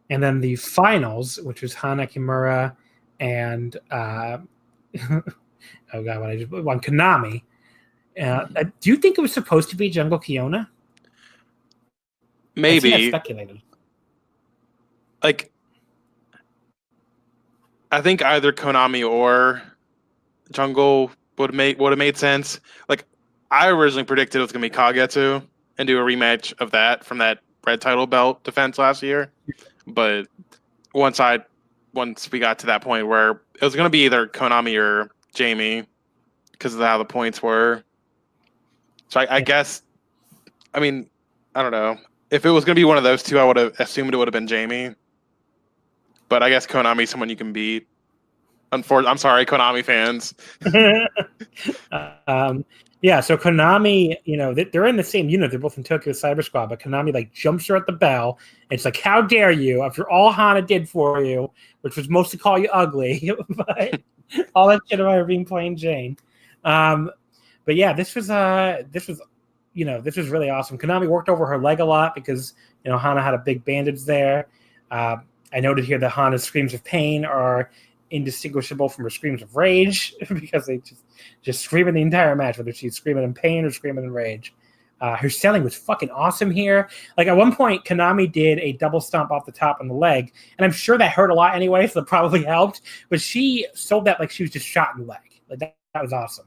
And then the finals, which was Hana Kimura and Konami. Do you think it was supposed to be Jungle Kiona? Maybe. Speculated. Like, I think either Konami or Jungle would have made sense. Like, I originally predicted it was going to be Kagetsu and do a rematch of that from that red title belt defense last year. But once we got to that point where it was going to be either Konami or Jamie because of how the points were. So I guess, I don't know. If it was going to be one of those two, I would have assumed it would have been Jamie. But I guess Konami's someone you can beat. I'm sorry, Konami fans. Yeah, so Konami, they're in the same unit. They're both in Tokyo Cyber Squad, but Konami jumps her at the bell. And it's like, how dare you, after all Hana did for you, which was mostly call you ugly, but all that shit about her being plain Jane. But But yeah, this was really awesome. Konami worked over her leg a lot because Hana had a big bandage there. I noted here that Hana's screams of pain are indistinguishable from her screams of rage because they just screaming the entire match, whether she's screaming in pain or screaming in rage. Her selling was fucking awesome here. Like at one point, Konami did a double stomp off the top on the leg, and I'm sure that hurt a lot anyway, so that probably helped. But she sold that like she was just shot in the leg. Like that was awesome.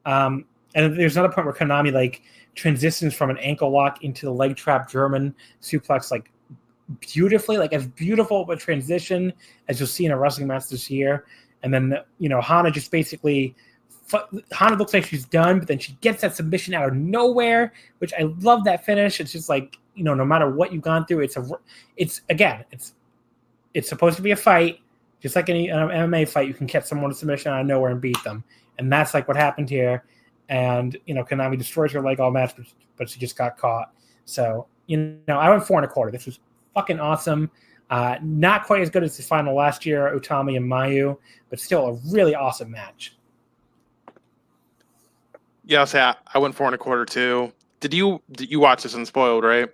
And there's another point where Konami like transitions from an ankle lock into the leg trap German suplex like beautifully, like as beautiful of a transition as you'll see in a wrestling match this year. And then Hana just basically. Hana looks like she's done, but then she gets that submission out of nowhere, which I love that finish. It's just like, no matter what you've gone through, it's supposed to be a fight. Just like any MMA fight, you can catch someone a submission out of nowhere and beat them. And that's like what happened here. And, Konami destroys her leg all match, but she just got caught. So, I went 4.25. This was fucking awesome. Not quite as good as the final last year, Utami and Mayu, but still a really awesome match. Yeah, I'll say I went 4.25 too. Did you watch this unspoiled, right?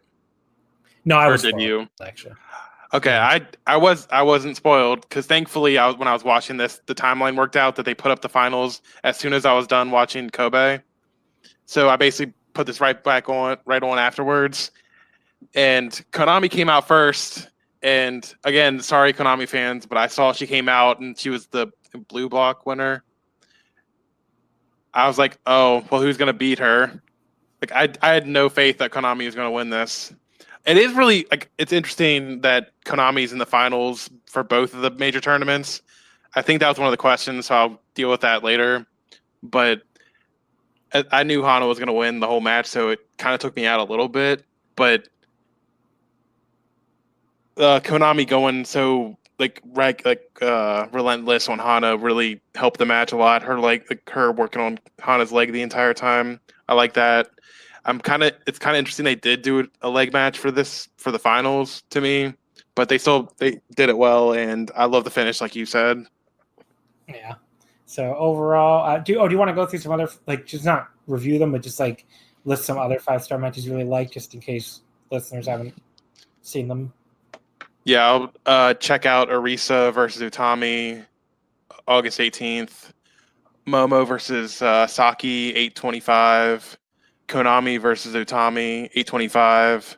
No, I was spoiled, did you? Actually. Okay, I wasn't spoiled because thankfully when I was watching this, the timeline worked out that they put up the finals as soon as I was done watching Kobe. So I basically put this right on afterwards. And Konami came out first. And again, sorry Konami fans, but I saw she came out and she was the blue block winner. I was like, oh, well, who's going to beat her? Like, I had no faith that Konami was going to win this. It is really, it's interesting that Konami's in the finals for both of the major tournaments. I think that was one of the questions, so I'll deal with that later. But I knew Hana was going to win the whole match, so it kind of took me out a little bit. But Konami going so relentless on Hana really helped the match a lot. Her working on Hana's leg the entire time. I like that. It's kind of interesting they did do a leg match for the finals to me, but they did it well, and I love the finish, like you said. Yeah. So overall, do you want to go through some other just not review them, but just list some other 5-star matches you really like, just in case listeners haven't seen them? Yeah, I'll check out Arisa versus Utami, August 18th. Momo versus Saki, 8:25. Konami versus Utami, 8:25.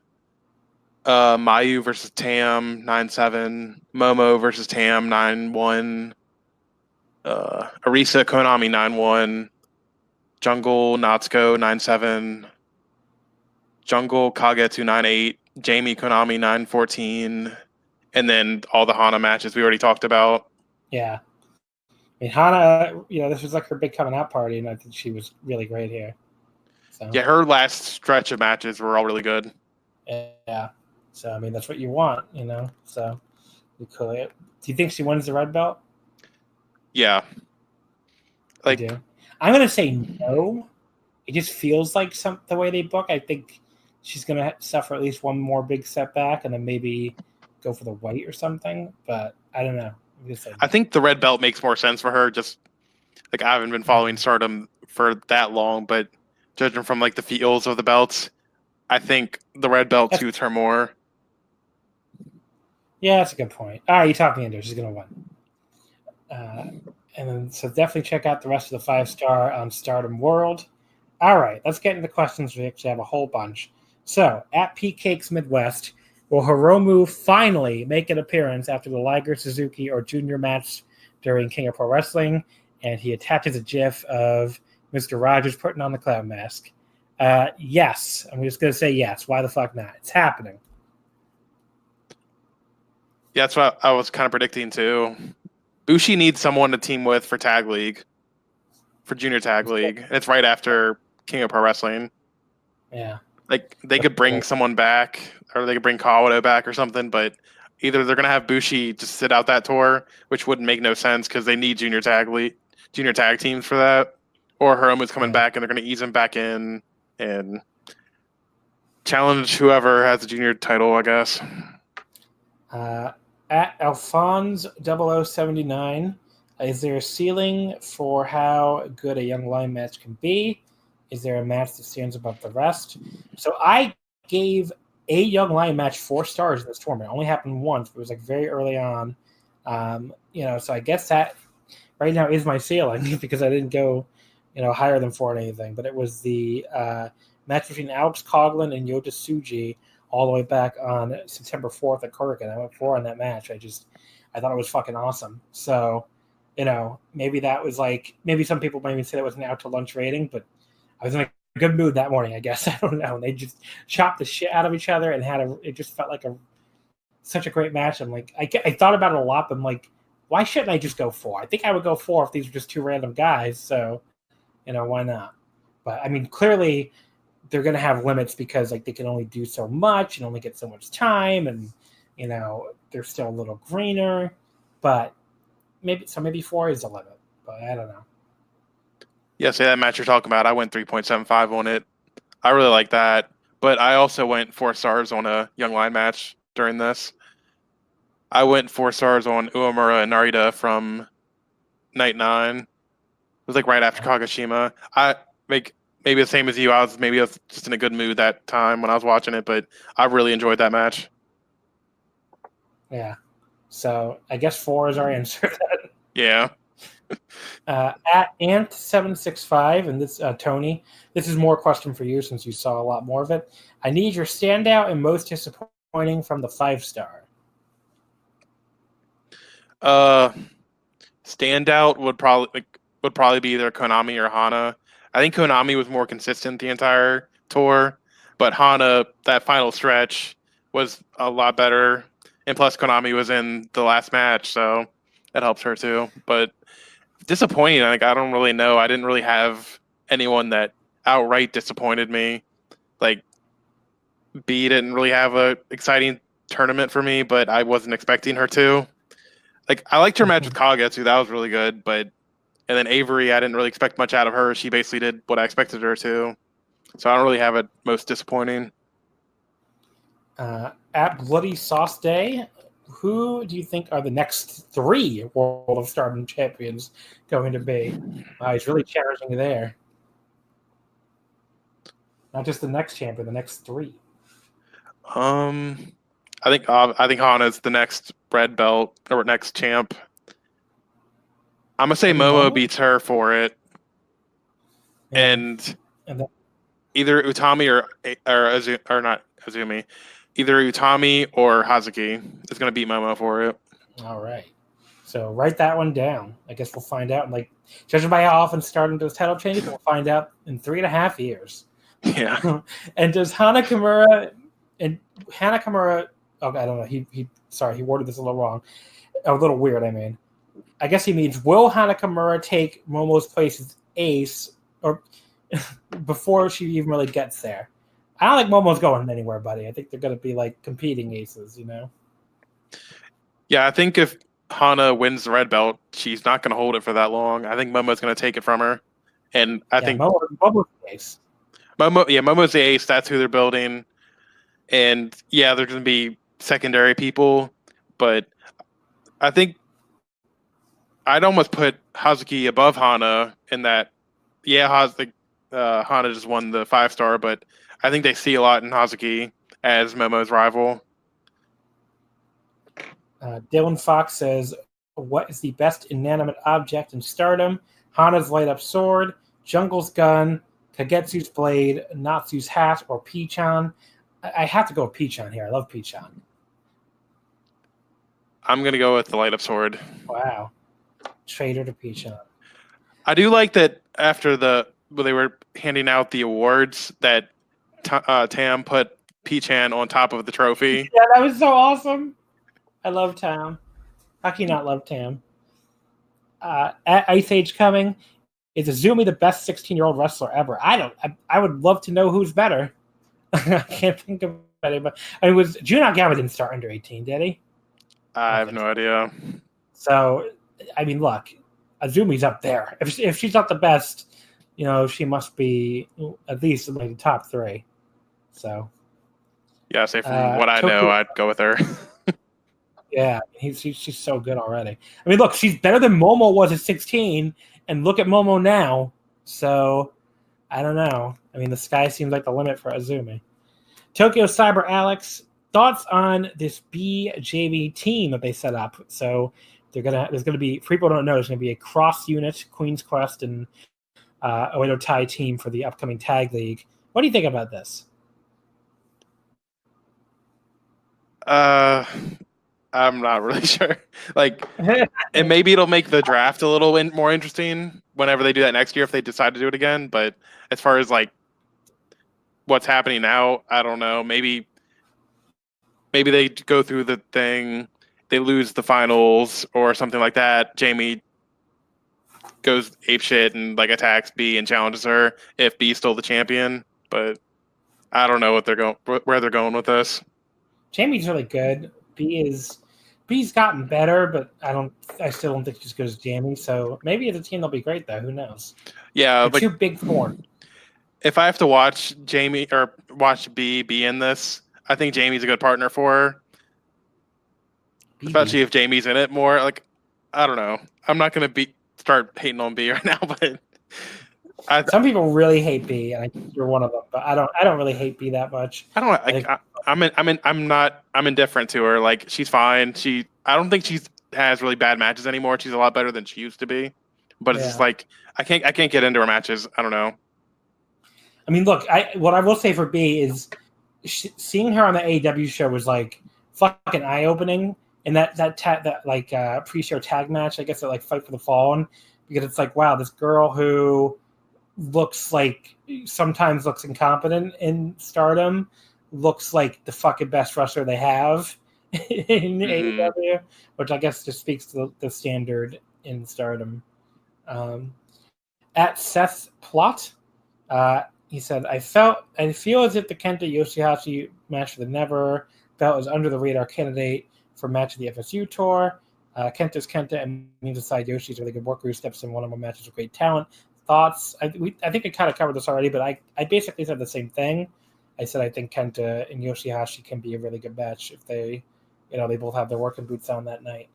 Mayu versus Tam, 9-7. Momo versus Tam, 9-1. Arisa, Konami, 9-1. Jungle, Natsuko, 9-7. Jungle, Kagetsu, 9-8. Jamie, Konami, 9-14. And then all the Hana matches we already talked about. Yeah. I mean, Hana, this was like her big coming out party, and I think she was really great here. So. Yeah, her last stretch of matches were all really good. Yeah. So, I mean, that's what you want, So, do you think she wins the red belt? Yeah. I do. I'm going to say no. It just feels like the way they book. I think she's going to suffer at least one more big setback and then maybe go for the white or something, but I don't know. I think the red belt makes more sense for her. Just I haven't been following Stardom for that long, but judging from the feels of the belts, I think the red belt suits her more. Yeah, that's a good point. All right, you talked me into it. She's going to win. And then, so definitely check out the rest of the 5-star on Stardom World. All right, let's get into the questions. We actually have a whole bunch. So, at P Cakes Midwest, will Hiromu finally make an appearance after the Liger, Suzuki, or Junior match during King of Pro Wrestling? And he attaches a GIF of Mr. Rogers putting on the clown mask. Yes. I'm just going to say yes. Why the fuck not? It's happening. Yeah, that's what I was kind of predicting too. Bushi needs someone to team with for Tag League, for Junior Tag League. And it's right after King of Pro Wrestling. Yeah. They could bring someone back, or they could bring Kawato back or something, but either they're going to have Bushi just sit out that tour, which wouldn't make no sense because they need Junior Tag teams for that, or Hiromu's coming back and they're going to ease him back in and challenge whoever has the junior title, I guess. At Alphonse 0079, is there a ceiling for how good a young lion match can be? Is there a match that stands above the rest? So I gave a Young Lion match 4 stars in this tournament. It only happened once. But it was like very early on. So I guess that right now is my ceiling because I didn't go, higher than 4 or anything. But it was the match between Alex Coughlin and Yota Tsuji all the way back on September 4th at Korakuen. I went 4 on that match. I thought it was fucking awesome. So, maybe that was maybe some people might even say that was an out to lunch rating, but I was in a good mood that morning, I guess. I don't know. And they just chopped the shit out of each other and it just felt like such a great match. I'm like, I thought about it a lot, but I'm like, why shouldn't I just go 4? I think I would go 4 if these were just 2 random guys. So, why not? But I mean, clearly they're going to have limits because they can only do so much and only get so much time. And, they're still a little greener, but maybe 4 is the limit, but I don't know. Yeah, say that match you're talking about. I went 3.75 on it. I really like that, but I also went 4 stars on a Young Lion match during this. I went 4 stars on Uemura and Narita from Night 9. It was right after Kagoshima. Maybe the same as you. I was just in a good mood that time when I was watching it, but I really enjoyed that match. Yeah. So I guess 4 is our answer. Yeah. At Ant765, and this Tony, this is more a question for you since you saw a lot more of it. I need your standout and most disappointing from the 5-star. Standout would probably be either Konami or Hana. I think Konami was more consistent the entire tour, but Hana, that final stretch, was a lot better. And plus, Konami was in the last match, so that helps her too. But disappointing, I don't really know. I didn't really have anyone that outright disappointed me. B didn't really have a exciting tournament for me, but I wasn't expecting her to. I liked her match with Kagetsu. That was really good. And then Avery, I didn't really expect much out of her. She basically did what I expected her to. So I don't really have a most disappointing. At Bloody Sauce Day, who do you think are the next 3 World of Stardom champions going to be? He's really challenging there. Not just the next champion, the next 3. I think Hana's the next red belt or next champ. I'm gonna say Momo beats her for it, and either Utami or not Azumi. Either Utami or Hazuki is going to beat Momo for it. All right. So write that one down. I guess we'll find out. Judging by how often Stardom does title changes, we'll find out in 3.5 years. Yeah. And does Hana Kimura? Okay, I don't know. He worded this a little wrong. A little weird, I mean. I guess he means, will Hana Kimura take Momo's place as ace or before she even really gets there? I don't think Momo's going anywhere, buddy. I think they're going to be competing aces, Yeah, I think if Hana wins the red belt, she's not going to hold it for that long. I think Momo's going to take it from her, and I think Momo's the ace. Momo's the ace. That's who they're building, and they're going to be secondary people. But I think I'd almost put Hazuki above Hana in that. Yeah, Hana just won the 5-star, but I think they see a lot in Hazuki as Momo's rival. Dylan Fox says, what is the best inanimate object in Stardom? Hana's light-up sword, Jungle's gun, Kagetsu's blade, Natsu's hat, or Pichan? I have to go with Pichan here. I love Pichan. I'm going to go with the light-up sword. Wow. Traitor to Pichan. I do like that after when they were handing out the awards that Tam put Pichan on top of the trophy. Yeah, that was so awesome. I love Tam. How can you not love Tam? At Ice Age Coming, is Azumi the best 16-year-old wrestler ever? I would love to know who's better. I can't think of anybody. Jun Agami didn't start under 18, did he? I have no idea. So, look, Azumi's up there. If she's not the best, she must be at least in the top 3. So, yeah, say from what I know, I'd go with her. Yeah, she's so good already. Look, she's better than Momo was at 16, and look at Momo now. So, I don't know. I mean, the sky seems like the limit for Azumi. Tokyo Cyber Alex, thoughts on this BJV team that they set up? So there's gonna be, for people who don't know, there's gonna be a cross unit Queen's Quest and Oedo Tai team for the upcoming tag league. What do you think about this? I'm not really sure. Like, and maybe it'll make the draft a little more interesting whenever they do that next year if they decide to do it again. But as far as like what's happening now, I don't know. Maybe they go through the thing, they lose the finals or something like that. Jamie goes apeshit and like attacks B and challenges her if B's still the champion. But I don't know where they're going with this. Jamie's really good. B's gotten better, but I still don't think she's as good as Jamie. So maybe as a team they'll be great though. Who knows? Yeah, but two big thorns. If I have to watch Jamie or watch B be in this, I think Jamie's a good partner for her. Especially if Jamie's in it more. Like, I don't know. I'm not gonna start hating on B right now, but some people really hate B, and I think you're one of them. But I don't really hate B that much. I'm indifferent to her. Like, she's fine. I don't think she has really bad matches anymore. She's a lot better than she used to be. But it's just like I can't get into her matches. I don't know. I mean, look, what I will say for B is seeing her on the AEW show was like fucking eye opening. And that pre-show tag match, I guess, that like Fight for the Fallen, because it's like, wow, this girl who sometimes looks incompetent in Stardom looks like the fucking best wrestler they have in AEW, which I guess just speaks to the standard in Stardom. At Seth Plot, he said, I feel as if the Kenta Yoshihashi match for the Never belt is under the radar candidate for match of the FSU tour. Kenta's Kenta and means aside, Yoshi's a really good worker who steps in one-on-one matches with great talent. Thoughts? I think we kind of covered this already, but I basically said the same thing. I said I think Kenta and Yoshihashi can be a really good match if they both have their working boots on that night.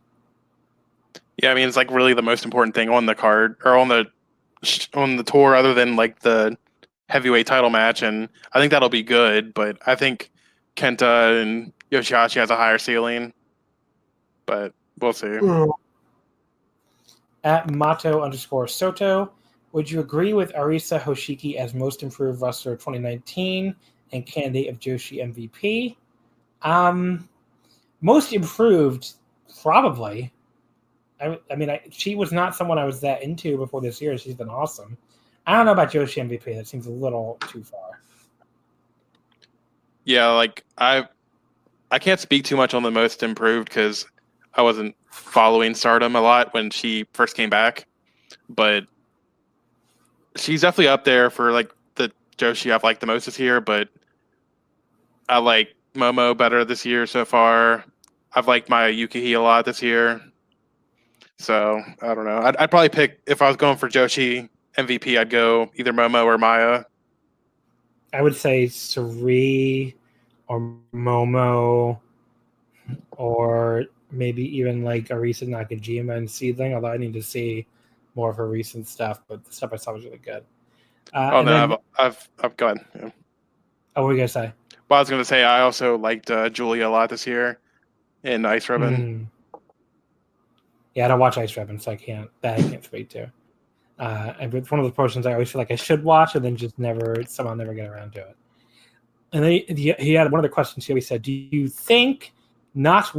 Yeah, I mean, it's like really the most important thing on the card or on the tour, other than like the heavyweight title match, and I think that'll be good. But I think Kenta and Yoshihashi has a higher ceiling. But we'll see. At Mato_Soto, would you agree with Arisa Hoshiki as most improved wrestler of 2019 and candidate of Joshi MVP? Most improved, probably. I mean, she was not someone I was that into before this year. She's been awesome. I don't know about Joshi MVP. That seems a little too far. Yeah, like I can't speak too much on the most improved because I wasn't following Stardom a lot when she first came back, but she's definitely up there for like the Joshi I've liked the most this year. But I like Momo better this year so far. I've liked Maya Yukihi a lot this year. So I don't know. I'd probably pick, if I was going for Joshi MVP, I'd go either Momo or Maya. I would say Suri or Momo, or maybe even like Arisa Nakajima and Seedling, although I need to see more of her recent stuff, but the stuff I saw was really good. I've gone. Yeah. Oh, what were you going to say? Well, I was going to say I also liked Julia a lot this year in Ice Ribbon. Yeah, I don't watch Ice Ribbon, so I can't speak to. And it's one of the portions I always feel like I should watch, and then just somehow never get around to it. And then he had one of the questions here. He said, do you think Naito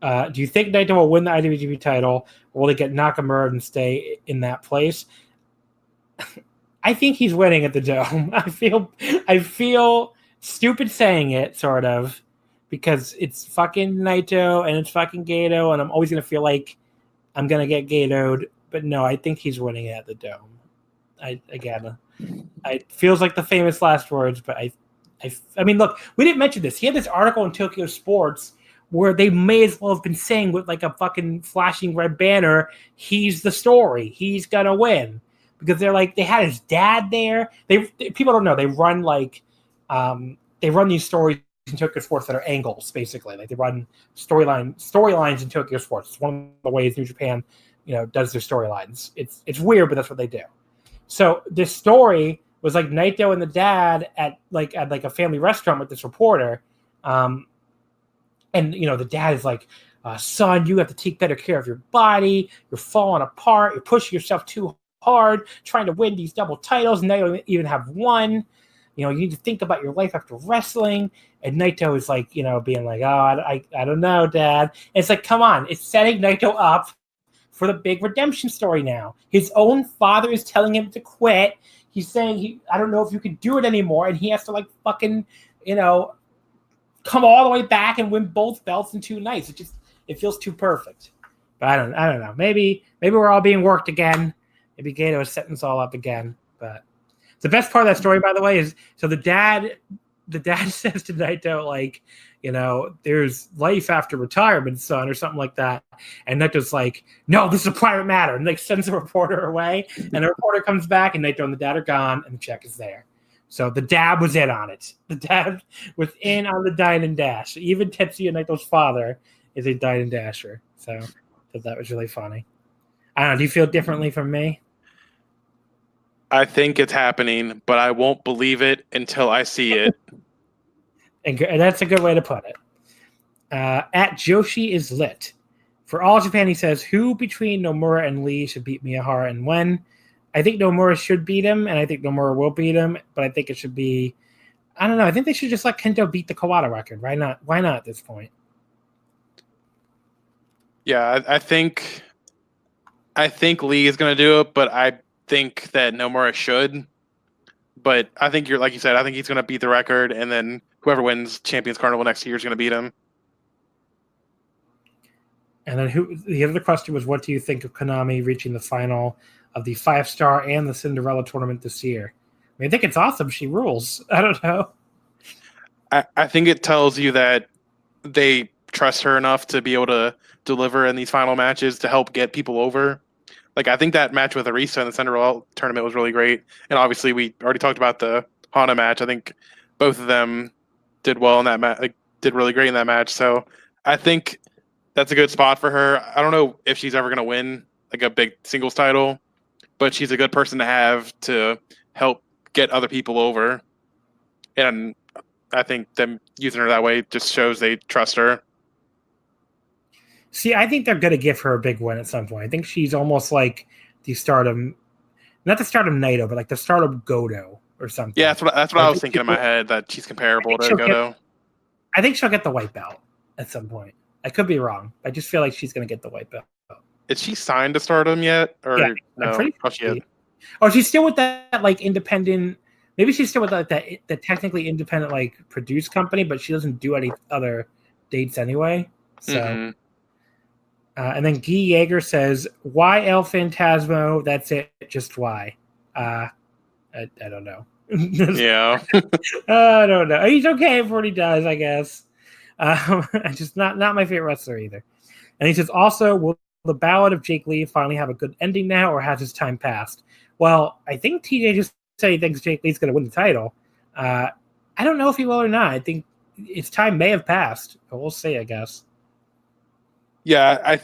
will win the IWGP title, or will they get Nakamura and stay in that place? I think he's winning at the Dome. I feel stupid saying it, sort of, because it's fucking Naito and it's fucking Gato, and I'm always going to feel like I'm going to get Gatoed. But no, I think he's winning it at the Dome. It feels like the famous last words, but I mean, look, we didn't mention this. He had this article in Tokyo Sports where they may as well have been saying with like a fucking flashing red banner, he's the story. He's gonna win. Because they're like, they had his dad there. People don't know. They run these stories in Tokyo Sports that are angles, basically. Like they run storylines in Tokyo Sports. It's one of the ways New Japan, does their storylines. It's weird, but that's what they do. So this story was like Naito and the dad at a family restaurant with this reporter, and the dad is like, son, you have to take better care of your body. You're falling apart. You're pushing yourself too hard, trying to win these double titles, and now you don't even have one. You need to think about your life after wrestling. And Naito is like, being like, oh, I don't know, Dad. And it's like, come on, it's setting Naito up for the big redemption story now. His own father is telling him to quit. He's saying, I don't know if you can do it anymore, and he has to fucking, come all the way back and win both belts in 2 nights. It feels too perfect. But I don't know. Maybe we're all being worked again. Maybe Gato is setting us all up again. But the best part of that story, by the way, is so the dad says to Naito, there's life after retirement, son, or something like that. And Naito's like, no, this is a private matter. And sends the reporter away. And the reporter comes back, and Naito and the dad are gone, and the check is there. So the dad was in on it. The dad was in on the dine and dash. Even Tetsuya Naito's father is a dine and dasher. So that was really funny. I don't know. Do you feel differently from me? I think it's happening, but I won't believe it until I see it. And that's a good way to put it. At Joshi is lit. For All Japan, he says, who between Nomura and Lee should beat Miyahara and when? I think Nomura should beat him, and I think Nomura will beat him, but I think it should be... I don't know. I think they should just let Kento beat the Kawada record. Why not? Why not at this point? Yeah, I think Lee is going to do it, but I think that Nomura should. But I think like you said, I think he's going to beat the record, and then whoever wins Champions Carnival next year is going to beat him. And then the other question was, what do you think of Konami reaching the final of the 5-star and the Cinderella tournament this year? I think it's awesome. She rules. I don't know. I think it tells you that they trust her enough to be able to deliver in these final matches to help get people over. I think that match with Arisa in the Cinderella tournament was really great. And obviously, we already talked about the Hana match. I think both of them did well in that match, did really great in that match. So I think that's a good spot for her. I don't know if she's ever going to win a big singles title, but she's a good person to have to help get other people over. And I think them using her that way just shows they trust her. See, I think they're going to give her a big win at some point. I think she's almost like the Stardom, not the Stardom Naito, but the Stardom Goto or something. Yeah, that's what I was thinking in my head, that she's comparable to Goto. I think she'll get the white belt at some point. I could be wrong. I just feel like she's going to get the white belt. Is she signed to Stardom yet? Or yeah, no? I'm pretty sure. Oh, she's still with that independent. Maybe she's still with that technically independent produced company, but she doesn't do any other dates anyway. So. Mm-hmm. And then Guy Yeager says, why El Phantasmo? That's it. Just why? I don't know. Yeah. I don't know. He's okay for what he does, I guess. Just not my favorite wrestler either. And he says, also, will the Ballad of Jake Lee finally have a good ending now, or has his time passed? Well, I think TJ just said he thinks Jake Lee's going to win the title. I don't know if he will or not. I think his time may have passed, but we'll see, I guess. Yeah,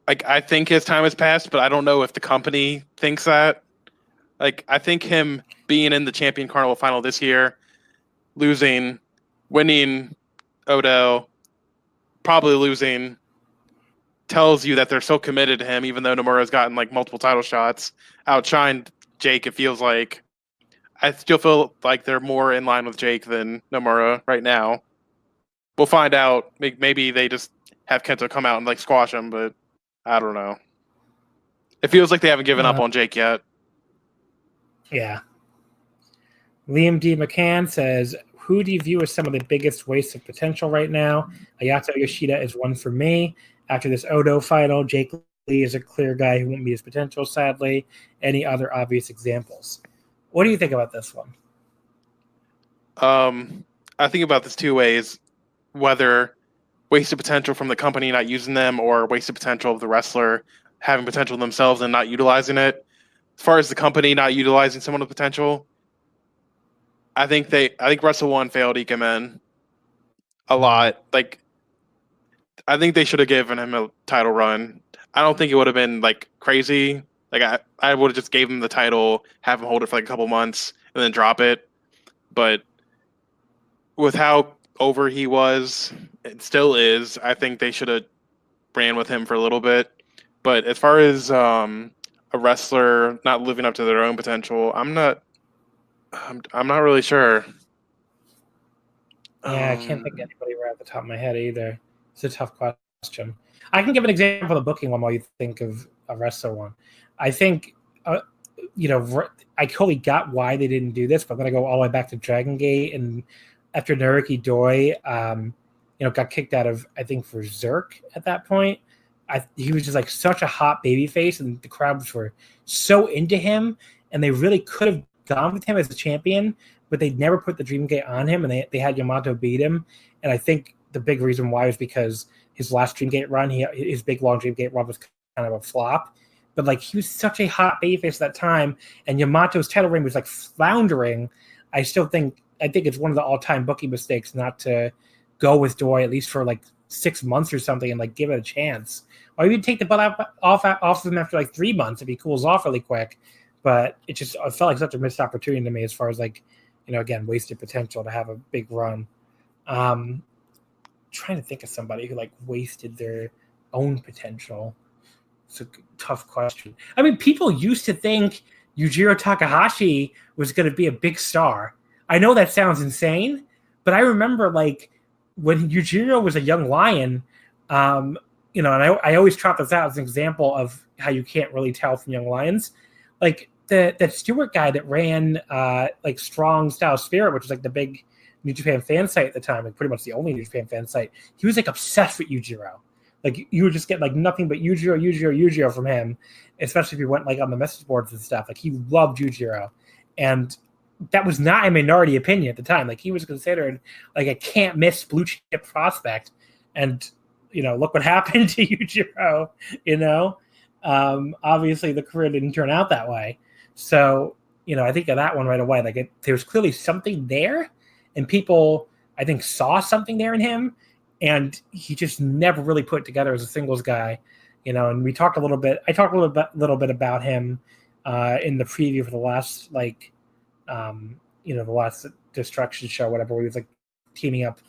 I think his time has passed, but I don't know if the company thinks that. I think him being in the Champion Carnival final this year, winning Oudou, probably losing, tells you that they're so committed to him, even though Nomura's gotten multiple title shots, outshined Jake. It feels like I still feel like they're more in line with Jake than Nomura right now. We'll find out. Maybe they just have Kento come out and squash him, but I don't know. It feels like they haven't given up on Jake yet. Yeah. Liam D. McCann says, who do you view as some of the biggest wastes of potential right now? Ayato Yoshida is one for me. After this Odo final, Jake Lee is a clear guy who won't meet his potential, sadly. Any other obvious examples? What do you think about this one? I think about this 2 ways. Whether wasted potential from the company not using them, or wasted potential of the wrestler having potential themselves and not utilizing it. As far as the company not utilizing someone with potential, I think Wrestle One failed Ikemen a lot. I think they should have given him a title run. I don't think it would have been crazy, Like I would have just gave him the title, have him hold it for like a couple months, and then drop it. But with how over he was, it still is. I think they should have ran with him for a little bit. But as far as a wrestler not living up to their own potential, I'm not really sure. Yeah, I can't think of anybody right at the top of my head either. It's a tough question. I can give an example of the booking one while you think of a wrestler one. I think, I totally got why they didn't do this, but I'm going to go all the way back to Dragon Gate. And after Naruki Doi, got kicked out of, I think, for Zerk at that point, he was just like such a hot baby face, and the crowds were so into him, and they really could have gone with him as a champion, but they never put the Dream Gate on him, and they had Yamato beat him. And I think the big reason why is because his last Dream Gate run, his big long Dream Gate run was kind of a flop. But like he was such a hot babyface at that time, and Yamato's title reign was like floundering. I think it's one of the all-time booking mistakes not to go with Doi at least for like 6 months or something and like give it a chance. Or even take the butt off of him after like 3 months if he cools off really quick. But it felt like such a missed opportunity to me as far as like, again, wasted potential to have a big run. Trying to think of somebody who like wasted their own potential. It's a tough question. I mean, people used to think Yujiro Takahashi was going to be a big star. I know that sounds insane, but I remember like when Yujiro was a young lion, and I always trot this out as an example of how you can't really tell from young lions. Like that Stewart guy that ran like Strong Style Spirit, which was like the big New Japan fan site at the time, like pretty much the only New Japan fan site. He was like obsessed with Yujiro. Like you would just get like nothing but Yujiro from him, especially if you went like on the message boards and stuff. Like he loved Yujiro, and that was not a minority opinion at the time. Like he was considered like a can't miss blue chip prospect, and look what happened to Yujiro. Obviously the career didn't turn out that way. So I think of that one right away. Like there was clearly something there, and people I think saw something there in him. And he just never really put it together as a singles guy, And we talked a little bit. I talked a little bit about him in the preview for the last, the last Destruction show, whatever. Where he was like teaming up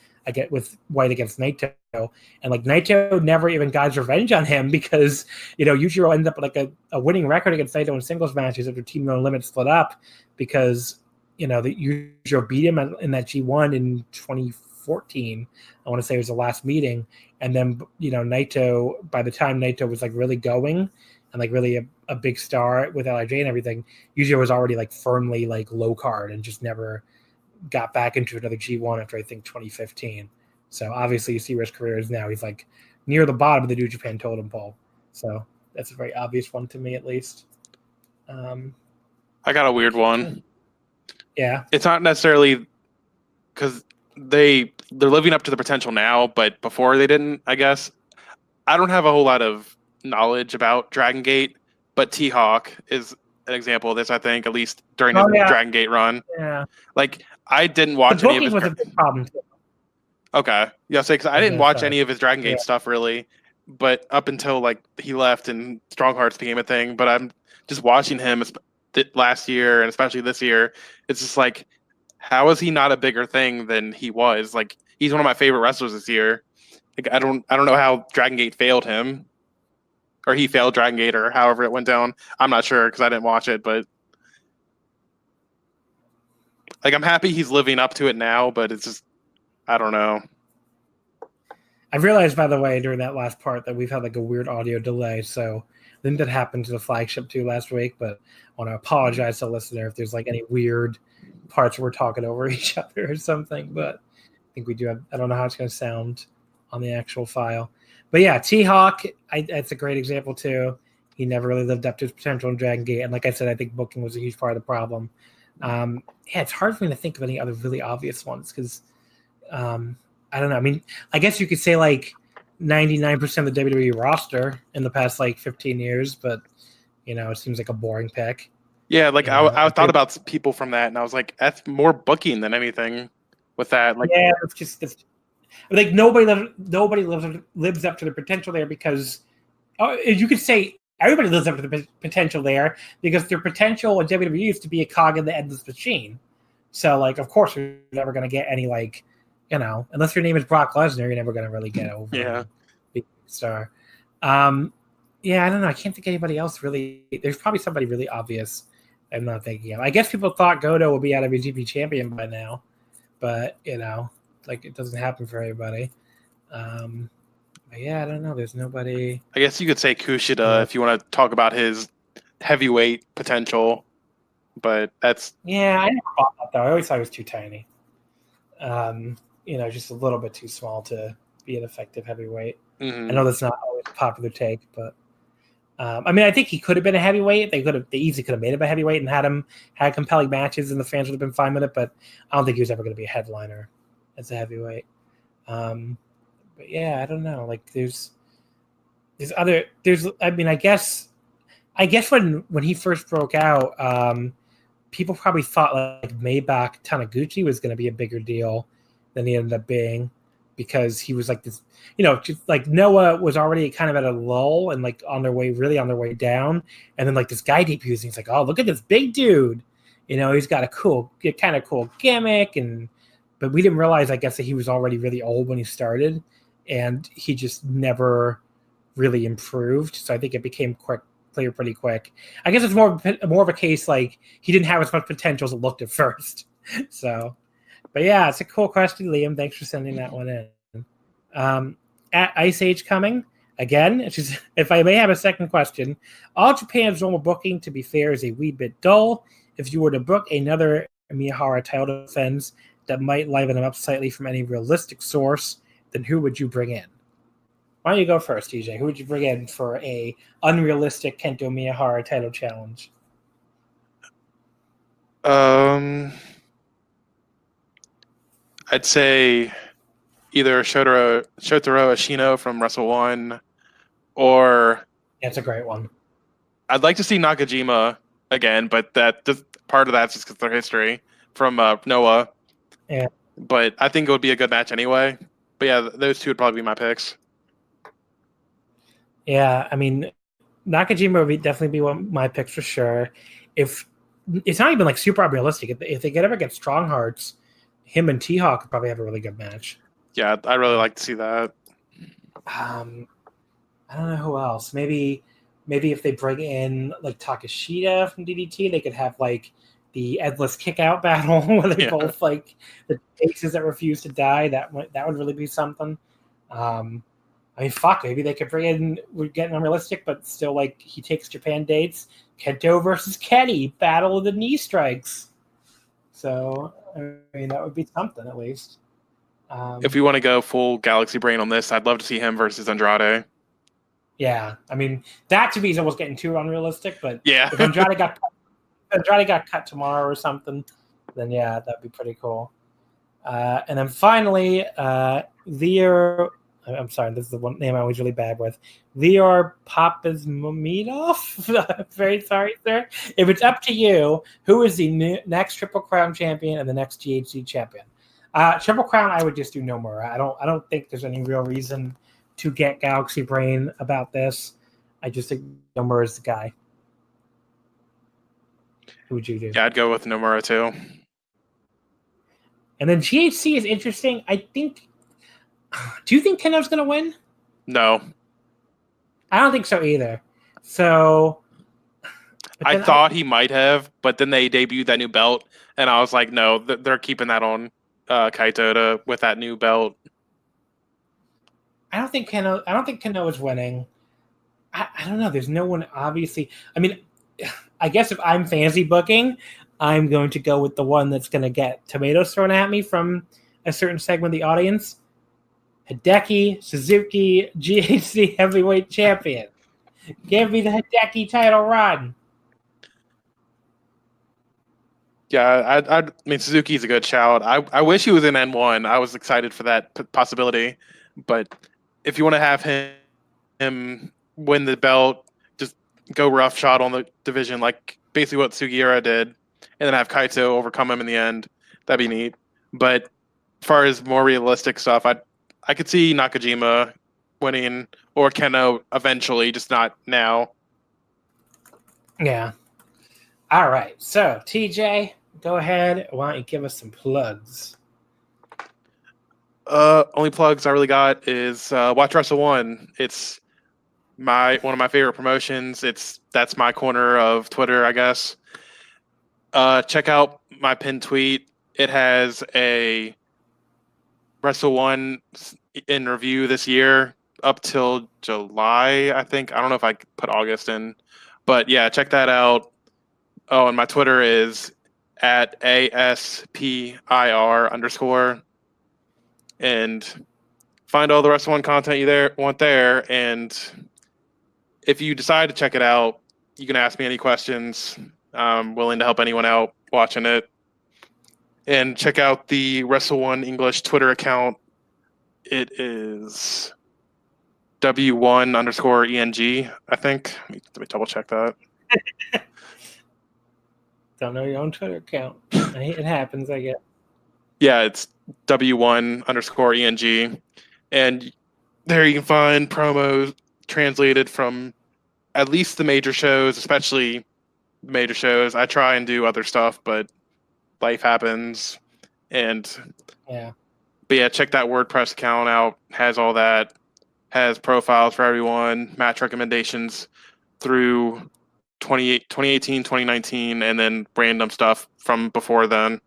with White against Naito, and like Naito never even got his revenge on him because Yujiro ended up with like a winning record against Naito in singles matches after Team No Limit split up because the Yujiro beat him in that G1 in 2014. I want to say it was the last meeting. And then, Naito, by the time Naito was like really going and like really a big star with LIJ and everything, Yujiro was already like firmly like low card and just never got back into another G1 after I think 2015. So obviously you see where his career is now. He's like near the bottom of the New Japan totem pole. So that's a very obvious one to me, at least. I got a weird one. Yeah. It's not necessarily because they're living up to the potential now, but before they didn't, I guess. I don't have a whole lot of knowledge about Dragon Gate, but T-Hawk is an example of this, I think, at least during his Dragon Gate run. Yeah. Like, I didn't watch any of his... was a big problem, too. Okay. Yeah, because I didn't watch any of his Dragon Gate stuff, really, but up until, like, he left and Strong Hearts became a thing, but I'm just watching him last year, and especially this year, it's just like, how is he not a bigger thing than he was? Like, he's one of my favorite wrestlers this year. Like, I don't know how Dragon Gate failed him, or he failed Dragon Gate, or however it went down. I'm not sure because I didn't watch it, but like, I'm happy he's living up to it now. But it's just, I don't know. I realized, by the way, during that last part that we've had like a weird audio delay. So I think that happened to the flagship too last week. But I want to apologize to the listener if there's like any weird parts where we're talking over each other or something, but I think we do have, I don't know how it's going to sound on the actual file, but yeah, T-Hawk, that's a great example too. He never really lived up to his potential in Dragon Gate, and like I said, I think booking was a huge part of the problem. It's hard for me to think of any other really obvious ones because I don't know. I mean, I guess you could say like 99% of the WWE roster in the past like 15 years, but it seems like a boring pick. Yeah, like I thought about people from that, and I was like, that's more booking than anything with that. Like, yeah, it's like nobody lives up to the potential there because you could say everybody lives up to the potential there because their potential in WWE is to be a cog in the endless machine. So, like, of course, you're never going to get any, like, you know, unless your name is Brock Lesnar, you're never going to really get over Yeah. Big star. Yeah, I don't know. I can't think of anybody else really. There's probably somebody really obvious I'm not thinking of. I guess people thought Goto would be out of AJPW champion by now, but, you know, like, it doesn't happen for everybody. But yeah, I don't know. There's nobody. I guess you could say Kushida if you want to talk about his heavyweight potential, but that's Yeah, I never bought that though. I always thought he was too tiny. You know, just a little bit too small to be an effective heavyweight. I know that's not always a popular take, but I mean, I think he could have been a heavyweight. They easily could have made him a heavyweight and had compelling matches, and the fans would have been fine with it. But I don't think he was ever going to be a headliner as a heavyweight. But yeah, I don't know. Like, I mean, I guess when he first broke out, people probably thought like Maybach Taniguchi was going to be a bigger deal than he ended up being, because he was like this, you know, just like Noah was already kind of at a lull and like on their way down, and then like this guy debuts and he's like, oh, look at this big dude, you know, he's got a kind of cool gimmick, but we didn't realize, I guess, that he was already really old when he started, and he just never really improved. So I think it became clear pretty quick. I guess it's more of a case like he didn't have as much potential as it looked at first. So, but yeah, it's a cool question, Liam. Thanks for sending that one in. At Ice Age Coming, again, if I may have a second question, All Japan's normal booking, to be fair, is a wee bit dull. If you were to book another Miyahara title defense that might liven them up slightly from any realistic source, then who would you bring in? Why don't you go first, TJ? Who would you bring in for a unrealistic Kento Miyahara title challenge? I'd say either Shotaro Ashino from Wrestle One, or That's a great one. I'd like to see Nakajima again, but part of that's just because of their history from Noah. Yeah. But I think it would be a good match anyway. But yeah, those two would probably be my picks. Yeah, I mean, Nakajima would definitely be one of my picks for sure. If it's not even like super unrealistic, if they ever get Strong Hearts, him and T-Hawk could probably have a really good match. Yeah, I'd really like to see that. I don't know who else. Maybe if they bring in like Takashita from DDT, they could have like the endless kick out battle where they both like the faces that refuse to die. That would really be something. I mean, fuck, maybe they could bring in, we're getting unrealistic, but still, like, he takes Japan dates, Kento versus Kenny, battle of the knee strikes. So, I mean, that would be something, at least. If we want to go full Galaxy Brain on this, I'd love to see him versus Andrade. Yeah, I mean, that to me is almost getting too unrealistic, but yeah. If Andrade got cut tomorrow or something, then yeah, that'd be pretty cool. And then finally, I'm sorry, this is the one name I was really bad with. Lior Papazmomedov? Very sorry, sir. If it's up to you, who is the next Triple Crown champion and the next GHC champion? Triple Crown, I would just do Nomura. I don't think there's any real reason to get Galaxy Brain about this. I just think Nomura is the guy. Who would you do? Yeah, I'd go with Nomura too. And then GHC is interesting. I think. Do you think Keno's going to win? No. I don't think so either. So. I thought he might have, but then they debuted that new belt, and I was like, no, they're keeping that on Kaito with that new belt. I don't think Keno is winning. I don't know. There's no one, obviously. I mean, I guess if I'm fantasy booking, I'm going to go with the one that's going to get tomatoes thrown at me from a certain segment of the audience. Hideki Suzuki, GHC heavyweight champion. Give me the Hideki title run. Yeah, I mean, Suzuki's a good shout. I wish he was in N1. I was excited for that possibility. But if you want to have him win the belt, just go rough shot on the division, like basically what Sugiura did, and then have Kaito overcome him in the end, that'd be neat. But as far as more realistic stuff, I could see Nakajima winning or Keno eventually, just not now. Yeah. All right. So, TJ, go ahead. Why don't you give us some plugs? Only plugs I really got is Watch Wrestle 1. It's one of my favorite promotions. That's my corner of Twitter, I guess. Check out my pinned tweet. It has a Wrestle 1 in review this year up till July, I think. I don't know if I put August in, but yeah, check that out. Oh, and my Twitter is at ASPIR_. And find all the Wrestle 1 content you want there. And if you decide to check it out, you can ask me any questions. I'm willing to help anyone out watching it. And check out the Wrestle 1 English Twitter account. It is W1_ENG, I think. Let me double check that. Don't know your own Twitter account. It happens, I guess. Yeah, it's W1_ENG. And there you can find promos translated from at least the major shows, especially the major shows. I try and do other stuff, but life happens. But yeah, check that WordPress account out. Has all that. Has profiles for everyone, match recommendations through 2018, 2019, and then random stuff from before then.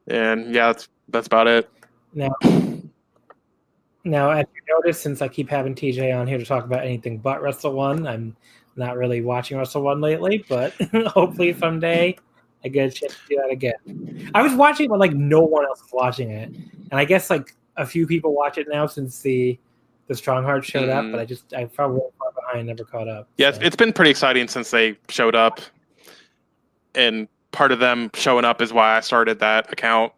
And yeah, that's about it. Now, as you notice, since I keep having TJ on here to talk about anything but Wrestle 1, I'm not really watching Wrestle 1 lately, but hopefully someday I get a chance to do that again. I was watching it, but like no one else was watching it. And I guess like a few people watch it now since the Strongheart showed up, but I probably went far behind, never caught up. Yeah, so. It's been pretty exciting since they showed up. And part of them showing up is why I started that account.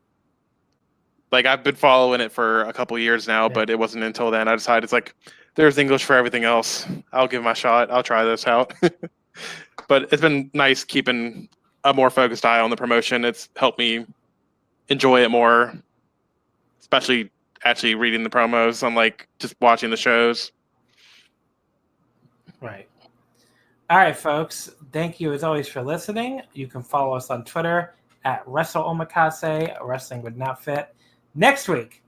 Like, I've been following it for a couple years now, but it wasn't until then I decided it's like, there's English for everything else. I'll give my shot. I'll try this out. But it's been nice keeping a more focused eye on the promotion. It's helped me enjoy it more, especially actually reading the promos, unlike just watching the shows. Right. All right, folks. Thank you as always for listening. You can follow us on Twitter at Wrestle Omakase, Wrestling Would Not Fit. Next week,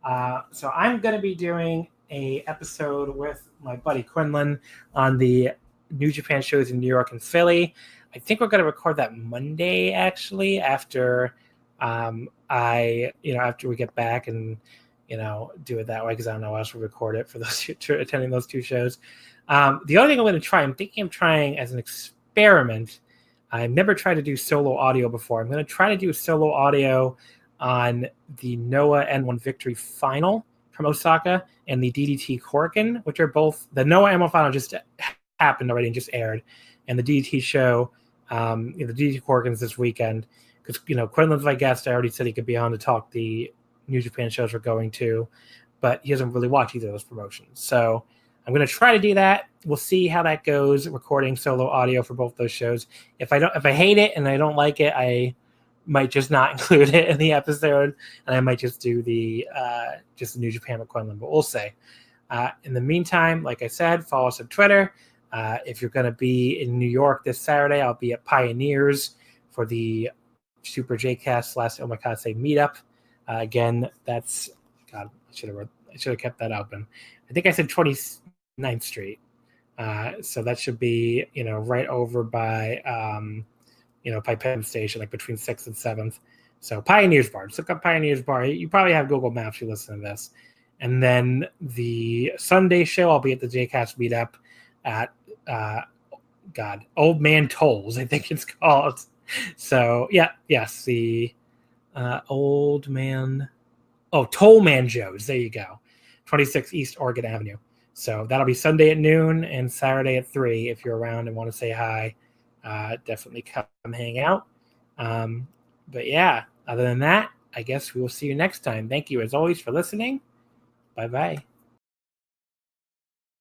so I'm going to be doing a episode with my buddy Quinlan on the New Japan shows in New York and Philly. I think we're going to record that Monday, actually, after after we get back and do it that way, because I don't know how else we'll record it for those attending those two shows. The other thing I'm going to try, I'm thinking of trying as an experiment. I've never tried to do solo audio before. I'm going to try to do solo audio on the Noah N1 Victory Final from Osaka and the DDT Korakuen, which are both, the Noah N1 Final just happened already and just aired, and the DDT show, the DDT Korakuen's this weekend, because Quinlan's my guest. I already said he could be on to talk the New Japan shows we're going to, but he doesn't really watch either of those promotions. So I'm going to try to do that. We'll see how that goes, recording solo audio for both those shows. If I hate it and I don't like it, I might just not include it in the episode, and I might just do the New Japan with Quinlan, but we'll see. In the meantime, like I said, follow us on Twitter. If you're going to be in New York this Saturday, I'll be at Pioneers for the Super J-Cast / Omakase meetup. Again, that's, God, I should have kept that open. I think I said 29th Street. So that should be, right over by, by Penn Station, like between 6th and 7th. So Pioneers Bar. Just look up Pioneers Bar. You probably have Google Maps if you listen to this. And then the Sunday show, I'll be at the JCast meetup at, Old Man Tolls, I think it's called. So, the Old Man... Oh, Tollman Joe's. There you go. 26 East Oregon Avenue. So that'll be Sunday at noon and Saturday at 3. If you're around and want to say hi, definitely come hang out. But yeah, other than that, I guess we will see you next time. Thank you as always for listening. Bye-bye.